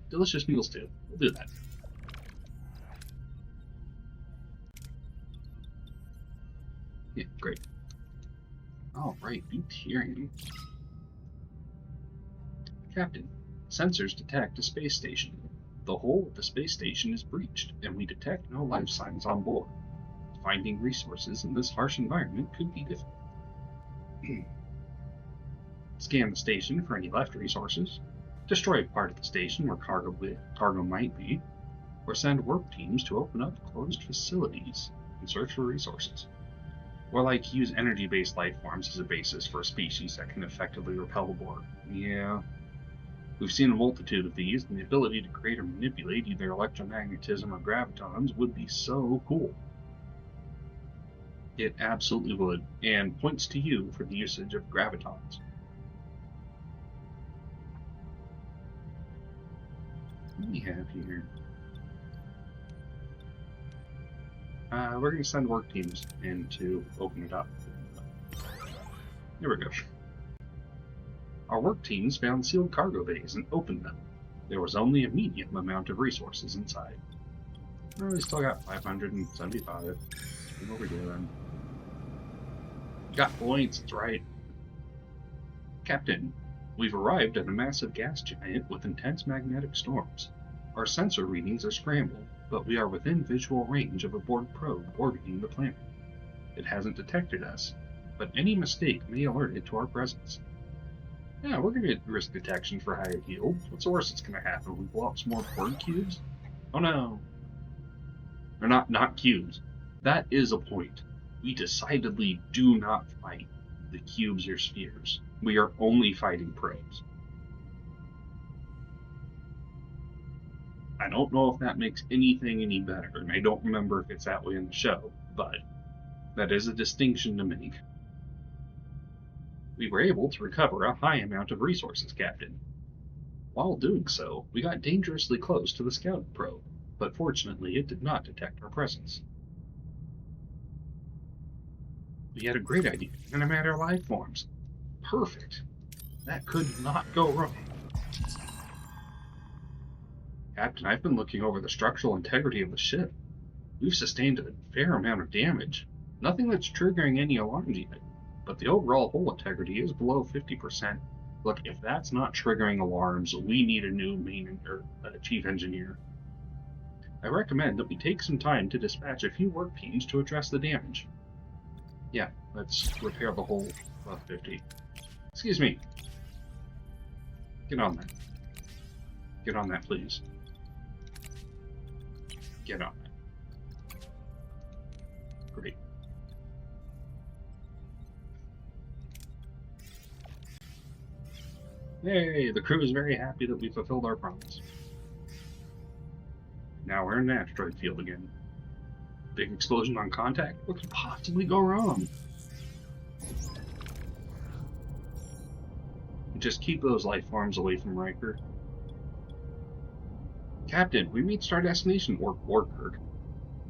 Delicious meal stew. We'll do that. Yeah, great. All right, deuterium. Captain, sensors detect a space station. The hull of the space station is breached, and we detect no life signs on board. Finding resources in this harsh environment could be difficult. Scan the station for any left resources. Destroy part of the station where cargo might be, or send work teams to open up closed facilities and search for resources. Or use energy-based life forms as a basis for a species that can effectively repel aboard. Yeah. We've seen a multitude of these, and the ability to create or manipulate either electromagnetism or gravitons would be so cool. It absolutely would, and points to you for the usage of gravitons. What do we have here? We're going to send work teams in to open it up. There we go. Our work teams found sealed cargo bays and opened them. There was only a medium amount of resources inside. Well, we still got 575. What we're doing. Got points, that's right. Captain, we've arrived at a massive gas giant with intense magnetic storms. Our sensor readings are scrambled, but we are within visual range of a Borg probe orbiting the planet. It hasn't detected us, but any mistake may alert it to our presence. Yeah, we're going to risk detection for higher yield. What's the worst that's going to happen? We blow up some more Borg cubes? Oh no. Or not cubes. That is a point. We decidedly do not fight the cubes or spheres. We are only fighting probes. I don't know if that makes anything any better, and I don't remember if it's that way in the show, but that is a distinction to make. We were able to recover a high amount of resources, Captain. While doing so, we got dangerously close to the scout probe, but fortunately it did not detect our presence. We had a great idea, and a matter of life forms. Perfect. That could not go wrong. Captain, I've been looking over the structural integrity of the ship. We've sustained a fair amount of damage. Nothing that's triggering any alarms yet, but the overall hull integrity is below 50%. Look, if that's not triggering alarms, we need a new chief engineer. I recommend that we take some time to dispatch a few work teams to address the damage. Yeah, let's repair the hull above 50. Excuse me. Get on that. Get on that, please. Get on that. Great. Hey, the crew is very happy that we fulfilled our promise. Now we're in an asteroid field again. Big explosion on contact? What could possibly go wrong? Just keep those life forms away from Riker. Captain, we reached our destination, Orkirk.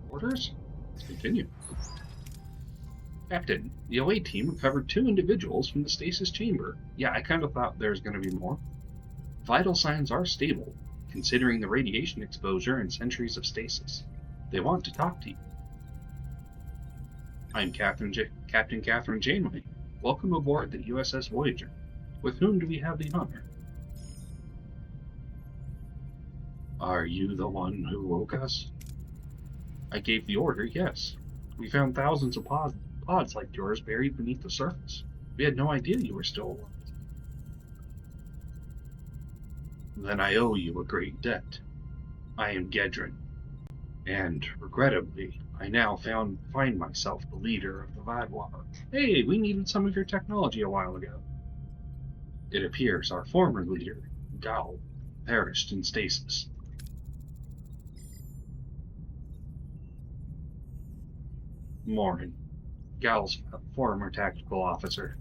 Orders? Let's continue. Captain, the OA team recovered 2 individuals from the stasis chamber. Yeah, I kind of thought there was going to be more. Vital signs are stable, considering the radiation exposure and centuries of stasis. They want to talk to you. I'm Captain Catherine Janeway. Welcome aboard the USS Voyager. With whom do we have the honor? Are you the one who woke us? I gave the order, yes. We found thousands of pods like yours buried beneath the surface. We had no idea you were still alive. Then I owe you a great debt. I am Gedrin, and regrettably, I now find myself the leader of the Vadwar. Hey, we needed some of your technology a while ago. It appears our former leader, Gal, perished in stasis. Morin, Gal's former tactical officer.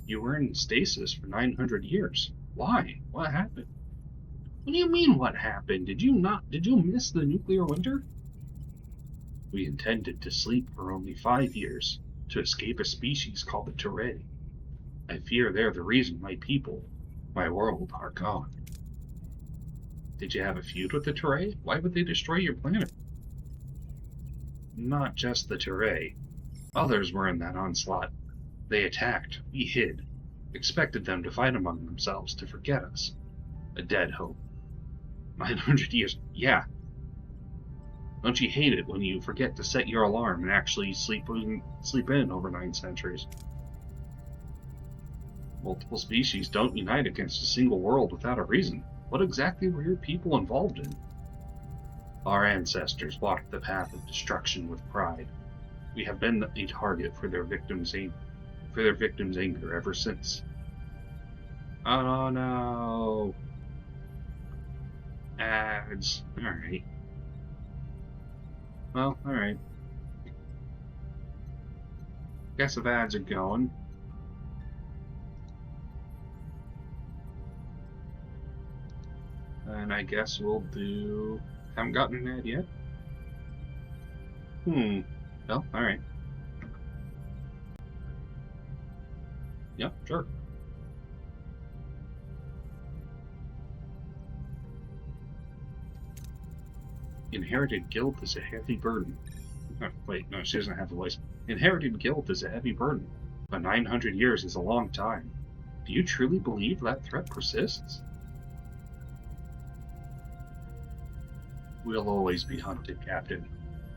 You were in stasis for 900 years. Why? What happened? What do you mean, what happened? Did you miss the nuclear winter? We intended to sleep for only 5 years, to escape a species called the Turay. I fear they're the reason my people, my world, are gone. Did you have a feud with the Turay? Why would they destroy your planet? Not just the Turay. Others were in that onslaught. They attacked, we hid, expected them to fight among themselves to forget us. A dead hope. 900 years, yeah. Don't you hate it when you forget to set your alarm and actually sleep in over 9 centuries? Multiple species don't unite against a single world without a reason. What exactly were your people involved in? Our ancestors walked the path of destruction with pride. We have been a target for their victims' anger ever since. Oh no! Ads. Alright. Well, alright. Guess if ads are going. And I guess we'll do... Haven't gotten an ad yet? Well, alright. Yep, sure. Inherited guilt is a heavy burden. Oh, wait, no, she doesn't have a voice. Inherited guilt is a heavy burden, but 900 years is a long time. Do you truly believe that threat persists? We'll always be hunted, Captain.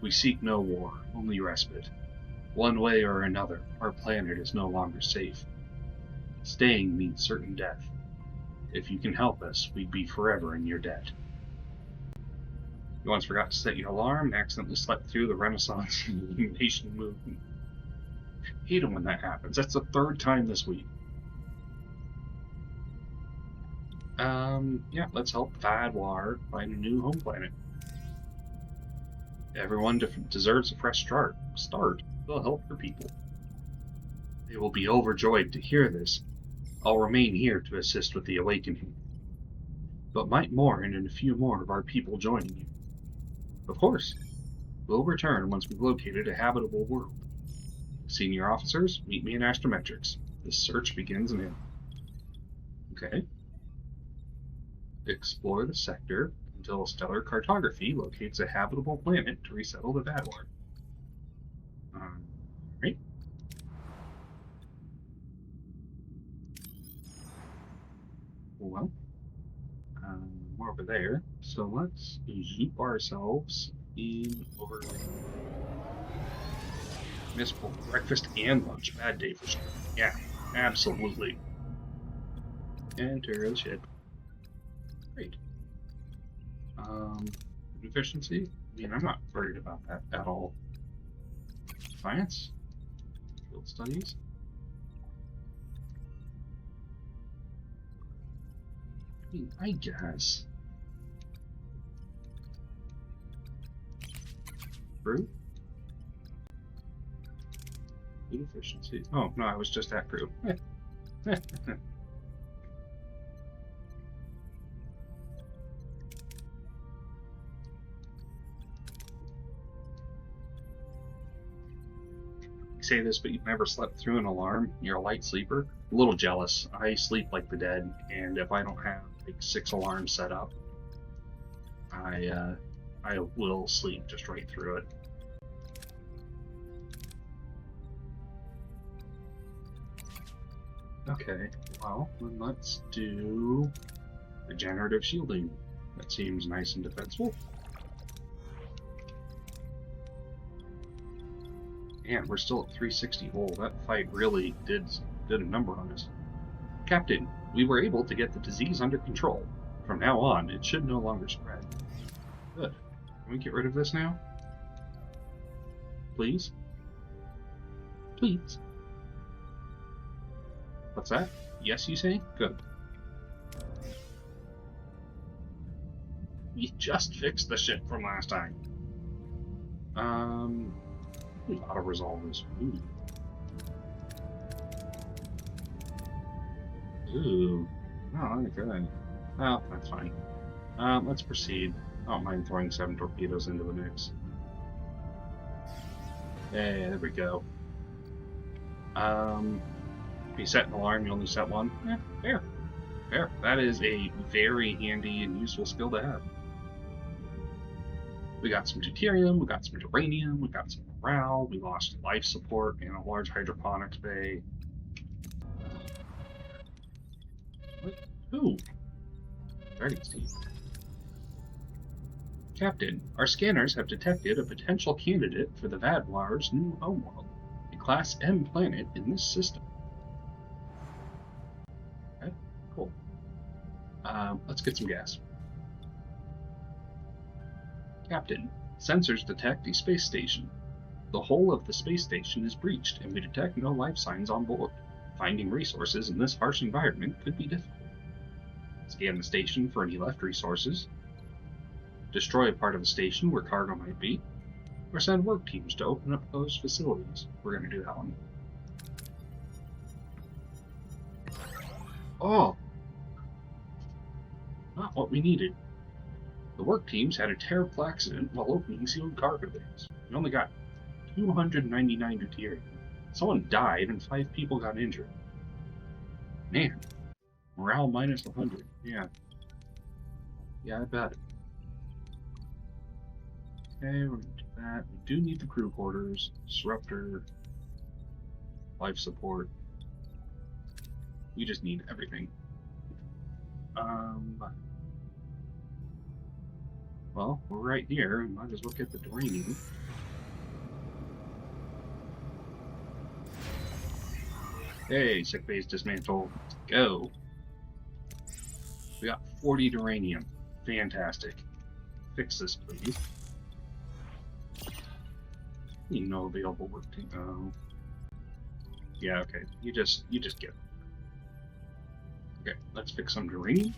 We seek no war, only respite. One way or another, our planet is no longer safe. Staying means certain death. If you can help us, we'd be forever in your debt. You once forgot to set your alarm and accidentally slept through the Renaissance illumination movement. Hate it when that happens. That's the 3rd time this week. Yeah, let's help Vadwar find a new home planet. Everyone deserves a fresh start. They'll help your people. They will be overjoyed to hear this. I'll remain here to assist with the awakening. But might Morin and a few more of our people join you. Of course. We'll return once we've located a habitable world. Senior officers, meet me in Astrometrics. This search begins now. Okay. Explore the sector until stellar cartography locates a habitable planet to resettle the Vadwar. Right. Well, we're over there, so let's zoop ourselves in over. Missed both breakfast and lunch. Bad day for sure. Yeah, absolutely. Enter the ship. Great. Efficiency? I mean, I'm not worried about that at all. Science? Field studies? I mean, I guess. Crew? Food efficiency. Oh, no, I was just at crew. Say this, but you've never slept through an alarm. You're a light sleeper. A little jealous. I sleep like the dead, and if I don't have like 6 alarms set up, I will sleep just right through it. Okay, well, then let's do regenerative shielding. That seems nice and defensible. And we're still at 360 hull. That fight really did a number on us. Captain, We were able to get the disease under control. From now on, it should no longer spread. Good. Can we get rid of this now? Please? Please? What's that? Yes, you say? Good. We just fixed the ship from last time. Auto-resolve this. Ooh. Oh, good. Well, that's fine. Let's proceed. I don't mind throwing 7 torpedoes into the mix. Hey, there we go. If you set an alarm, you only set one. Fair. Fair. That is a very handy and useful skill to have. We got some deuterium, we got some uranium, we got some morale, we lost life support and a large hydroponics bay. What? Who? Very Steve. Captain, our scanners have detected a potential candidate for the Vadlar's new homeworld, a Class M planet in this system. Okay, cool. Let's get some gas. Captain, sensors detect a space station. The hull of the space station is breached, and we detect no life signs on board. Finding resources in this harsh environment could be difficult. Scan the station for any left resources. Destroy a part of the station where cargo might be. Or send work teams to open up those facilities. We're going to do that one. Oh! Not what we needed. The work teams had a terrible accident while opening sealed cargo bays. We only got 299 deuterium. Someone died and 5 people got injured. Man. Morale minus 100. Yeah. Yeah, I bet. Okay, we're gonna do that. We do need the crew quarters, disruptor, life support. We just need everything. Well, we're right here. We might as well get the draining. Hey, sick base dismantle. Let's go. We got 40 uranium. Fantastic. Fix this, please. No available work team. Oh. Yeah, okay. You just get it. Okay, let's fix some uranium.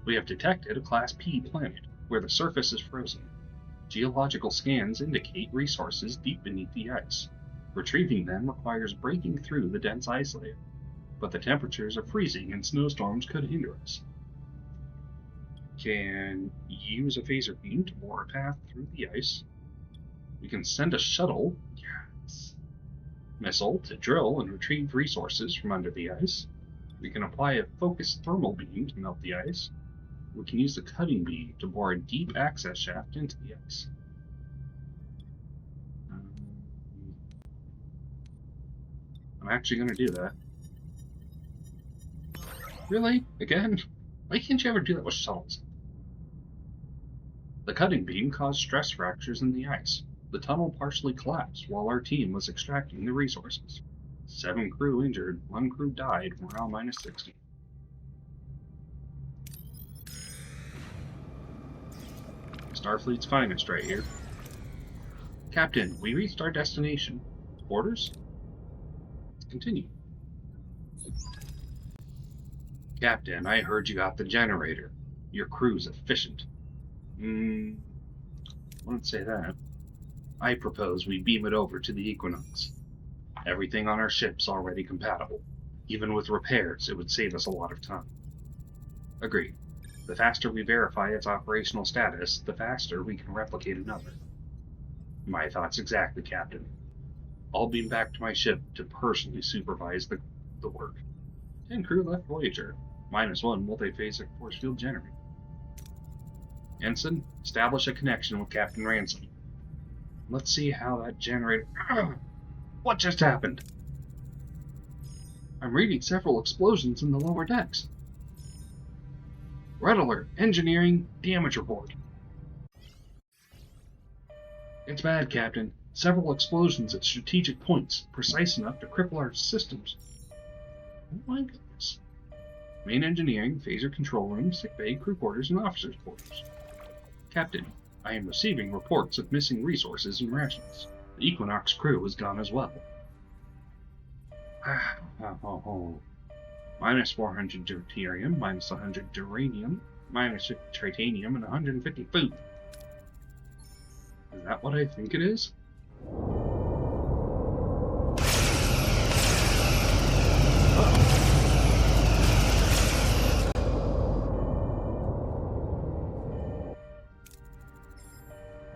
We have detected a Class P planet, where the surface is frozen. Geological scans indicate resources deep beneath the ice. Retrieving them requires breaking through the dense ice layer, but the temperatures are freezing and snowstorms could hinder us. Can use a phaser beam to bore a path through the ice. We can send a shuttle, yes, missile to drill and retrieve resources from under the ice. We can apply a focused thermal beam to melt the ice. We can use the cutting beam to bore a deep access shaft into the ice. I'm actually going to do that. Really? Again? Why can't you ever do that with shuttles? The cutting beam caused stress fractures in the ice. The tunnel partially collapsed while our team was extracting the resources. 7 crew injured, 1 crew died, morale minus 60. Starfleet's finest right here. Captain, we reached our destination. Orders? Let's continue. Captain, I heard you got the generator. Your crew's efficient. I wouldn't say that. I propose we beam it over to the Equinox. Everything on our ship's already compatible. Even with repairs, it would save us a lot of time. Agreed. The faster we verify its operational status, the faster we can replicate another. My thoughts exactly, Captain. I'll beam back to my ship to personally supervise the work. 10 crew left Voyager. -1 multiphasic force field generator. Ensign, establish a connection with Captain Ransom. Let's see how that generator... What just happened? I'm reading several explosions in the lower decks. Red alert, engineering, damage report. It's bad, Captain. Several explosions at strategic points, precise enough to cripple our systems. Oh my goodness. Main engineering, phaser control room, sickbay, crew quarters, and officers' quarters. Captain, I am receiving reports of missing resources and rations. The Equinox crew is gone as well. Minus 400 deuterium, minus 100 uranium, minus 50 titanium, and 150 food. Is that what I think it is?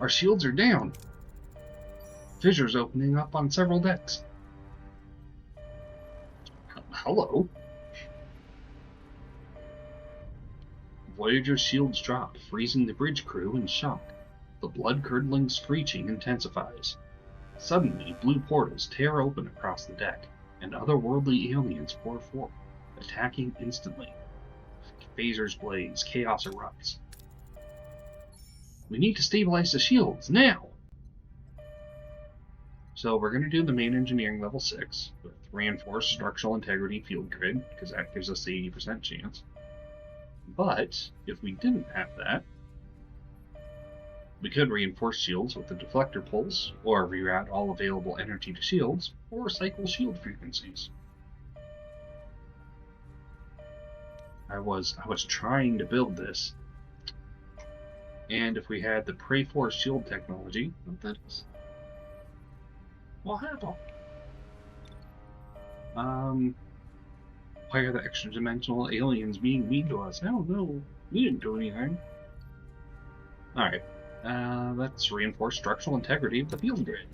Our shields are down. Fissures opening up on several decks. Hello. Voyager's shields drop, freezing the bridge crew in shock. The blood-curdling screeching intensifies. Suddenly, blue portals tear open across the deck, and otherworldly aliens pour forth, attacking instantly. Phasers blaze, chaos erupts. We need to stabilize the shields, now! So we're going to do the main engineering level 6 with reinforced structural integrity field grid, because that gives us the 80% chance. But if we didn't have that, we could reinforce shields with the deflector pulse, or reroute all available energy to shields, or cycle shield frequencies. I was trying to build this, and if we had the Prey-Force shield technology, what that is? What happened? Why are the extra-dimensional aliens being mean to us? I don't know. We didn't do anything. Alright. Let's reinforce structural integrity of the field grid.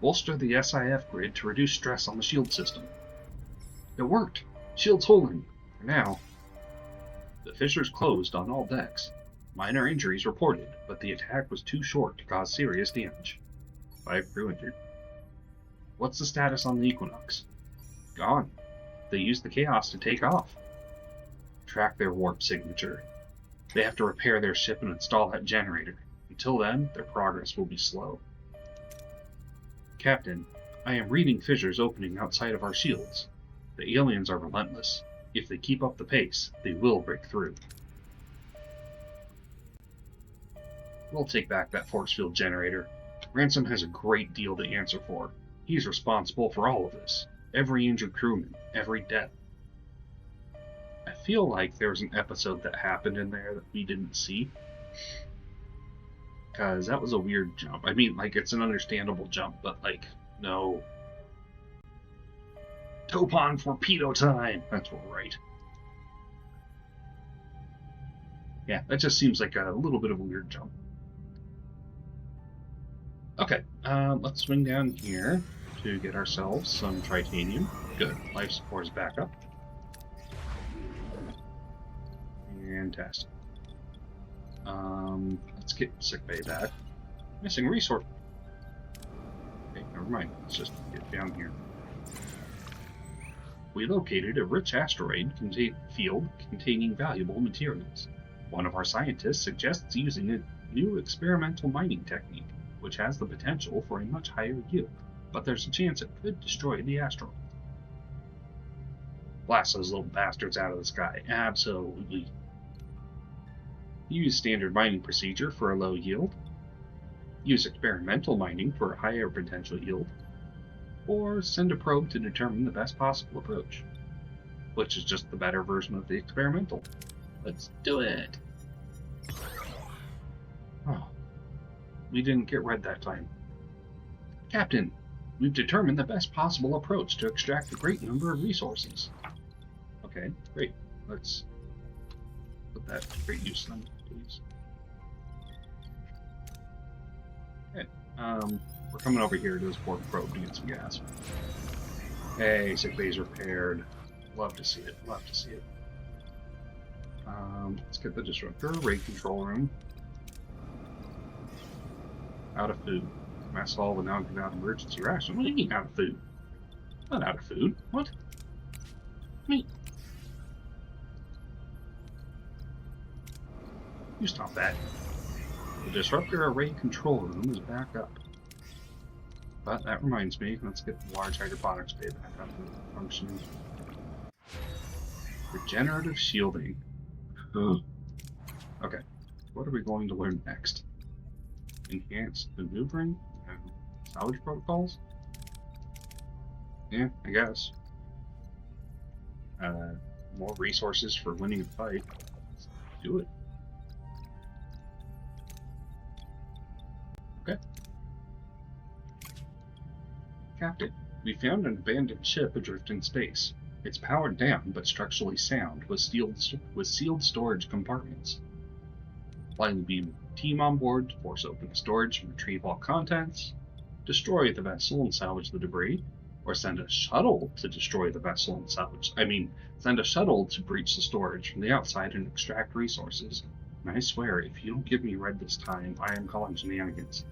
Bolster the SIF grid to reduce stress on the shield system. It worked! Shield's holding. For now. The fissures closed on all decks. Minor injuries reported, but the attack was too short to cause serious damage. 5 crew injured. What's the status on the Equinox? Gone. They used the chaos to take off. Track their warp signature. They have to repair their ship and install that generator. Until then, their progress will be slow. Captain, I am reading fissures opening outside of our shields. The aliens are relentless. If they keep up the pace, they will break through. We'll take back that force field generator. Ransom has a great deal to answer for. He's responsible for all of this. Every injured crewman, every death. I feel like there was an episode that happened in there that we didn't see. Because that was a weird jump. I mean, like, it's an understandable jump, but, like, no. Topon torpedo time! That's right. Yeah, that just seems like a little bit of a weird jump. Okay, let's swing down here to get ourselves some titanium. Good, life support is back up. Fantastic. Let's get sickbay back. Missing resource. Okay, never mind. Let's just get down here. We located a rich asteroid field containing valuable materials. One of our scientists suggests using a new experimental mining technique, which has the potential for a much higher yield, but there's a chance it could destroy the asteroid. Blast those little bastards out of the sky. Absolutely. Use standard mining procedure for a low yield. Use experimental mining for a higher potential yield. Or send a probe to determine the best possible approach, which is just the better version of the experimental. Let's do it! Oh, we didn't get red that time. Captain, we've determined the best possible approach to extract a great number of resources. Okay, great. Let's put that to great use then, please. Okay, we're coming over here to this port probe to get some gas. Hey, sickbay's repaired. Love to see it, love to see it. Let's get the disruptor, raid control room. Out of food. Mass haul will now give out emergency ration. What do you mean out of food? Not out of food. What? Me. You stop that. The disruptor array control room is back up. But that reminds me, let's get the large hydroponics bay back up and functioning. Regenerative shielding. Ugh. Okay, what are we going to learn next? Enhanced maneuvering and salvage protocols? Yeah, I guess. More resources for winning a fight. Let's do it. Okay. Captain, we found an abandoned ship adrift in space. It's powered down, but structurally sound, with sealed storage compartments. Flying the beam team on board to force open the storage and retrieve all contents, destroy the vessel and salvage the debris, or send a shuttle to destroy the vessel and send a shuttle to breach the storage from the outside and extract resources. And I swear, if you don't give me red this time, I am calling shenanigans.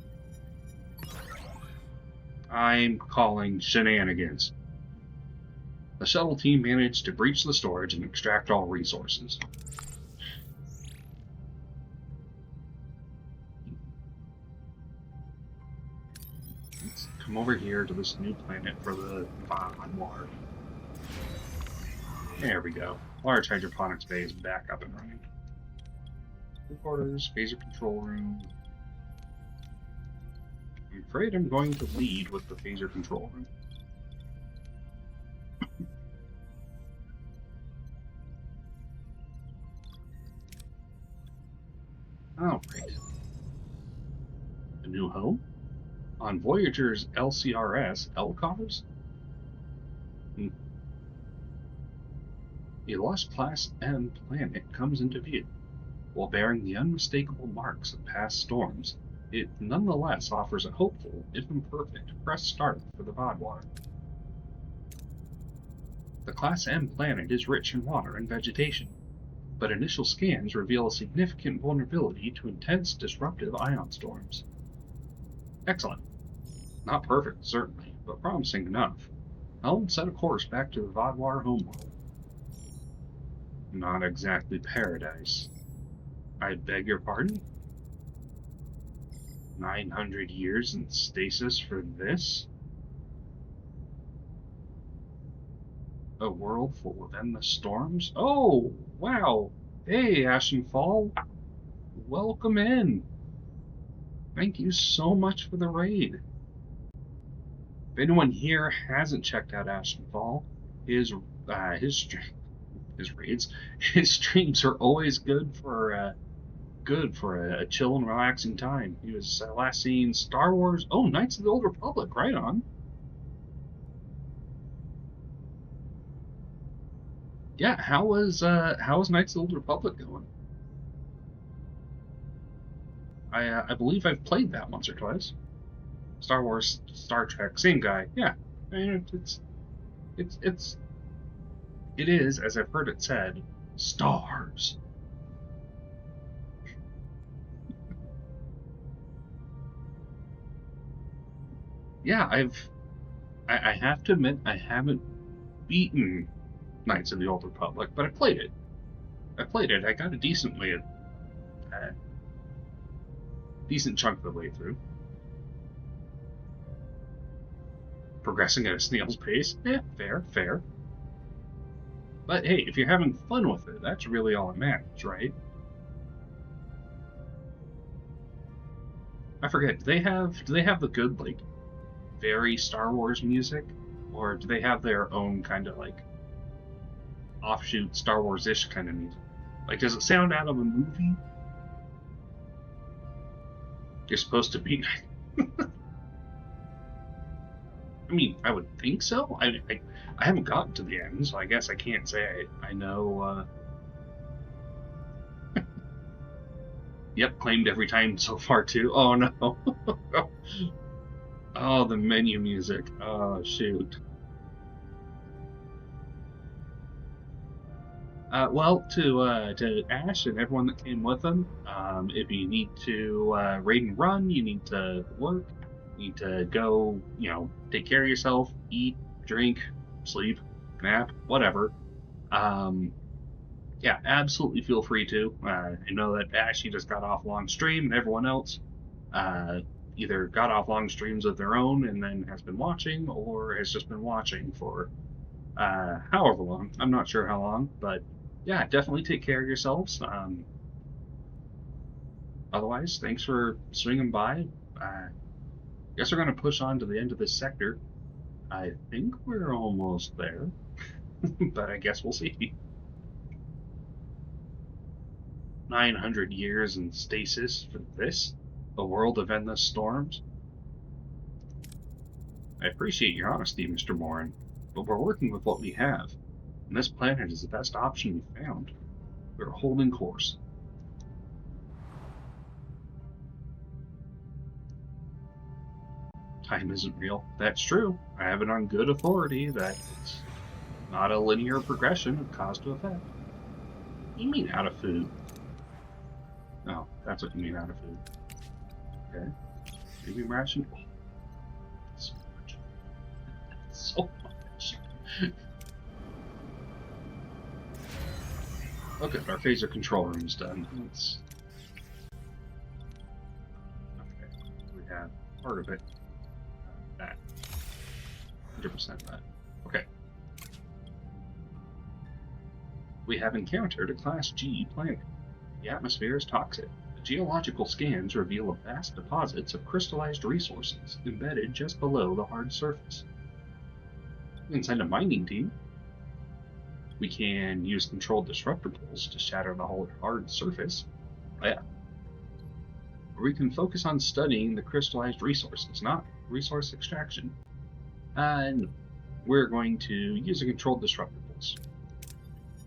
I'm calling shenanigans. The shuttle team managed to breach the storage and extract all resources. Let's come over here to this new planet for the Von War. There we go. Large hydroponics bay is back up and running. Headquarters, phaser control room. I'm afraid I'm going to lead with the phaser control room. Alright. A new home? On Voyager's LCRS LCARS? A lost Class M planet comes into view. While bearing the unmistakable marks of past storms, it nonetheless offers a hopeful, if imperfect, fresh start for the Vodwar. The Class M planet is rich in water and vegetation, but initial scans reveal a significant vulnerability to intense disruptive ion storms. Excellent. Not perfect, certainly, but promising enough. Helm set a course back to the Vodwar homeworld. Not exactly paradise. I beg your pardon? 900 years in stasis for this? A world full of endless storms? Oh, wow! Hey, Ashenfall! Welcome in! Thank you so much for the raid. If anyone here hasn't checked out Ashenfall, his streams are always good for a chill and relaxing time. He was last seen Star Wars. Oh, Knights of the Old Republic, right on. Yeah, how was Knights of the Old Republic going? I believe I've played that once or twice. Star Wars, Star Trek, same guy. Yeah, I mean, it is, as I've heard it said, stars. Yeah, I have to admit I haven't beaten Knights of the Old Republic, but I played it. I got a decent chunk of the way through. Progressing at a snail's pace. Yeah, fair. But hey, if you're having fun with it, that's really all that matters, right? I forget, do they have the good, like, very Star Wars music? Or do they have their own kind of, like, offshoot Star Wars-ish kind of music? Like, does it sound out of a movie? You're supposed to be... I mean, I would think so. I haven't gotten to the end, so I guess I can't say I know. Yep, claimed every time so far too. Oh no. Oh, the menu music. Oh shoot. Well, to Ash and everyone that came with him, if you need to raid and run, you need to work, you need to go, take care of yourself, eat, drink, sleep, nap, whatever. Yeah, absolutely feel free to. I know that Ash, he just got off long stream, and everyone else, either got off long streams of their own and then has been watching, or has just been watching for however long. I'm not sure how long, but yeah, definitely take care of yourselves. Otherwise, thanks for swinging by. Guess we're going to push on to the end of this sector. I think we're almost there, but I guess we'll see. 900 years in stasis for this? A world of endless storms? I appreciate your honesty, Mr. Morin, but we're working with what we have, and this planet is the best option we found. We're holding course. Time isn't real. That's true. I have it on good authority that it's not a linear progression of cause to effect. You mean out of food? Oh, that's what you mean out of food. Okay. Maybe ration. Oh, so much. So much. Okay, our phaser control room is done. Let's... Okay, we have part of it. That. 100% that. Okay. We have encountered a Class G planet. The atmosphere is toxic. The geological scans reveal vast deposits of crystallized resources embedded just below the hard surface. We can send a mining team. We can use controlled disruptor pulse to shatter the whole hard surface. Oh, yeah. Or we can focus on studying the crystallized resources, not resource extraction. And we're going to use a controlled disruptor pulse.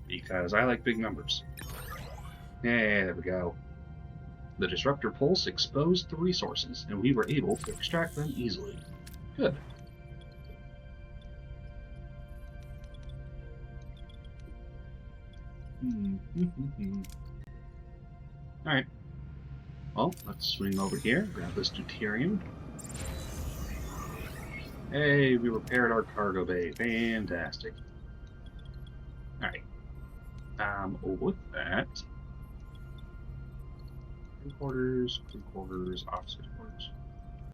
Because I like big numbers. Yeah, there we go. The disruptor pulse exposed the resources, and we were able to extract them easily. Good. Alright. Well, let's swing over here, grab this deuterium. Hey, we repaired our cargo bay. Fantastic. Alright. With that... crew quarters, officers' quarters.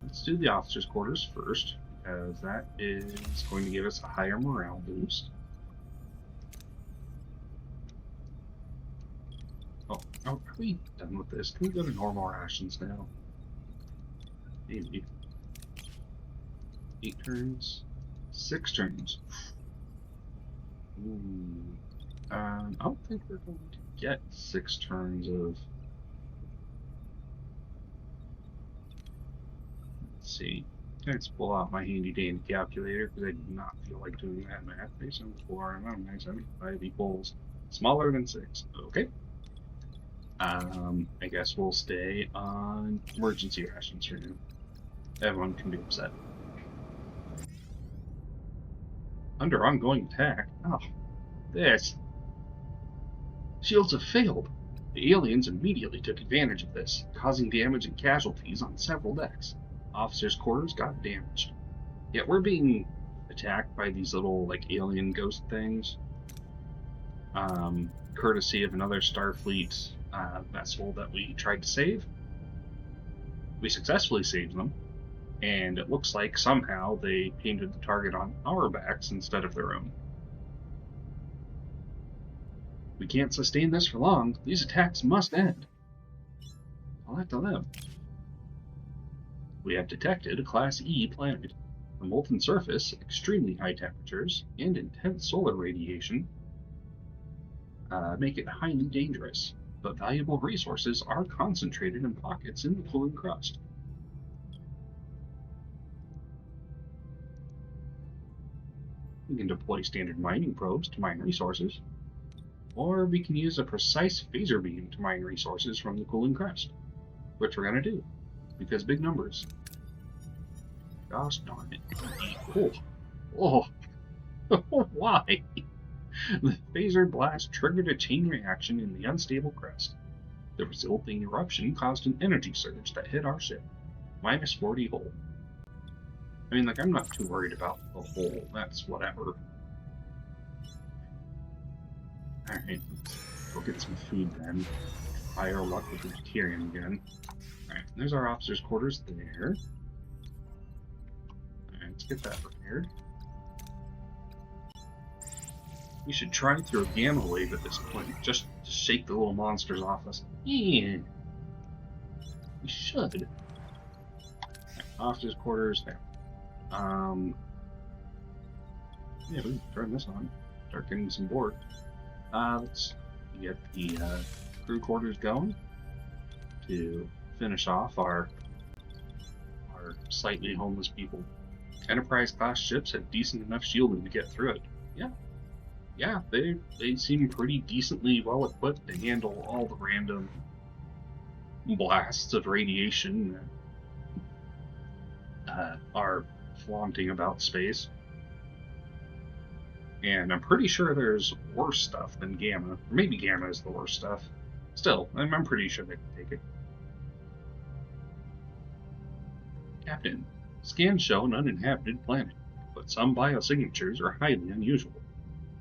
Let's do the officers' quarters first, because that is going to give us a higher morale boost. Oh, are we done with this? Can we go to normal rations now? Maybe. 8 turns. 6 turns. Ooh. I don't think we're going to get 6 turns of... Let's see. Let's pull out my handy dandy calculator because I do not feel like doing that math. Based on 4 and 975 equals smaller than 6. Okay. I guess we'll stay on emergency rations for now. Everyone can be upset. Under ongoing attack. Oh, this. Shields have failed. The aliens immediately took advantage of this, causing damage and casualties on several decks. Officers' quarters got damaged. Yet we're being attacked by these little, like, alien ghost things. Courtesy of another Starfleet vessel that we tried to save. We successfully saved them, and it looks like somehow they painted the target on our backs instead of their own. We can't sustain this for long. These attacks must end. I'll have to live. We have detected a Class E planet. The molten surface, extremely high temperatures, and intense solar radiation make it highly dangerous, but valuable resources are concentrated in pockets in the cooling crust. We can deploy standard mining probes to mine resources, or we can use a precise phaser beam to mine resources from the cooling crust, which we're going to do, because big numbers. Gosh darn it. Oh. Why? The phaser blast triggered a chain reaction in the unstable crust. The resulting eruption caused an energy surge that hit our ship. Minus 40 hull. I mean, like, I'm not too worried about the hull. That's whatever. Alright, let's go get some food then. Try our luck with the deuterium again. Alright. There's our officer's quarters there. Alright, let's get that repaired. We should try through a gamma wave at this point, just to shake the little monsters off us. Yeah. We should. Right, officer's quarters there. Yeah, we can turn this on. Start getting some board. Let's get the crew quarters going to finish off our slightly homeless people. Enterprise class ships had decent enough shielding to get through it. Yeah, they seem pretty decently well equipped to handle all the random blasts of radiation that are flaunting about space. And I'm pretty sure there's worse stuff than Gamma. Or maybe Gamma is the worst stuff. Still, I'm pretty sure they can take it. Captain, scans show an uninhabited planet, but some biosignatures are highly unusual.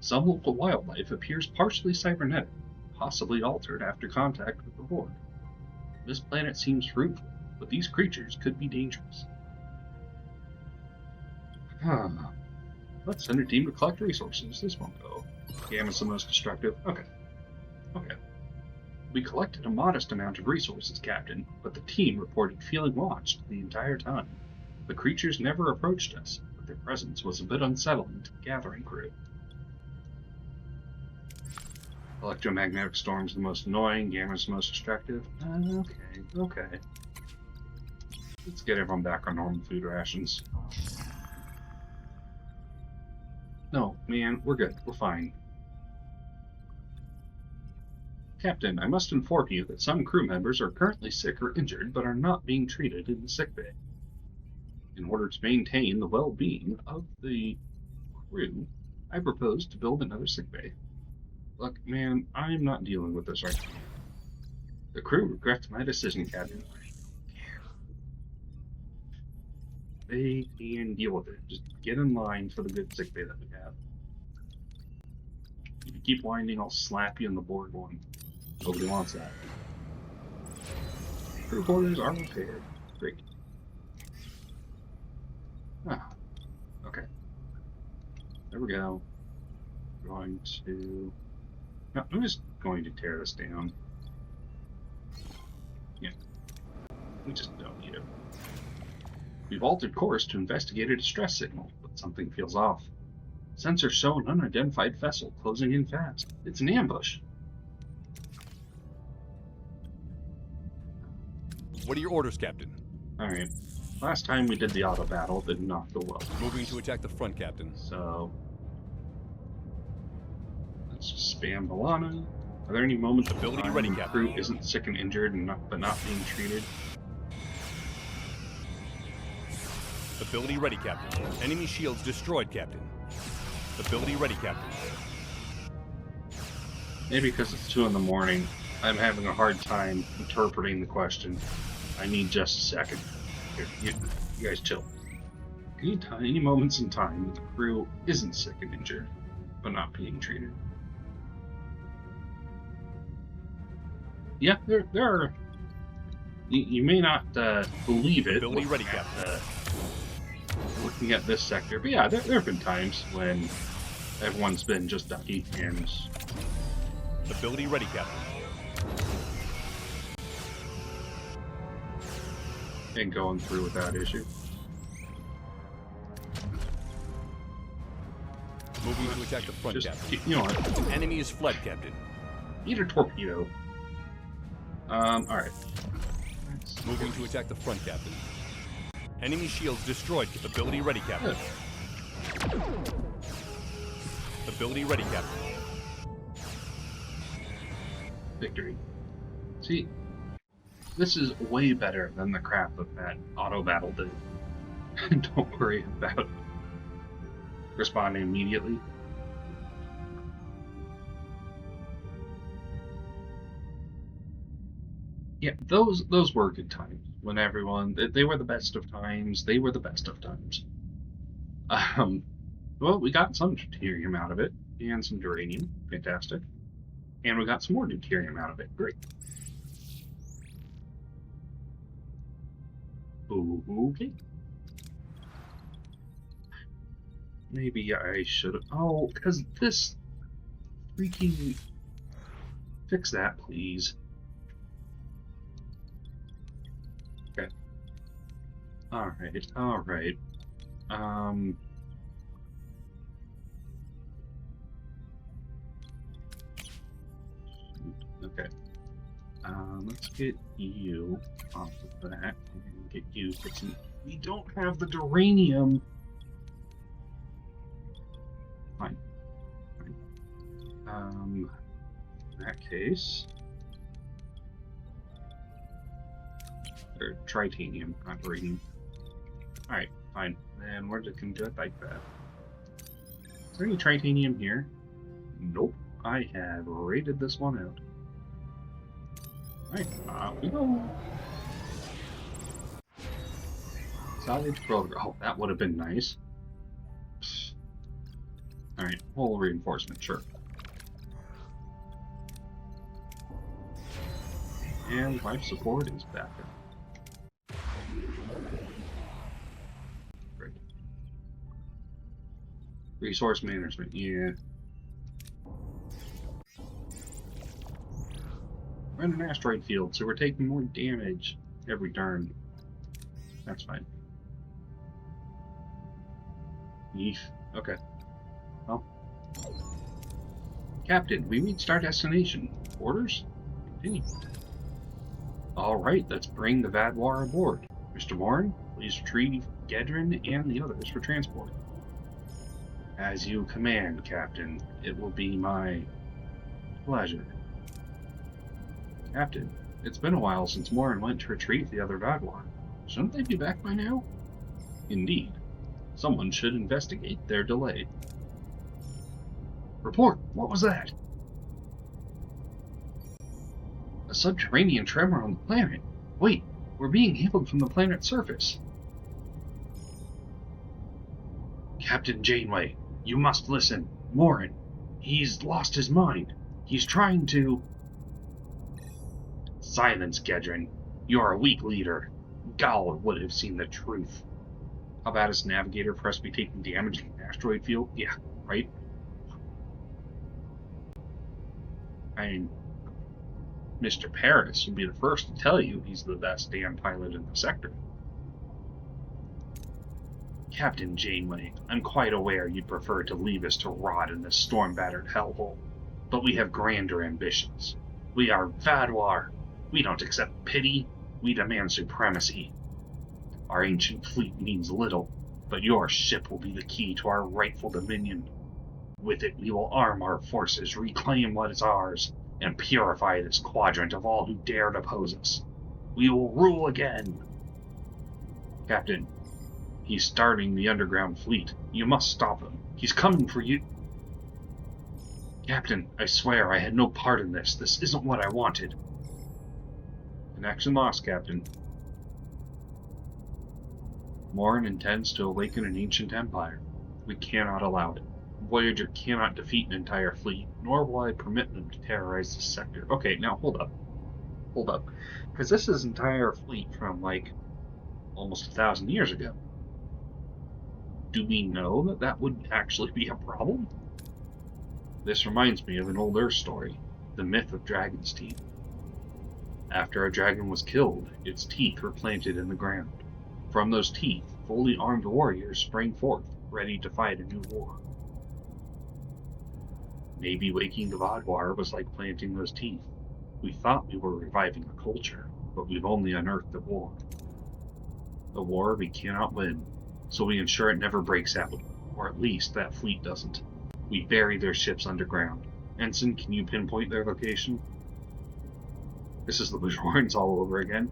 Some local wildlife appears partially cybernetic, possibly altered after contact with the Horde. This planet seems fruitful, but these creatures could be dangerous. Let's send a team to collect resources. This won't go. Gamma's the most destructive. Okay. We collected a modest amount of resources, Captain, but the team reported feeling watched the entire time. The creatures never approached us, but their presence was a bit unsettling to the gathering crew. Electromagnetic storm's the most annoying, Gamma's the most destructive. Okay. Let's get everyone back on normal food rations. No, man, we're good. We're fine. Captain, I must inform you that some crew members are currently sick or injured but are not being treated in the sickbay. In order to maintain the well-being of the crew, I propose to build another sickbay. Look, man, I'm not dealing with this right now. The crew regrets my decision, Captain. They can deal with it. Just get in line for the good sickbay that we have. If you keep whining, I'll slap you in the board one. Nobody wants that. Crew quarters are repaired. Great. Okay. There we go. We're going to... No, I'm just going to tear this down. Yeah. We just don't need it. We've altered course to investigate a distress signal, but something feels off. Sensors show an unidentified vessel closing in fast. It's an ambush. What are your orders, Captain? Alright. Last time we did the auto battle, it did not go well. Moving to attack the front, Captain. So... let's just spam Balana. Are there any moments of Ability time ready, when the Captain. crew isn't sick and injured and but not being treated? Ability ready, Captain. Enemy shields destroyed, Captain. Ability ready, Captain. Maybe because it's 2 in the morning, I'm having a hard time interpreting the question. I need just a second. Here, you guys chill. Any moments in time when the crew isn't sick and injured, but not being treated. Yeah, there are. You may not believe it. Ability ready, Captain. Looking at this sector, but yeah, there have been times when everyone's been just ducky and Ability ready, Captain. going through without issue. Moving to attack the front, Just, Captain. you know what? An enemy is fled, Captain. Eat a torpedo. Alright. Moving to attack the front, Captain. Enemy shields destroyed. Ability ready, Captain. Good. Ability ready, Captain. Victory. See, this is way better than the crap that auto battle did. Don't worry about responding immediately. Yeah, those were good times when everyone they were the best of times. They were the best of times. Well, we got some deuterium out of it and some uranium, fantastic, and we got some more deuterium out of it. Great. Okay. Maybe I should have... Oh, because this freaking... Fix that, please. Okay. Alright, alright. Okay. Let's get you off of that and get you fixing. We don't have the duranium. Fine. Fine. In that case, or tritanium, not duranium. All right, fine. Then we're just gonna do it like that. Is there any tritanium here? Nope. I have rated this one out. Alright, off we go. Salvage program. Oh, that would have been nice. Alright, whole reinforcement, sure. And life support is back up. Great. Resource management, yeah. We're in an asteroid field, so we're taking more damage every turn. That's fine. Yeesh. Okay. Well. Captain, we reached our destination. Orders? Continue. Alright, let's bring the Vadwar aboard. Mr. Morin, please retrieve Gedrin and the others for transport. As you command, Captain. It will be my pleasure. Captain, it's been a while since Morin went to retrieve the other Vadwar. Shouldn't they be back by now? Indeed. Someone should investigate their delay. Report! What was that? A subterranean tremor on the planet. Wait, we're being hailed from the planet's surface. Captain Janeway, you must listen. Morin, he's lost his mind. He's trying to... Silence, Gedrin. You're a weak leader. Gal would have seen the truth. How about his navigator for us to be taking damage in the asteroid field? Yeah, right? I mean, Mr. Paris would be the first to tell you he's the best damn pilot in the sector. Captain Janeway, I'm quite aware you'd prefer to leave us to rot in this storm-battered hellhole, but we have grander ambitions. We are Vadwar. We don't accept pity, we demand supremacy. Our ancient fleet means little, but your ship will be the key to our rightful dominion. With it, we will arm our forces, reclaim what is ours, and purify this quadrant of all who dare to oppose us. We will rule again. Captain, he's starting the underground fleet. You must stop him. He's coming for you. Captain, I swear I had no part in this. This isn't what I wanted. Connection lost, Captain. Morin intends to awaken an ancient empire. We cannot allow it. Voyager cannot defeat an entire fleet, nor will I permit them to terrorize this sector. Okay, now hold up. Hold up. Because this is an entire fleet from, like, almost 1,000 years ago. Do we know that that would actually be a problem? This reminds me of an old Earth story, the myth of Dragon's Teeth. After a dragon was killed, its teeth were planted in the ground. From those teeth, fully armed warriors sprang forth, ready to fight a new war. Maybe waking the Vadwar was like planting those teeth. We thought we were reviving a culture, but we've only unearthed a war. A war we cannot win, so we ensure it never breaks out, or at least that fleet doesn't. We bury their ships underground. Ensign, can you pinpoint their location? This is the Bajorans all over again.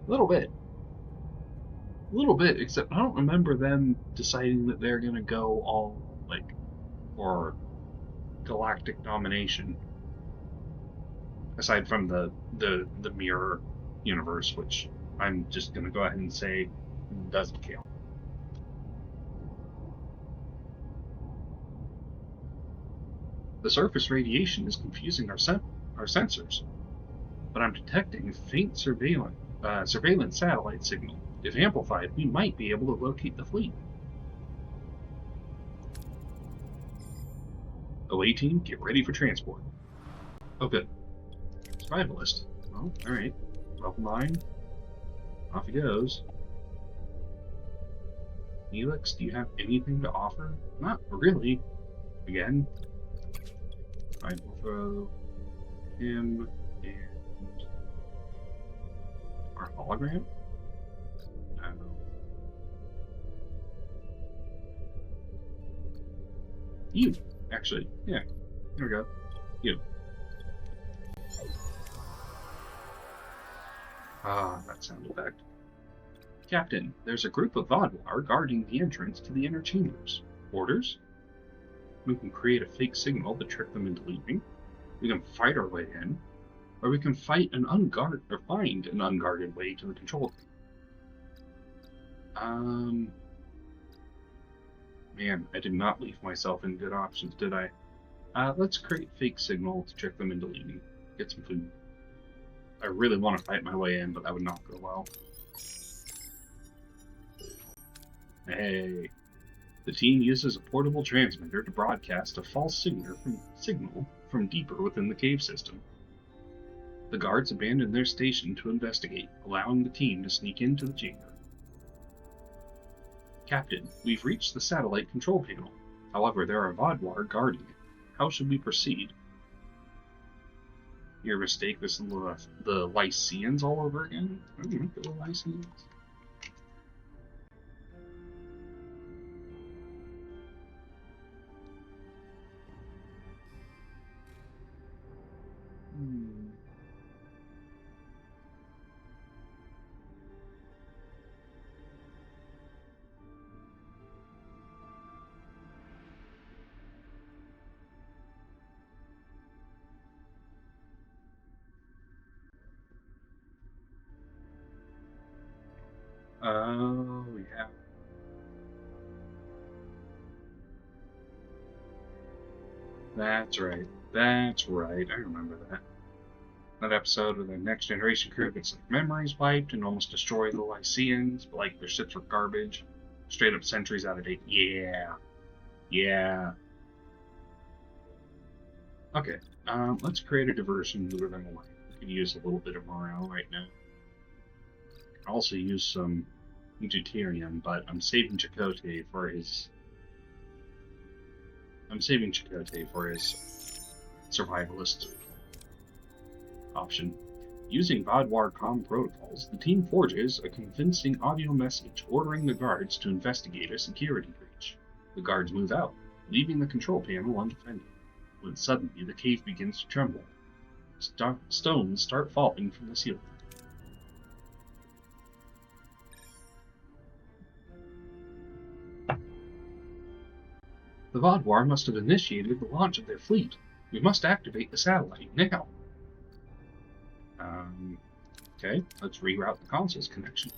A little bit. A little bit, except I don't remember them deciding that they're gonna go all, like, for galactic domination. Aside from the mirror universe, which I'm just gonna go ahead and say doesn't count. The surface radiation is confusing our sensors, but I'm detecting faint surveillance surveillance satellite signal. If amplified, we might be able to locate the fleet. OA team, get ready for transport. Oh, good. Survivalist. Well, alright. Level 9. Off he goes. Neelix, do you have anything to offer? Not really. Again. Alright, we'll throw him and our hologram. You, actually. Yeah. Here we go. You. Ah, that sound effect. Captain, there's a group of Vodwar guarding the entrance to the inner chambers. Orders? We can create a fake signal to trick them into leaving. We can fight our way in. Or we can find an unguarded way to the control room. Man, I did not leave myself in good options, did I? Let's create a fake signal to trick them into leaving. Get some food. I really want to fight my way in, but that would not go well. Hey. The team uses a portable transmitter to broadcast a false signal from deeper within the cave system. The guards abandon their station to investigate, allowing the team to sneak into the chamber. Captain, we've reached the satellite control panel. However, there are Vodwar guarding it. How should we proceed? Your mistake, this is the Lycians all over again? The Lycians. Oh, yeah. That's right. That's right. I remember that. That episode where the Next Generation crew gets like memories wiped and almost destroy the Lycians, but like their ships are garbage. Straight up centuries out of date. Yeah. Yeah. Okay. Let's create a diversion and lure them away. We could use a little bit of morale right now. I can also use some deuterium, but I'm saving Chakotay for his survivalist option. Using Vodwar comm protocols, the team forges a convincing audio message ordering the guards to investigate a security breach. The guards move out, leaving the control panel undefended, when suddenly the cave begins to tremble. Stones start falling from the ceiling. The Vodwar must have initiated the launch of their fleet. We must activate the satellite now. Okay, let's reroute the console's connection.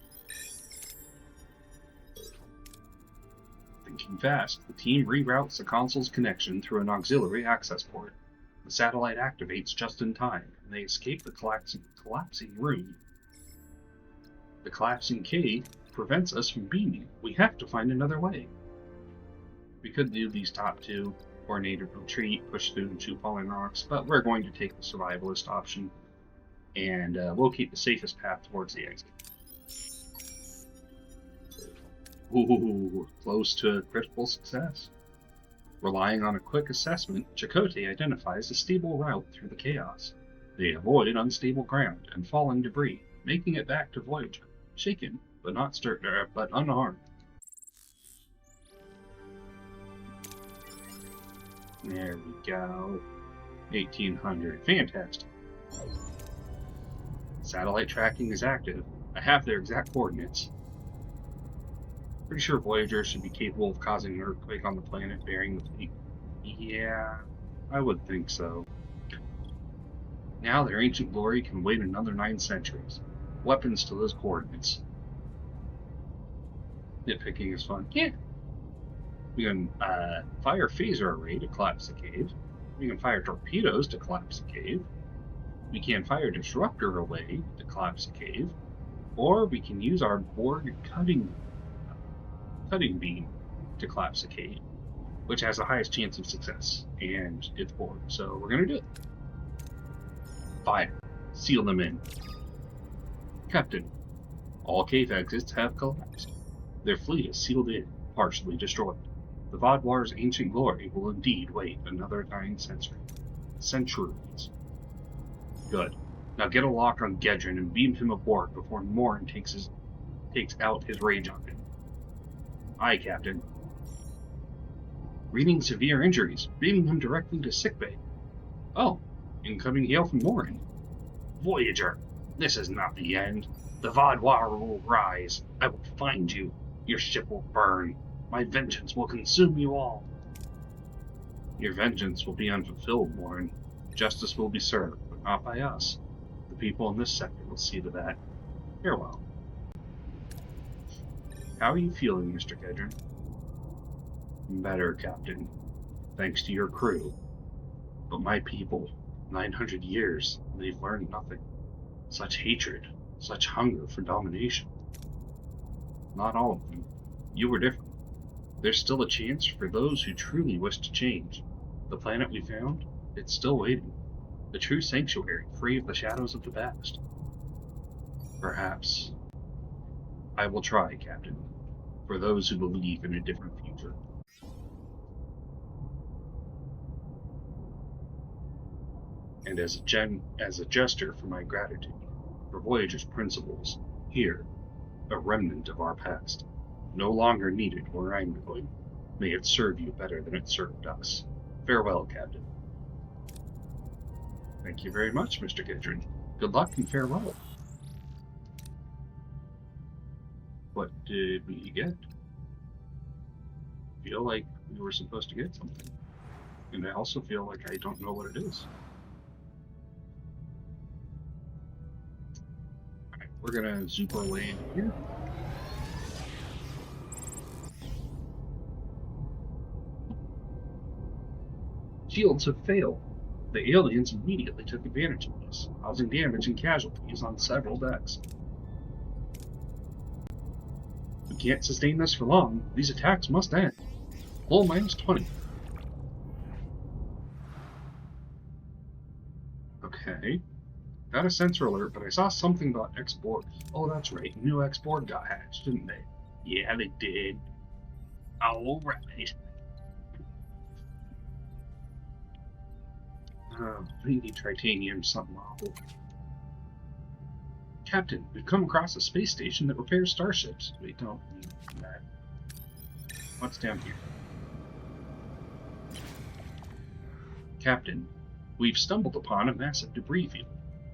Thinking fast, the team reroutes the console's connection through an auxiliary access port. The satellite activates just in time, and they escape the collapsing room. The collapsing cave prevents us from beaming. We have to find another way. We could do these top two, coordinated retreat, push through and shoot falling rocks, but we're going to take the survivalist option and locate the safest path towards the exit. Ooh, close to critical success. Relying on a quick assessment, Chakotay identifies a stable route through the chaos. They avoid unstable ground and falling debris, making it back to Voyager, shaken but unharmed. There we go. 1800. Fantastic. Satellite tracking is active. I have their exact coordinates. Pretty sure Voyager should be capable of causing an earthquake on the planet bearing the fleet. Yeah, I would think so. Now their ancient glory can wait another 9 centuries. Weapons to those coordinates. Nitpicking is fun. Yeah. We can fire phaser array to collapse the cave. We can fire torpedoes to collapse the cave. We can fire disruptor array to collapse the cave. Or we can use our Borg cutting beam to collapse the cave, which has the highest chance of success, and it's Borg, so we're gonna do it. Fire. Seal them in. Captain, all cave exits have collapsed. Their fleet is sealed in, partially destroyed. The Vodwar's ancient glory will indeed wait another 9 centuries. Good. Now get a lock on Gedrin and beam him aboard before Morin takes out his rage on him. Aye, Captain. Reading severe injuries, beaming him directly to sickbay. Oh, incoming hail from Morin. Voyager, this is not the end. The Vodwar will rise. I will find you. Your ship will burn. My vengeance will consume you all. Your vengeance will be unfulfilled, Morin. Justice will be served, but not by us. The people in this sector will see to that. Farewell. How are you feeling, Mr. Gedrin? Better, Captain. Thanks to your crew. But my people, 900 years, they've learned nothing. Such hatred, such hunger for domination. Not all of them. You were different. There's still a chance for those who truly wish to change. The planet we found, it's still waiting. A true sanctuary, free of the shadows of the past. Perhaps. I will try, Captain, for those who believe in a different future. And as a gesture for my gratitude for Voyager's principles, here, a remnant of our past, no longer needed where I'm going. May it serve you better than it served us. Farewell, Captain. Thank you very much, Mr. Gedrin. Good luck and farewell. What did we get? I feel like we were supposed to get something. And I also feel like I don't know what it is. Alright, we're gonna zoom our way in here. Shields have failed. The aliens immediately took advantage of this, causing damage and casualties on several decks. We can't sustain this for long. These attacks must end. Hull -20. Okay. Got a sensor alert, but I saw something about X-Borg. Oh, that's right. New X-Borg got hatched, didn't they? Yeah, they did. Alright. We need titanium, something awful. Captain, we've come across a space station that repairs starships. We don't need that. What's down here? Captain, we've stumbled upon a massive debris field.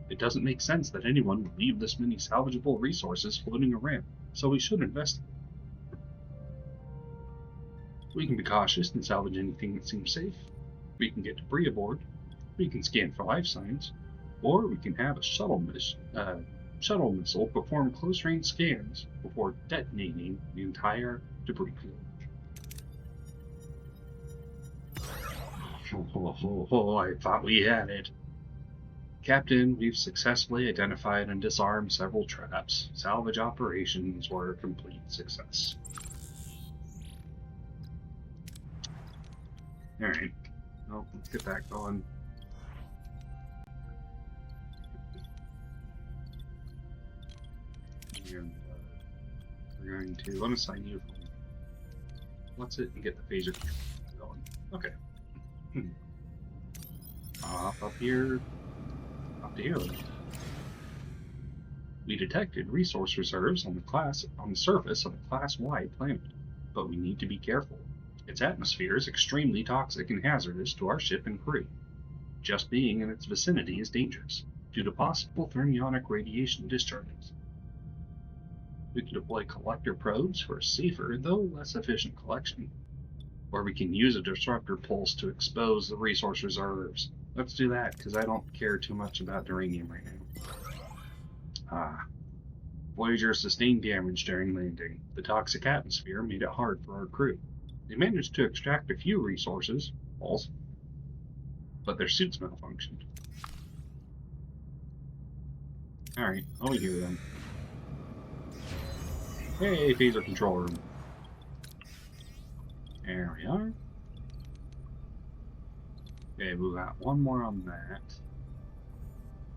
It doesn't make sense that anyone would leave this many salvageable resources floating around, so we should investigate. We can be cautious and salvage anything that seems safe. We can get debris aboard. We can scan for life signs, or we can have a shuttle missile perform close-range scans before detonating the entire debris field. I thought we had it. Captain, we've successfully identified and disarmed several traps. Salvage operations were a complete success. Alright, well, let's get that going. And we're going to unassign you. What's it and get the phaser going. Okay. Up here. Up to here. We detected resource reserves on the surface of a class-wide planet, but we need to be careful. Its atmosphere is extremely toxic and hazardous to our ship and crew. Just being in its vicinity is dangerous, due to possible thermionic radiation discharges. We can deploy collector probes for a safer, though less efficient collection. Or we can use a disruptor pulse to expose the resource reserves. Let's do that, because I don't care too much about uranium right now. Voyager sustained damage during landing. The toxic atmosphere made it hard for our crew. They managed to extract a few resources, but their suits malfunctioned. Alright, over here then. Hey, phaser control room. There we are. Okay, we got one more on that.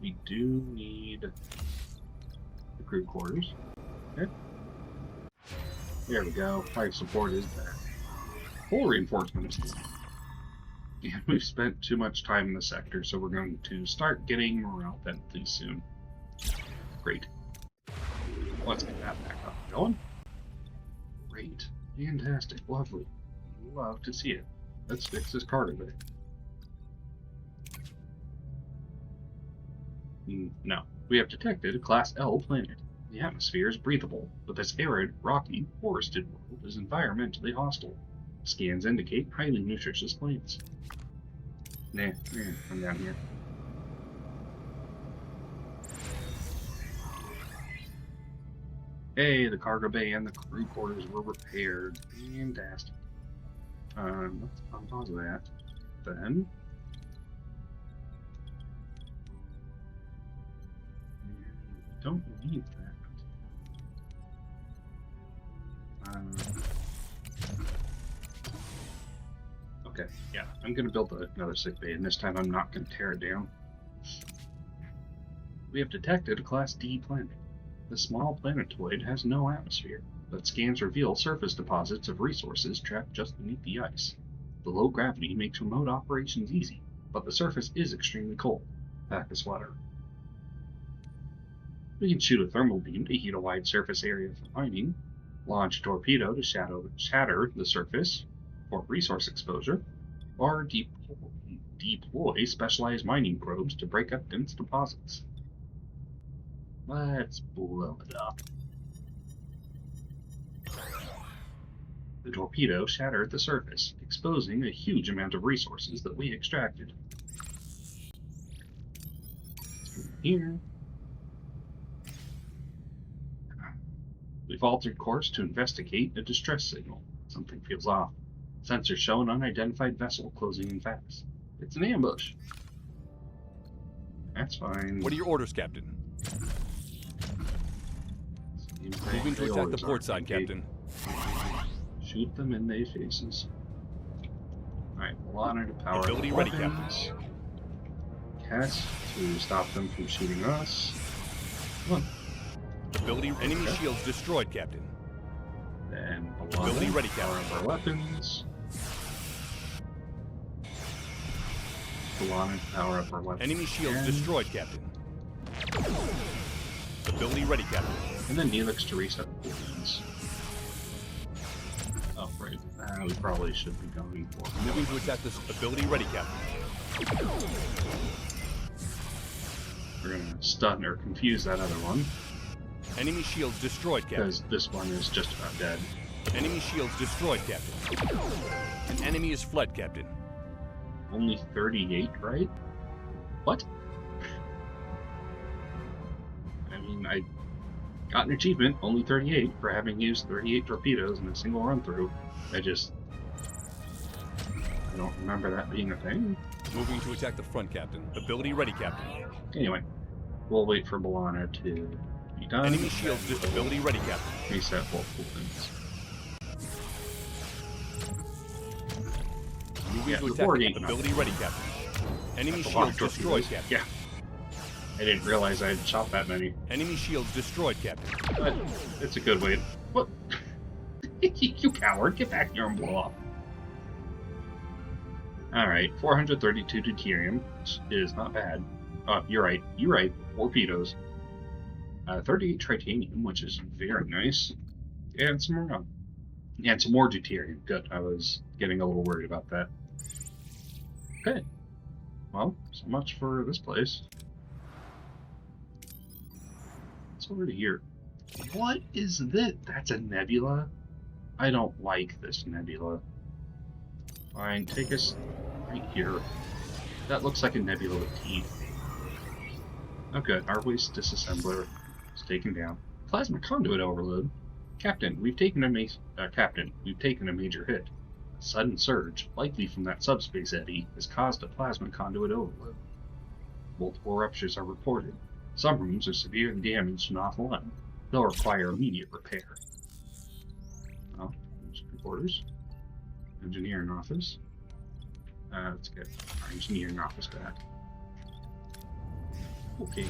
We do need the crew quarters. Okay. There we go. Life support is there. Full reinforcement. Yeah, we've spent too much time in the sector, so we're going to start getting morale penalties soon. Great. Let's get that back up and going. Great. Fantastic. Lovely. Love to see it. Let's fix this cargo bay. No. We have detected a Class L planet. The atmosphere is breathable, but this arid, rocky, forested world is environmentally hostile. Scans indicate highly nutritious plants. Nah, come down here. Hey, the cargo bay and the crew quarters were repaired. Fantastic. Let's unpause that. Then. Don't need that. Okay, yeah, I'm gonna build another sick bay, and this time I'm not gonna tear it down. We have detected a Class D planet. The small planetoid has no atmosphere, but scans reveal surface deposits of resources trapped just beneath the ice. The low gravity makes remote operations easy, but the surface is extremely cold. Pack a sweater. We can shoot a thermal beam to heat a wide surface area for mining, launch a torpedo to shatter the surface for resource exposure, or deploy specialized mining probes to break up dense deposits. Let's blow it up. The torpedo shattered the surface, exposing a huge amount of resources that we extracted. Here. We've altered course to investigate a distress signal. Something feels off. Sensors show an unidentified vessel closing in fast. It's an ambush. That's fine. What are your orders, Captain? Moving to attack the port side, Captain. Shoot them in their faces. Alright, Lana to power Ability up ready, weapons. Cast to stop them from shooting us. Come on. Ability enemy shields destroyed, Captain. Then Ability ready, power Captain. up our weapons. Lana to power up our weapons. Enemy shields destroyed, Captain. Ability ready, Captain. And then Neelix to reset the weapons. Oh, right. We probably should be going for. Moving to attack this ability ready, Captain. We're gonna stun or confuse that other one. Enemy shields destroyed, Captain. Because this one is just about dead. Enemy shields destroyed, Captain. An enemy is fled, Captain. Only 38, right? What? I mean, I got an achievement, only 38, for having used 38 torpedoes in a single run-through. I don't remember that being a thing. Moving to attack the front, Captain. Ability ready, Captain. Anyway, we'll wait for Balana to be done. Enemy shields ability ready, Captain. Reset both weapons. Moving to before attack he- ability ready, Captain. Enemy That's a lot of shields destroyed, torpedoes. Captain. Yeah. I didn't realize I had shot that many. Enemy shields destroyed, Captain. But it's a good way. What? You coward! Get back here and blow up. Alright, 432 deuterium is not bad. You're right. You're right. Torpedoes. 38 titanium, which is very nice. And some more. And some more deuterium. Good. I was getting a little worried about that. Okay. Well, so much for this place. Let's over to here. What is this? That's a nebula? I don't like this nebula. Fine, take us right here. That looks like a nebula with teeth. Okay, our waste disassembler is taken down. Plasma conduit overload. Captain, we've taken a major hit. A sudden surge, likely from that subspace eddy, has caused a plasma conduit overload. Multiple ruptures are reported. Some rooms are severely damaged and offline. They'll require immediate repair. quarters. Engineering office. Let's get our engineering office back. Okay.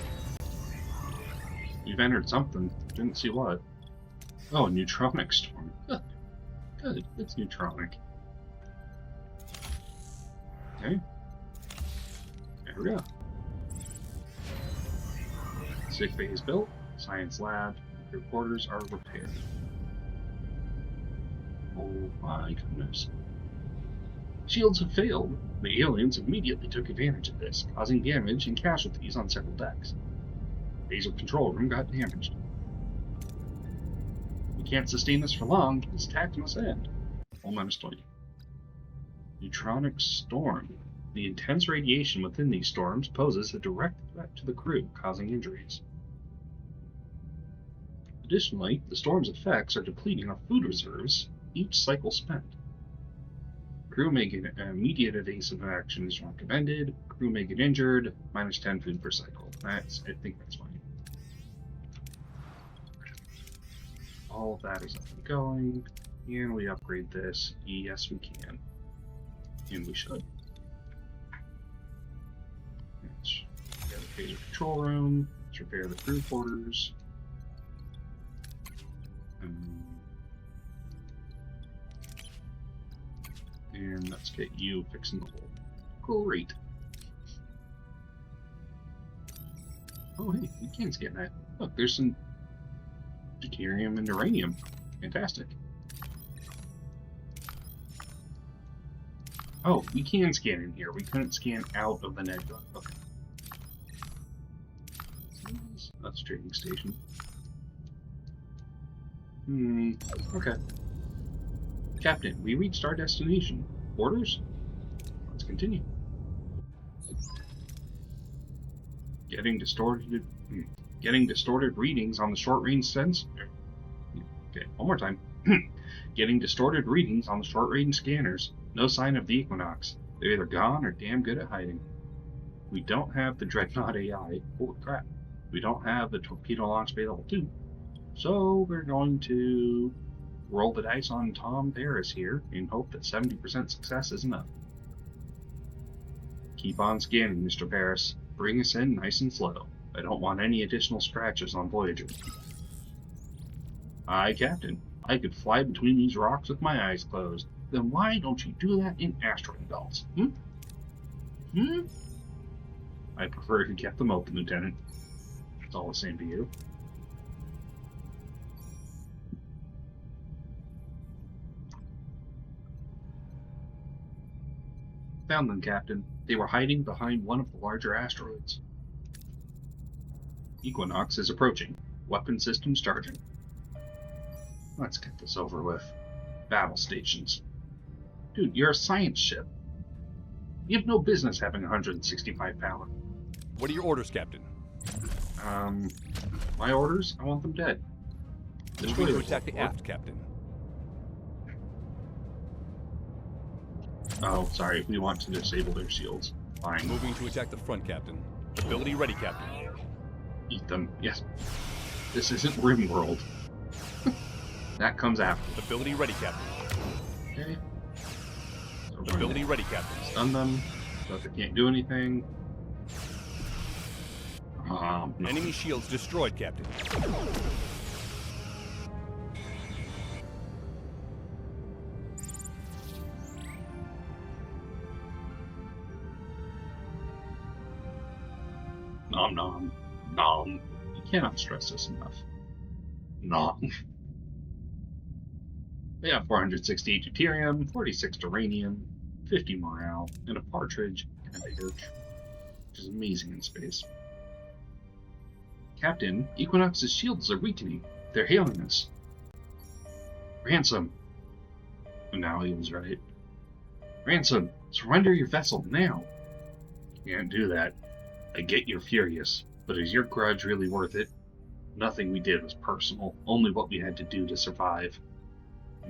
We've entered something. Didn't see what. Oh, a neutronic storm. Good. Good. It's neutronic. Okay. There we go. Sick bay is built. Science lab. Crew quarters are repaired. Oh my goodness. Shields have failed. The aliens immediately took advantage of this, causing damage and casualties on several decks. Laser control room got damaged. We can't sustain this for long. This attack must end. All -20. Neutronic storm. The intense radiation within these storms poses a direct threat to the crew, causing injuries. Additionally, the storm's effects are depleting our food reserves each cycle spent. Crew may get immediate evasive action is recommended. Crew may get injured. -10 food per cycle. I think that's fine. All of that is up and going. Can we upgrade this? Yes, we can. And we should. Let's repair the phaser control room. Let's repair the crew quarters. And let's get you fixing the hole. Great. Oh, hey, we can scan that. Look, there's some deuterium and uranium. Fantastic. Oh, we can scan in here. We couldn't scan out of the nebula. Okay. That's a trading station. Okay. Captain, we reached our destination. Orders? Let's continue. Getting distorted readings on the short-range sensor. Okay, one more time. Getting distorted readings on the short-range scanners. No sign of the Equinox. They're either gone or damn good at hiding. We don't have the Dreadnought AI. Holy crap. We don't have the torpedo launch bay level 2. So we're going to roll the dice on Tom Paris here and hope that 70% success is enough. Keep on scanning, Mr. Paris. Bring us in nice and slow. I don't want any additional scratches on Voyager. Aye, Captain. I could fly between these rocks with my eyes closed. Then why don't you do that in asteroid belts? I prefer if you kept them open, Lieutenant. It's all the same to you. Found them, Captain. They were hiding behind one of the larger asteroids. Equinox is approaching. Weapon systems charging. Let's get this over with. Battle stations. Dude, you're a science ship. You have no business having 165 power. What are your orders, Captain? My orders? I want them dead. Moving to attack the aft, Captain. Oh, sorry. We want to disable their shields. Fine. Moving to attack the front, Captain. Ability ready, Captain. Eat them. Yes. This isn't RimWorld. That comes after. Ability ready, Captain. Okay. So Ability ready, Captain. Stun them so that they can't do anything. Enemy shields destroyed, Captain. Nom nom. Nom. You cannot stress this enough. Nom. They have 468 deuterium, 46 uranium, 50 morale, and a partridge and a birch, which is amazing in space. Captain, Equinox's shields are weakening. They're hailing us. Ransom. And now he was right. Ransom, surrender your vessel now. Can't do that. I get you're furious, but is your grudge really worth it? Nothing we did was personal, only what we had to do to survive.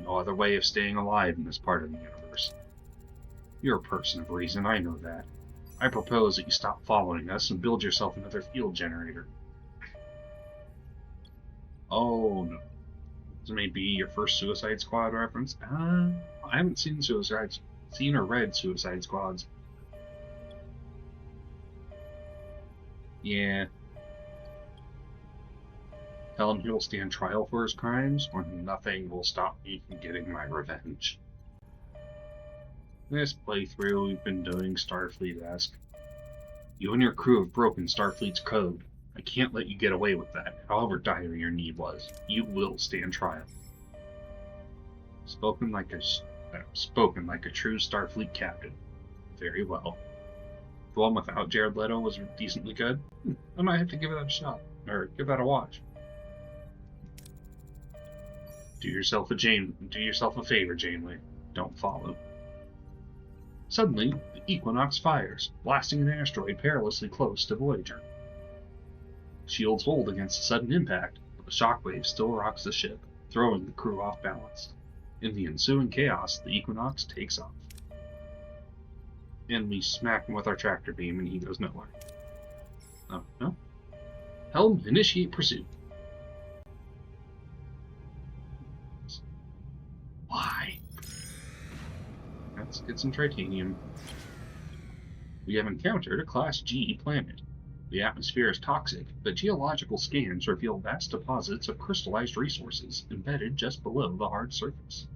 No other way of staying alive in this part of the universe. You're a person of reason, I know that. I propose that you stop following us and build yourself another field generator. Oh no. This may be your first Suicide Squad reference. I haven't seen or read Suicide Squads. Yeah. Tell him he will stand trial for his crimes, or nothing will stop me from getting my revenge. This playthrough we've been doing Starfleet-esque. You and your crew have broken Starfleet's code. I can't let you get away with that, however dire your need was. You will stand trial. Spoken like a true Starfleet captain. Very well. The one without Jared Leto was decently good. I might have to give that a shot, or give that a watch. Do yourself a favor, Janeway. Don't follow. Suddenly, the Equinox fires, blasting an asteroid perilously close to Voyager. Shields hold against a sudden impact, but the shockwave still rocks the ship, throwing the crew off balance. In the ensuing chaos, the Equinox takes off. And we smack him with our tractor beam and he goes nowhere. Oh, no? Helm, initiate pursuit. Why? Let's get some titanium. We have encountered a Class G planet. The atmosphere is toxic, but geological scans reveal vast deposits of crystallized resources embedded just below the hard surface.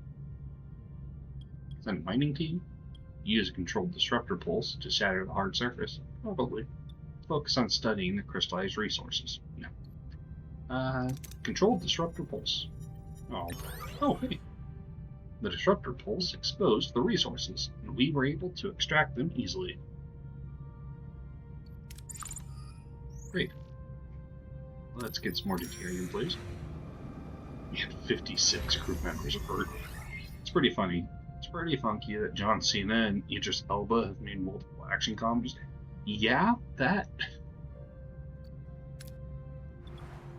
Is that a mining team? Use a controlled disruptor pulse to shatter the hard surface? Probably. Focus on studying the crystallized resources. No. Controlled disruptor pulse. Oh, hey. The disruptor pulse exposed the resources, and we were able to extract them easily. Great. Let's get some more deuterium, please. We had 56 crew members hurt. It's pretty funny. It's pretty funky that John Cena and Idris Elba have made multiple action comedies. Yeah, that.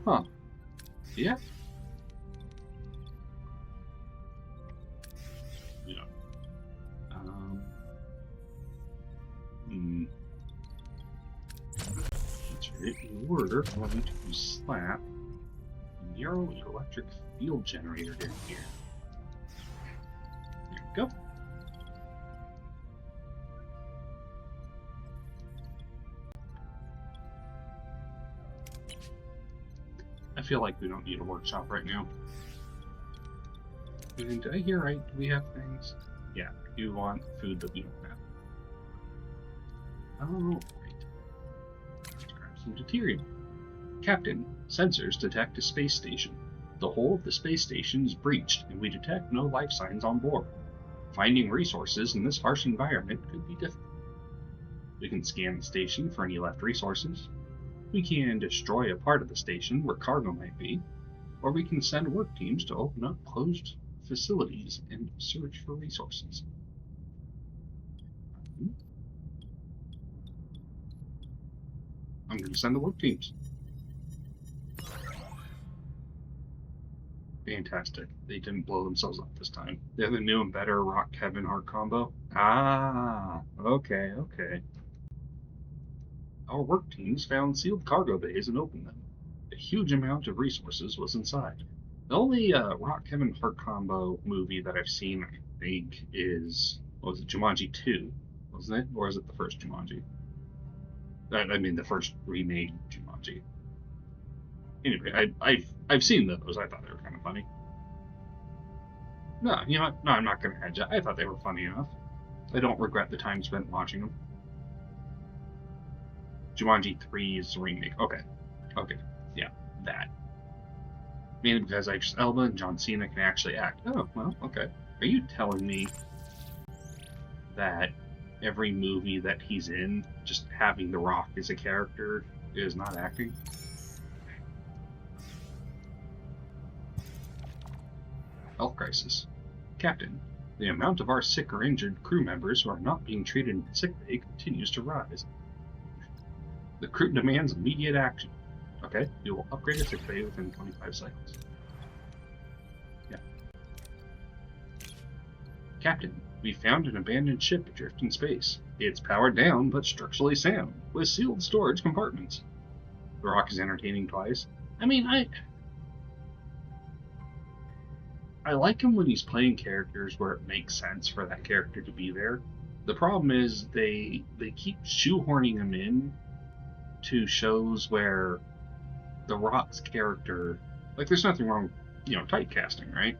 Huh. Yeah. Yeah. That's right. We're going to slap a narrow electric field generator in here. There we go. I feel like we don't need a workshop right now. And did I hear right? Do we have things? Yeah, we do want food that we don't have. Oh, right. Let's grab some deuterium. Captain, sensors detect a space station. The hull of the space station is breached, and we detect no life signs on board. Finding resources in this harsh environment could be difficult. We can scan the station for any left resources. We can destroy a part of the station where cargo might be, or we can send work teams to open up closed facilities and search for resources. I'm going to send the work teams. Fantastic. They didn't blow themselves up this time. They're the new and better Rock Kevin Hart combo. Ah, okay. Our work teams found sealed cargo bays and opened them. A huge amount of resources was inside. The only Rock Kevin Hart combo movie that I've seen, I think, is, was it Jumanji 2? Wasn't it? Or is it the first Jumanji? I mean, the first remade Jumanji. Anyway, I've seen those. I thought they were kind of funny. No, you know what? No, I'm not going to hedge it. I thought they were funny enough. I don't regret the time spent watching them. Jumanji 3 is the remake. Okay. Yeah, that. Mainly because Idris Elba and John Cena can actually act. Oh, well, okay. Are you telling me that every movie that he's in, just having The Rock as a character, is not acting? Health crisis. Captain, the amount of our sick or injured crew members who are not being treated in sickbay continues to rise. The crew demands immediate action. Okay, we will upgrade a sickbay within 25 cycles. Yeah. Captain, we found an abandoned ship adrift in space. It's powered down, but structurally sound, with sealed storage compartments. The Rock is entertaining twice. I mean, I like him when he's playing characters where it makes sense for that character to be there. The problem is they keep shoehorning him in to shows where The Rock's character, like, there's nothing wrong, typecasting, right?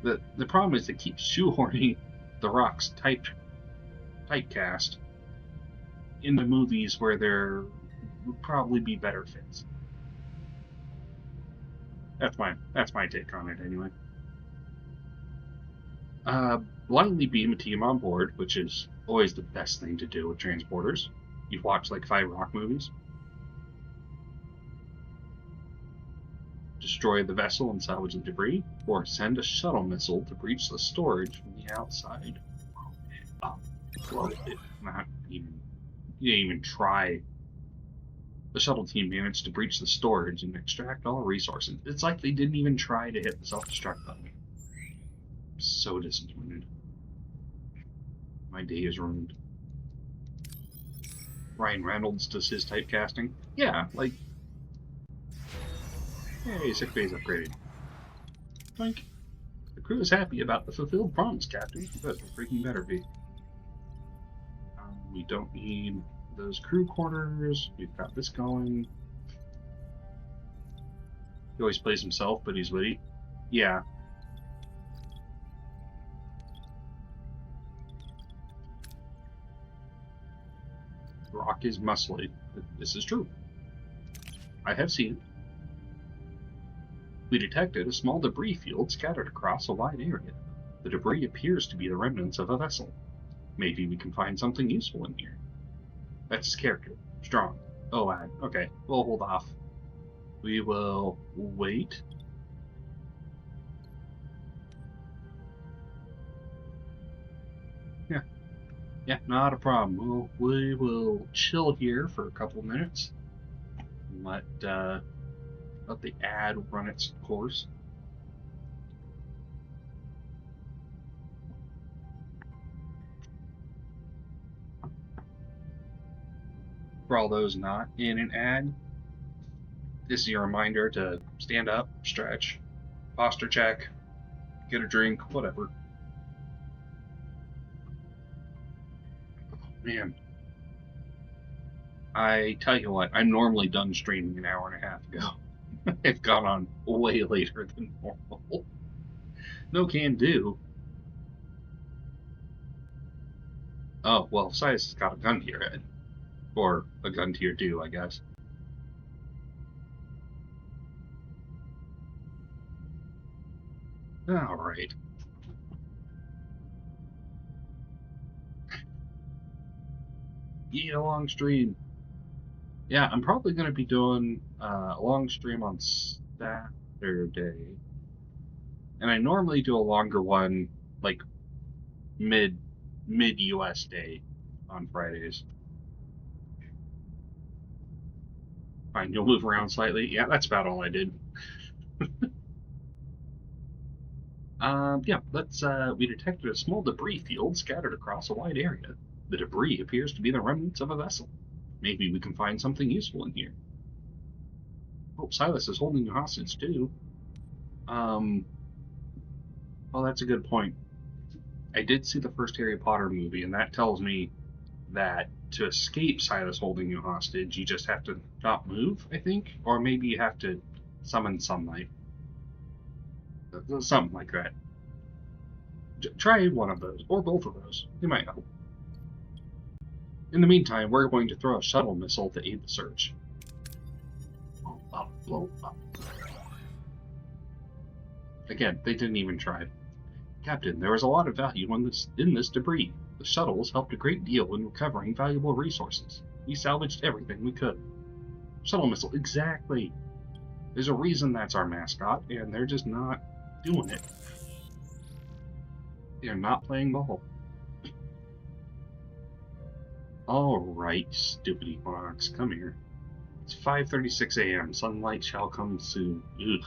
The problem is they keep shoehorning The Rock's typecast into movies where there would probably be better fits. That's my take on it anyway. Blindly beam a team on board, which is always the best thing to do with transporters. You've watched like 5 Rock movies. Destroy the vessel and salvage the debris, or send a shuttle missile to breach the storage from the outside. Well, you didn't even try. The shuttle team managed to breach the storage and extract all resources. It's like they didn't even try to hit the self-destruct button. So disappointed. My day is ruined. Ryan Reynolds does his typecasting. Yeah, like, hey, sick bay's upgraded. Like, the crew is happy about the fulfilled promise, Captain. But we freaking better be. We don't need those crew quarters. We've got this going. He always plays himself, but he's witty. Yeah. Rock is muscly. This is true. I have seen it. We detected a small debris field scattered across a wide area. The debris appears to be the remnants of a vessel. Maybe we can find something useful in here. That's his character. Strong. Oh, okay. We'll hold off. We will wait. Yeah, not a problem. We will chill here for a couple minutes. Let the ad run its course. For all those not in an ad, this is your reminder to stand up, stretch, posture check, get a drink, whatever. Man, I tell you what, I'm normally done streaming an hour and a half ago. I've gone on way later than normal. No can do. Oh, well, Silas has got a gun to your head. Or a gun to your do, I guess. Alright. Yeah, a long stream. Yeah, I'm probably going to be doing a long stream on Saturday. And I normally do a longer one, like, mid-US day on Fridays. Fine, you'll move around slightly. Yeah, that's about all I did. Yeah, we detected a small debris field scattered across a wide area. The debris appears to be the remnants of a vessel. Maybe we can find something useful in here. Oh, Silas is holding you hostage, too. Well, that's a good point. I did see the first Harry Potter movie, and that tells me that to escape Silas holding you hostage, you just have to not move, I think? Or maybe you have to summon sunlight. Something like that. Try one of those, or both of those. They might help. In the meantime, we're going to throw a shuttle missile to aid the search. Blow up, blow up. Again, they didn't even try. Captain, there was a lot of value in this debris. The shuttles helped a great deal in recovering valuable resources. We salvaged everything we could. Shuttle missile, exactly. There's a reason that's our mascot, and they're just not doing it. They're not playing ball. Alright, stupid Equinox, come here. It's 5:36 a.m. Sunlight shall come soon. Ugh.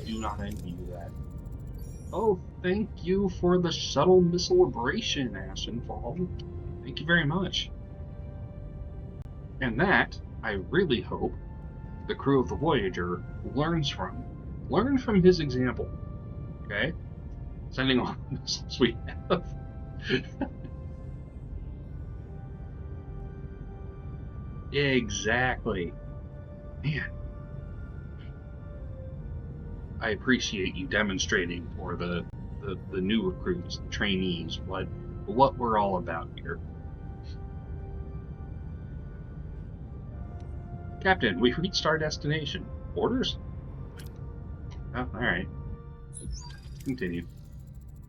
Do not envy that. Oh, thank you for the shuttle missile abrasion, Ashenfall. Thank you very much. And that, I really hope, the crew of the Voyager learns from his example. Okay? Sending all the missiles we have. Exactly. Man. I appreciate you demonstrating for the new recruits, the trainees, what we're all about here. Captain, we've reached our destination. Orders? Oh, alright. Continue.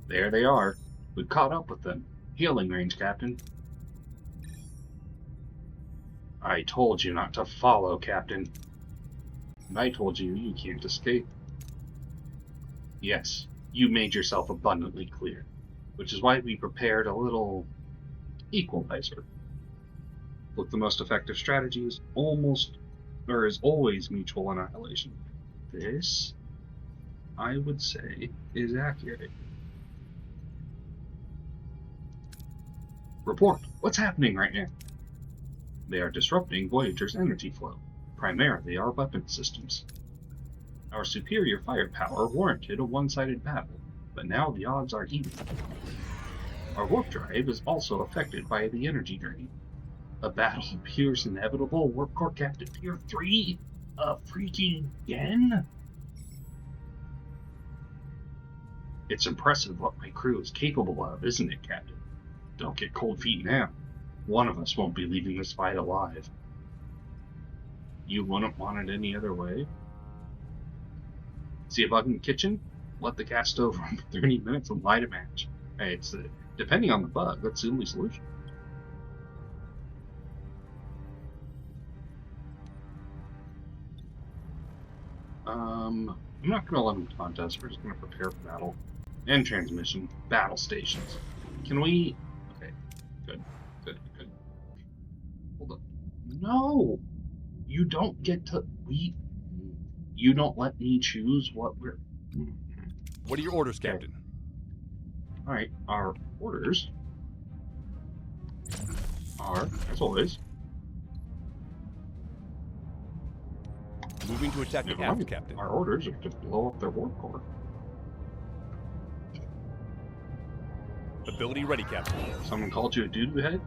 There they are. We've caught up with them. Hailing range, Captain. I told you not to follow, Captain. And I told you you can't escape. Yes, you made yourself abundantly clear, which is why we prepared a little equalizer. Look, the most effective strategy is always mutual annihilation. This, I would say, is accurate. Report. What's happening right now? They are disrupting Voyager's energy flow, primarily our weapon systems. Our superior firepower warranted a one-sided battle, but now the odds are even. Our warp drive is also affected by the energy drain. A battle appears inevitable. Warp core Captain Tier 3? Freaking again? It's impressive what my crew is capable of, isn't it, Captain? Don't get cold feet now. One of us won't be leaving this fight alive. You wouldn't want it any other way? See a bug in the kitchen? Let the gas stove run for 30 minutes and light a match. Hey, it's depending on the bug, that's the only solution. I'm not going to let him taunt us. We're just going to prepare for battle. End transmission. Battle stations. Can we... Okay. Good. Hold up. No! You don't get to... You don't let me choose what we're... What are your orders, Captain? Alright, our orders are, as always... Moving to attack the aft, Captain. Our orders are to blow up their warp core. Ability ready, Captain. Someone called you a doo-doo head?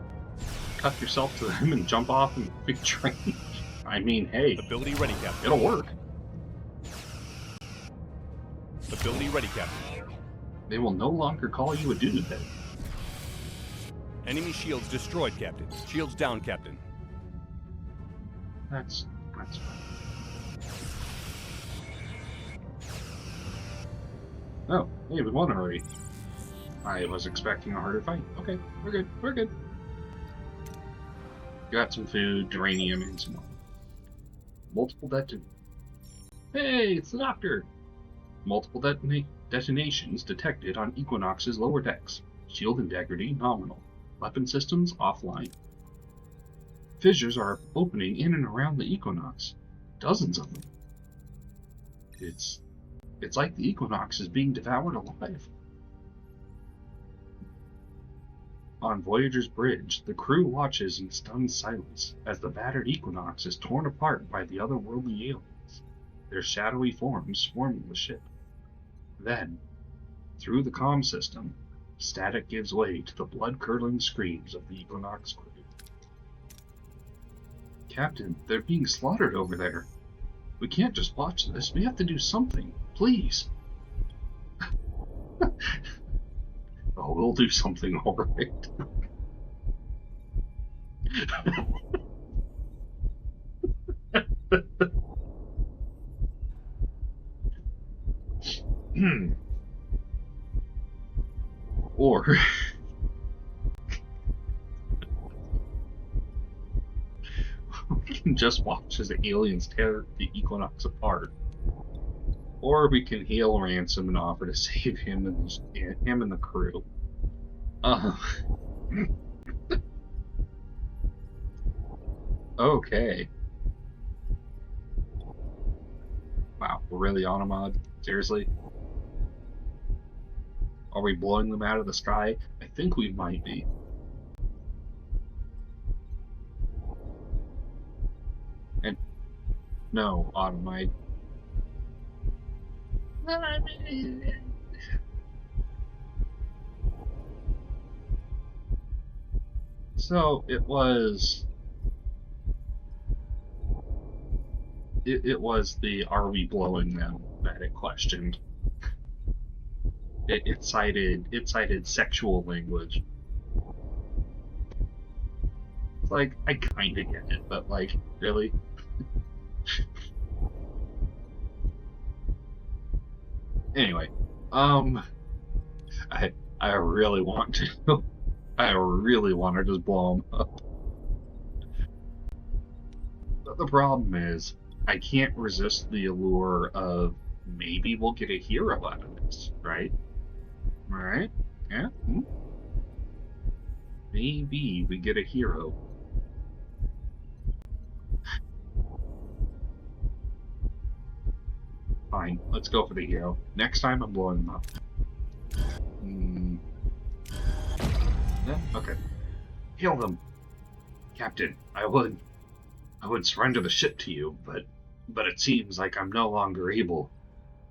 Cuff yourself to them and jump off in a big train. I mean, hey. Ability ready, Captain. It'll work. Ability ready, Captain. They will no longer call you a doo-doo head. Enemy shields destroyed, Captain. Shields down, Captain. That's fine. Oh, hey, we won already. I was expecting a harder fight. Okay, we're good. Got some food, uranium, and some more. Multiple Hey, it's the Doctor! Multiple detonations detected on Equinox's lower decks. Shield integrity nominal. Weapon systems offline. Fissures are opening in and around the Equinox. Dozens of them. It's like the Equinox is being devoured alive. On Voyager's bridge, the crew watches in stunned silence as the battered Equinox is torn apart by the otherworldly aliens, their shadowy forms swarming the ship. Then, through the comm system, static gives way to the blood-curdling screams of the Equinox crew. Captain, they're being slaughtered over there. We can't just watch this. We have to do something. Please. Oh, we'll do something, alright. Or... we can just watch as the aliens tear the Equinox apart. Or we can hail ransom and offer to save him and the crew. Okay. Wow, we're really on a mod? Seriously? Are we blowing them out of the sky? I think we might be. No, Autumn, So it was the "Are we blowing them?" that it questioned. It cited sexual language. It's like, I kinda get it, but like, really? Anyway, I I really want to I really want to just blow them up. But the problem is, I can't resist the allure of maybe we'll get a hero out of this, right? Right? Yeah? Maybe we get a hero. Fine, let's go for the hero. Next time I'm blowing them up. Yeah, okay. Kill them. Captain, I would surrender the ship to you, but it seems like I'm no longer able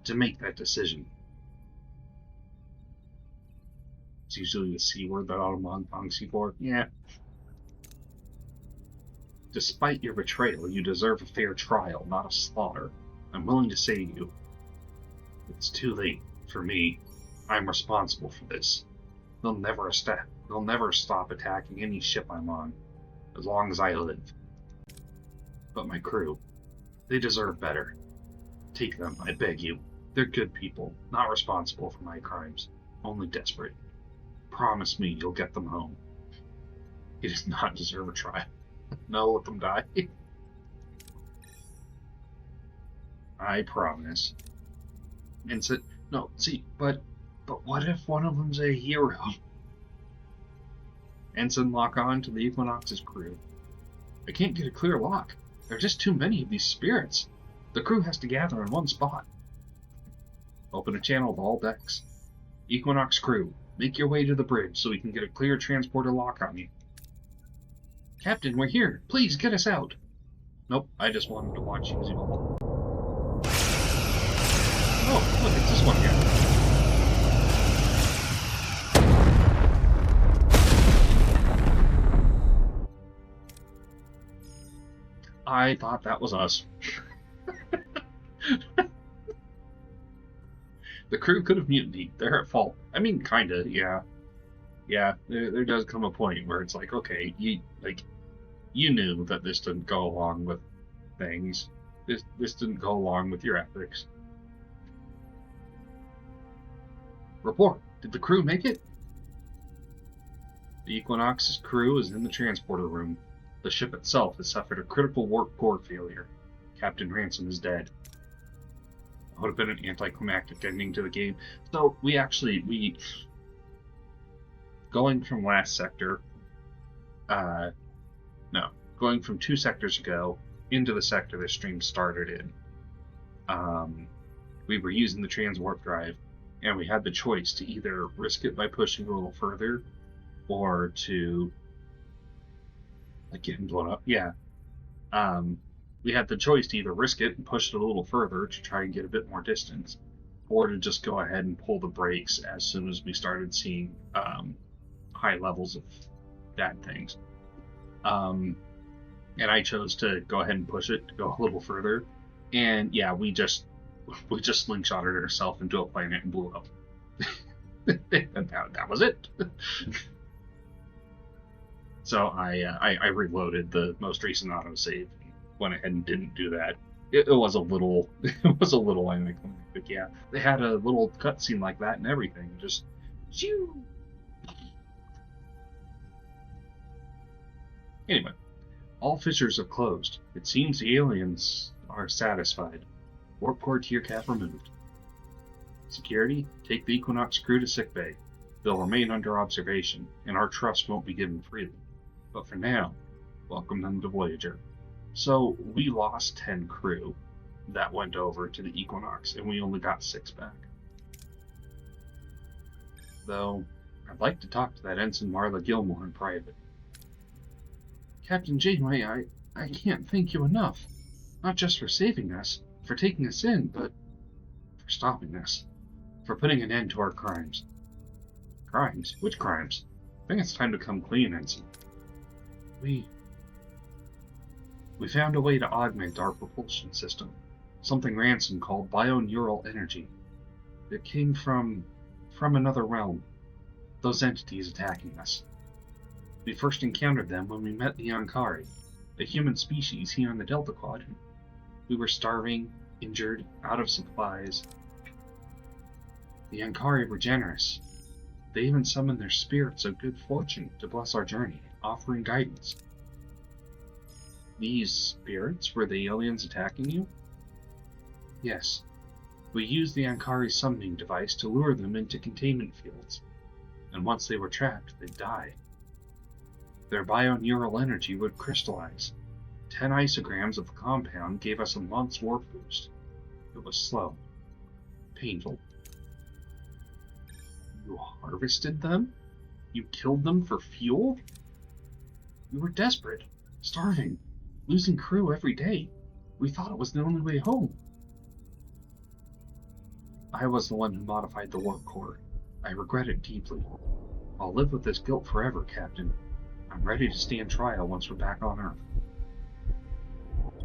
to make that decision. It's usually the C word that Autumn thanks you for. Yeah. Despite your betrayal, you deserve a fair trial, not a slaughter. I'm willing to save you. It's too late for me. I'm responsible for this. They'll never stop attacking any ship I'm on, as long as I live. But my crew, they deserve better. Take them, I beg you. They're good people, not responsible for my crimes, only desperate. Promise me you'll get them home. He does not deserve a trial. No, let them die. I promise. And said, no, see, but what if one of them's a hero? Ensign, lock on to the Equinox's crew. I can't get a clear lock. There are just too many of these spirits. The crew has to gather in one spot. Open a channel to all decks. Equinox crew, make your way to the bridge so we can get a clear transporter lock on you. Captain, we're here. Please get us out. Nope, I just wanted to watch you evolve. Oh, look, it's this one again. I thought that was us. The crew could have mutinied. They're at fault. I mean, kinda, yeah. Yeah, there does come a point where it's like, okay, you knew that this didn't go along with things. This didn't go along with your ethics. Report. Did the crew make it? The Equinox's crew is in the transporter room. The ship itself has suffered a critical warp core failure. Captain Ransom is dead. It would have been an anticlimactic ending to the game. So going from last sector, going from 2 sectors ago into the sector this stream started in, we were using the transwarp drive, and we had the choice to either risk it by pushing a little further, or to getting blown up. Yeah. We had the choice to either risk it and push it a little further to try and get a bit more distance, or to just go ahead and pull the brakes as soon as we started seeing high levels of bad things. And I chose to go ahead and push it to go a little further. And yeah, we just slingshotted ourselves into a planet and blew up. And that was it. So I reloaded the most recent autosave, went ahead and didn't do that. It was a little anticlimactic. Yeah, they had a little cutscene like that and everything. Just shoo. Anyway, all fissures have closed. It seems the aliens are satisfied. Warp core tier cap removed. Security, take the Equinox crew to sickbay. They'll remain under observation, and our trust won't be given freely. But for now, welcome them to Voyager. So we lost 10 crew that went over to the Equinox, and we only got 6 back. Though, I'd like to talk to that Ensign Marla Gilmore in private. Captain Janeway, I can't thank you enough. Not just for saving us, for taking us in, but for stopping us. For putting an end to our crimes. Crimes? Which crimes? I think it's time to come clean, Ensign. We found a way to augment our propulsion system. Something Ransom called bioneural energy. It came from another realm. Those entities attacking us. We first encountered them when we met the Ankari, a human species here in the Delta Quadrant. We were starving, injured, out of supplies. The Ankari were generous. They even summoned their spirits of good fortune to bless our journey, offering guidance. These spirits were the aliens attacking you? Yes. We used the Ankari summoning device to lure them into containment fields, and once they were trapped, they'd die. Their bioneural energy would crystallize. 10 isograms of the compound gave us a month's warp boost. It was slow. Painful. You harvested them? You killed them for fuel? We were desperate, starving, losing crew every day. We thought it was the only way home. I was the one who modified the warp core. I regret it deeply. I'll live with this guilt forever, Captain. I'm ready to stand trial once we're back on Earth.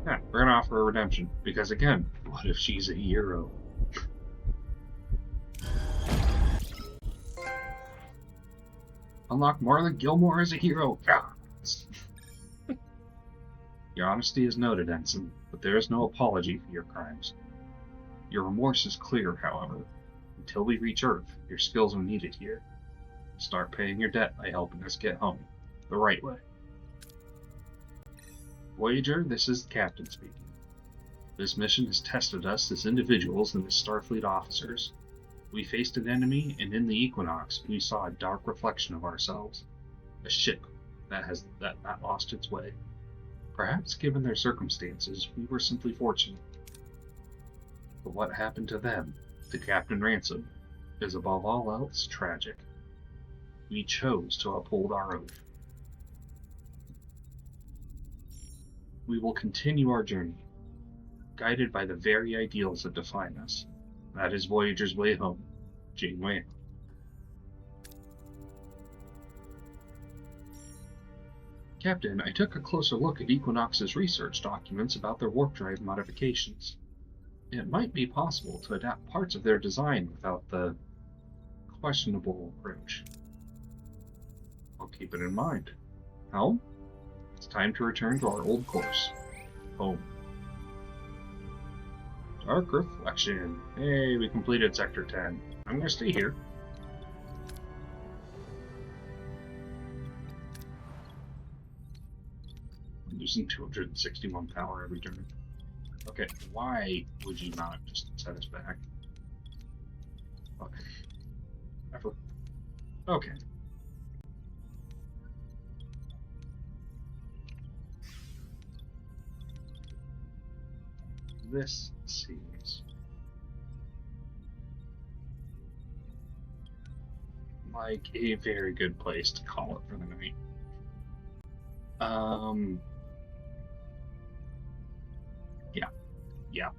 Yeah, we're gonna offer her redemption, because again, what if she's a hero? Unlock Marlon Gilmore as a hero. Ah. Your honesty is noted, Ensign, but there is no apology for your crimes. Your remorse is clear, however. Until we reach Earth, your skills are needed here. Start paying your debt by helping us get home. The right way. Voyager, this is the Captain speaking. This mission has tested us as individuals and as Starfleet officers. We faced an enemy, and in the Equinox, we saw a dark reflection of ourselves. A ship that lost its way. Perhaps, given their circumstances, we were simply fortunate. But what happened to them, to Captain Ransom, is above all else tragic. We chose to uphold our oath. We will continue our journey, guided by the very ideals that define us. That is Voyager's way home. Janeway. Captain, I took a closer look at Equinox's research documents about their warp drive modifications. It might be possible to adapt parts of their design without the questionable approach. I'll keep it in mind. Helm, it's time to return to our old course. Home. Dark Reflection. Hey, we completed Sector 10. I'm gonna stay here. I'm losing 261 power every turn. Okay, why would you not just set us back? Okay. Okay. This seems like a very good place to call it for the night. Yeah,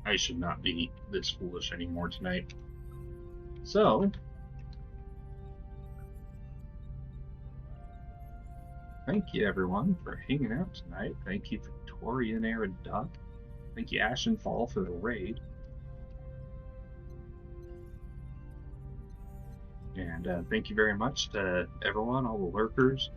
I should not be this foolish anymore tonight. So, thank you everyone for hanging out tonight. Thank you Victorian Era Duck. Thank you Ashenfall for the raid. And thank you very much to everyone, all the lurkers.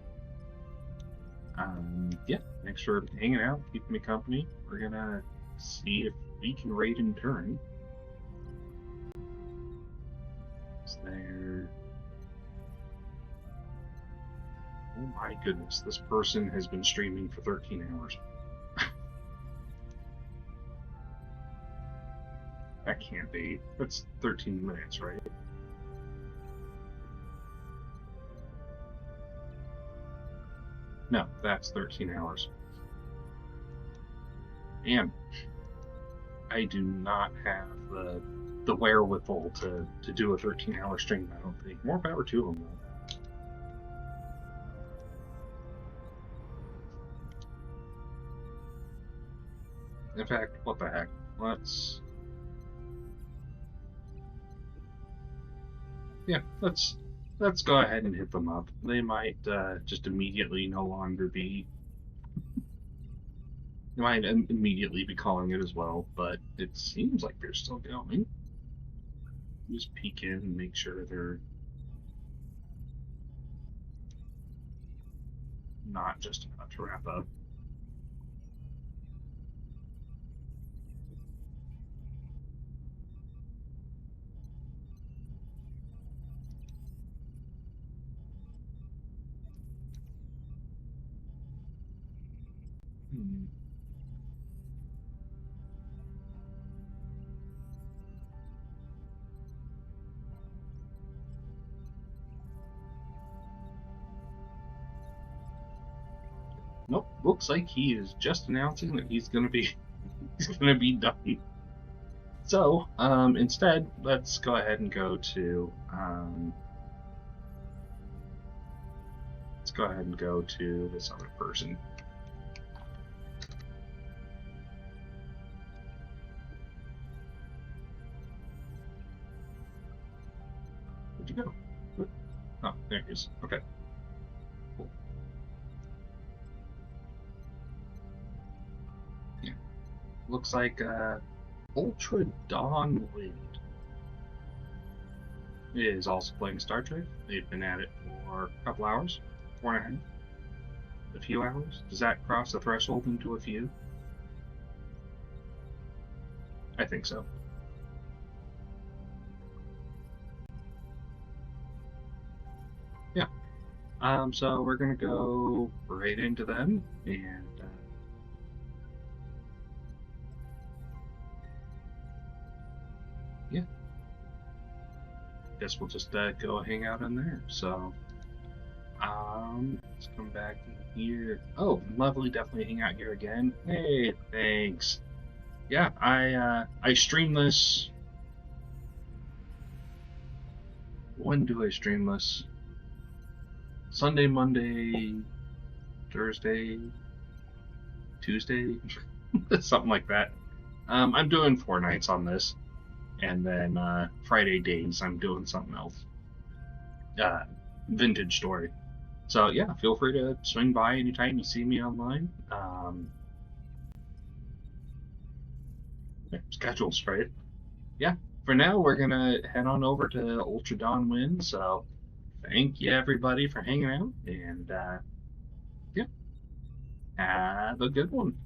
Yeah, thanks for hanging out, keeping me company. We're gonna see if we can raid in turn. Is there... Oh my goodness, this person has been streaming for 13 hours. That can't be. That's 13 minutes, right? No, that's 13 hours. And I do not have the wherewithal to do a 13-hour stream, I don't think. More power to them, though. In fact, what the heck? Let's go ahead and hit them up. They might just immediately no longer be. They might immediately be calling it as well, but it seems like they're still going. Just peek in and make sure they're not just about to wrap up. Nope, looks like he is just announcing that he's gonna be done. So, instead, let's go ahead and go to this other person. Where'd you go? Oh, there he is. Okay. Cool. Yeah. Looks like Ultra Dawn Wind is also playing Star Trek. They've been at it for a couple hours, 4.5, a few hours. Does that cross the threshold into a few? I think so. Yeah. So we're gonna go right into them, and yeah. Guess we'll just go hang out in there. So, let's come back in here. Oh, lovely, definitely hang out here again. Hey, thanks. Yeah, I stream this. When do I stream this? Sunday, Monday, Thursday, Tuesday, something like that. I'm doing 4 nights on this, and then Friday days I'm doing something else. Vintage story. So yeah, feel free to swing by anytime you see me online. Schedules, right? Yeah. For now, we're gonna head on over to Ultra Dawn Wind. So thank you everybody for hanging out, and yeah, have a good one.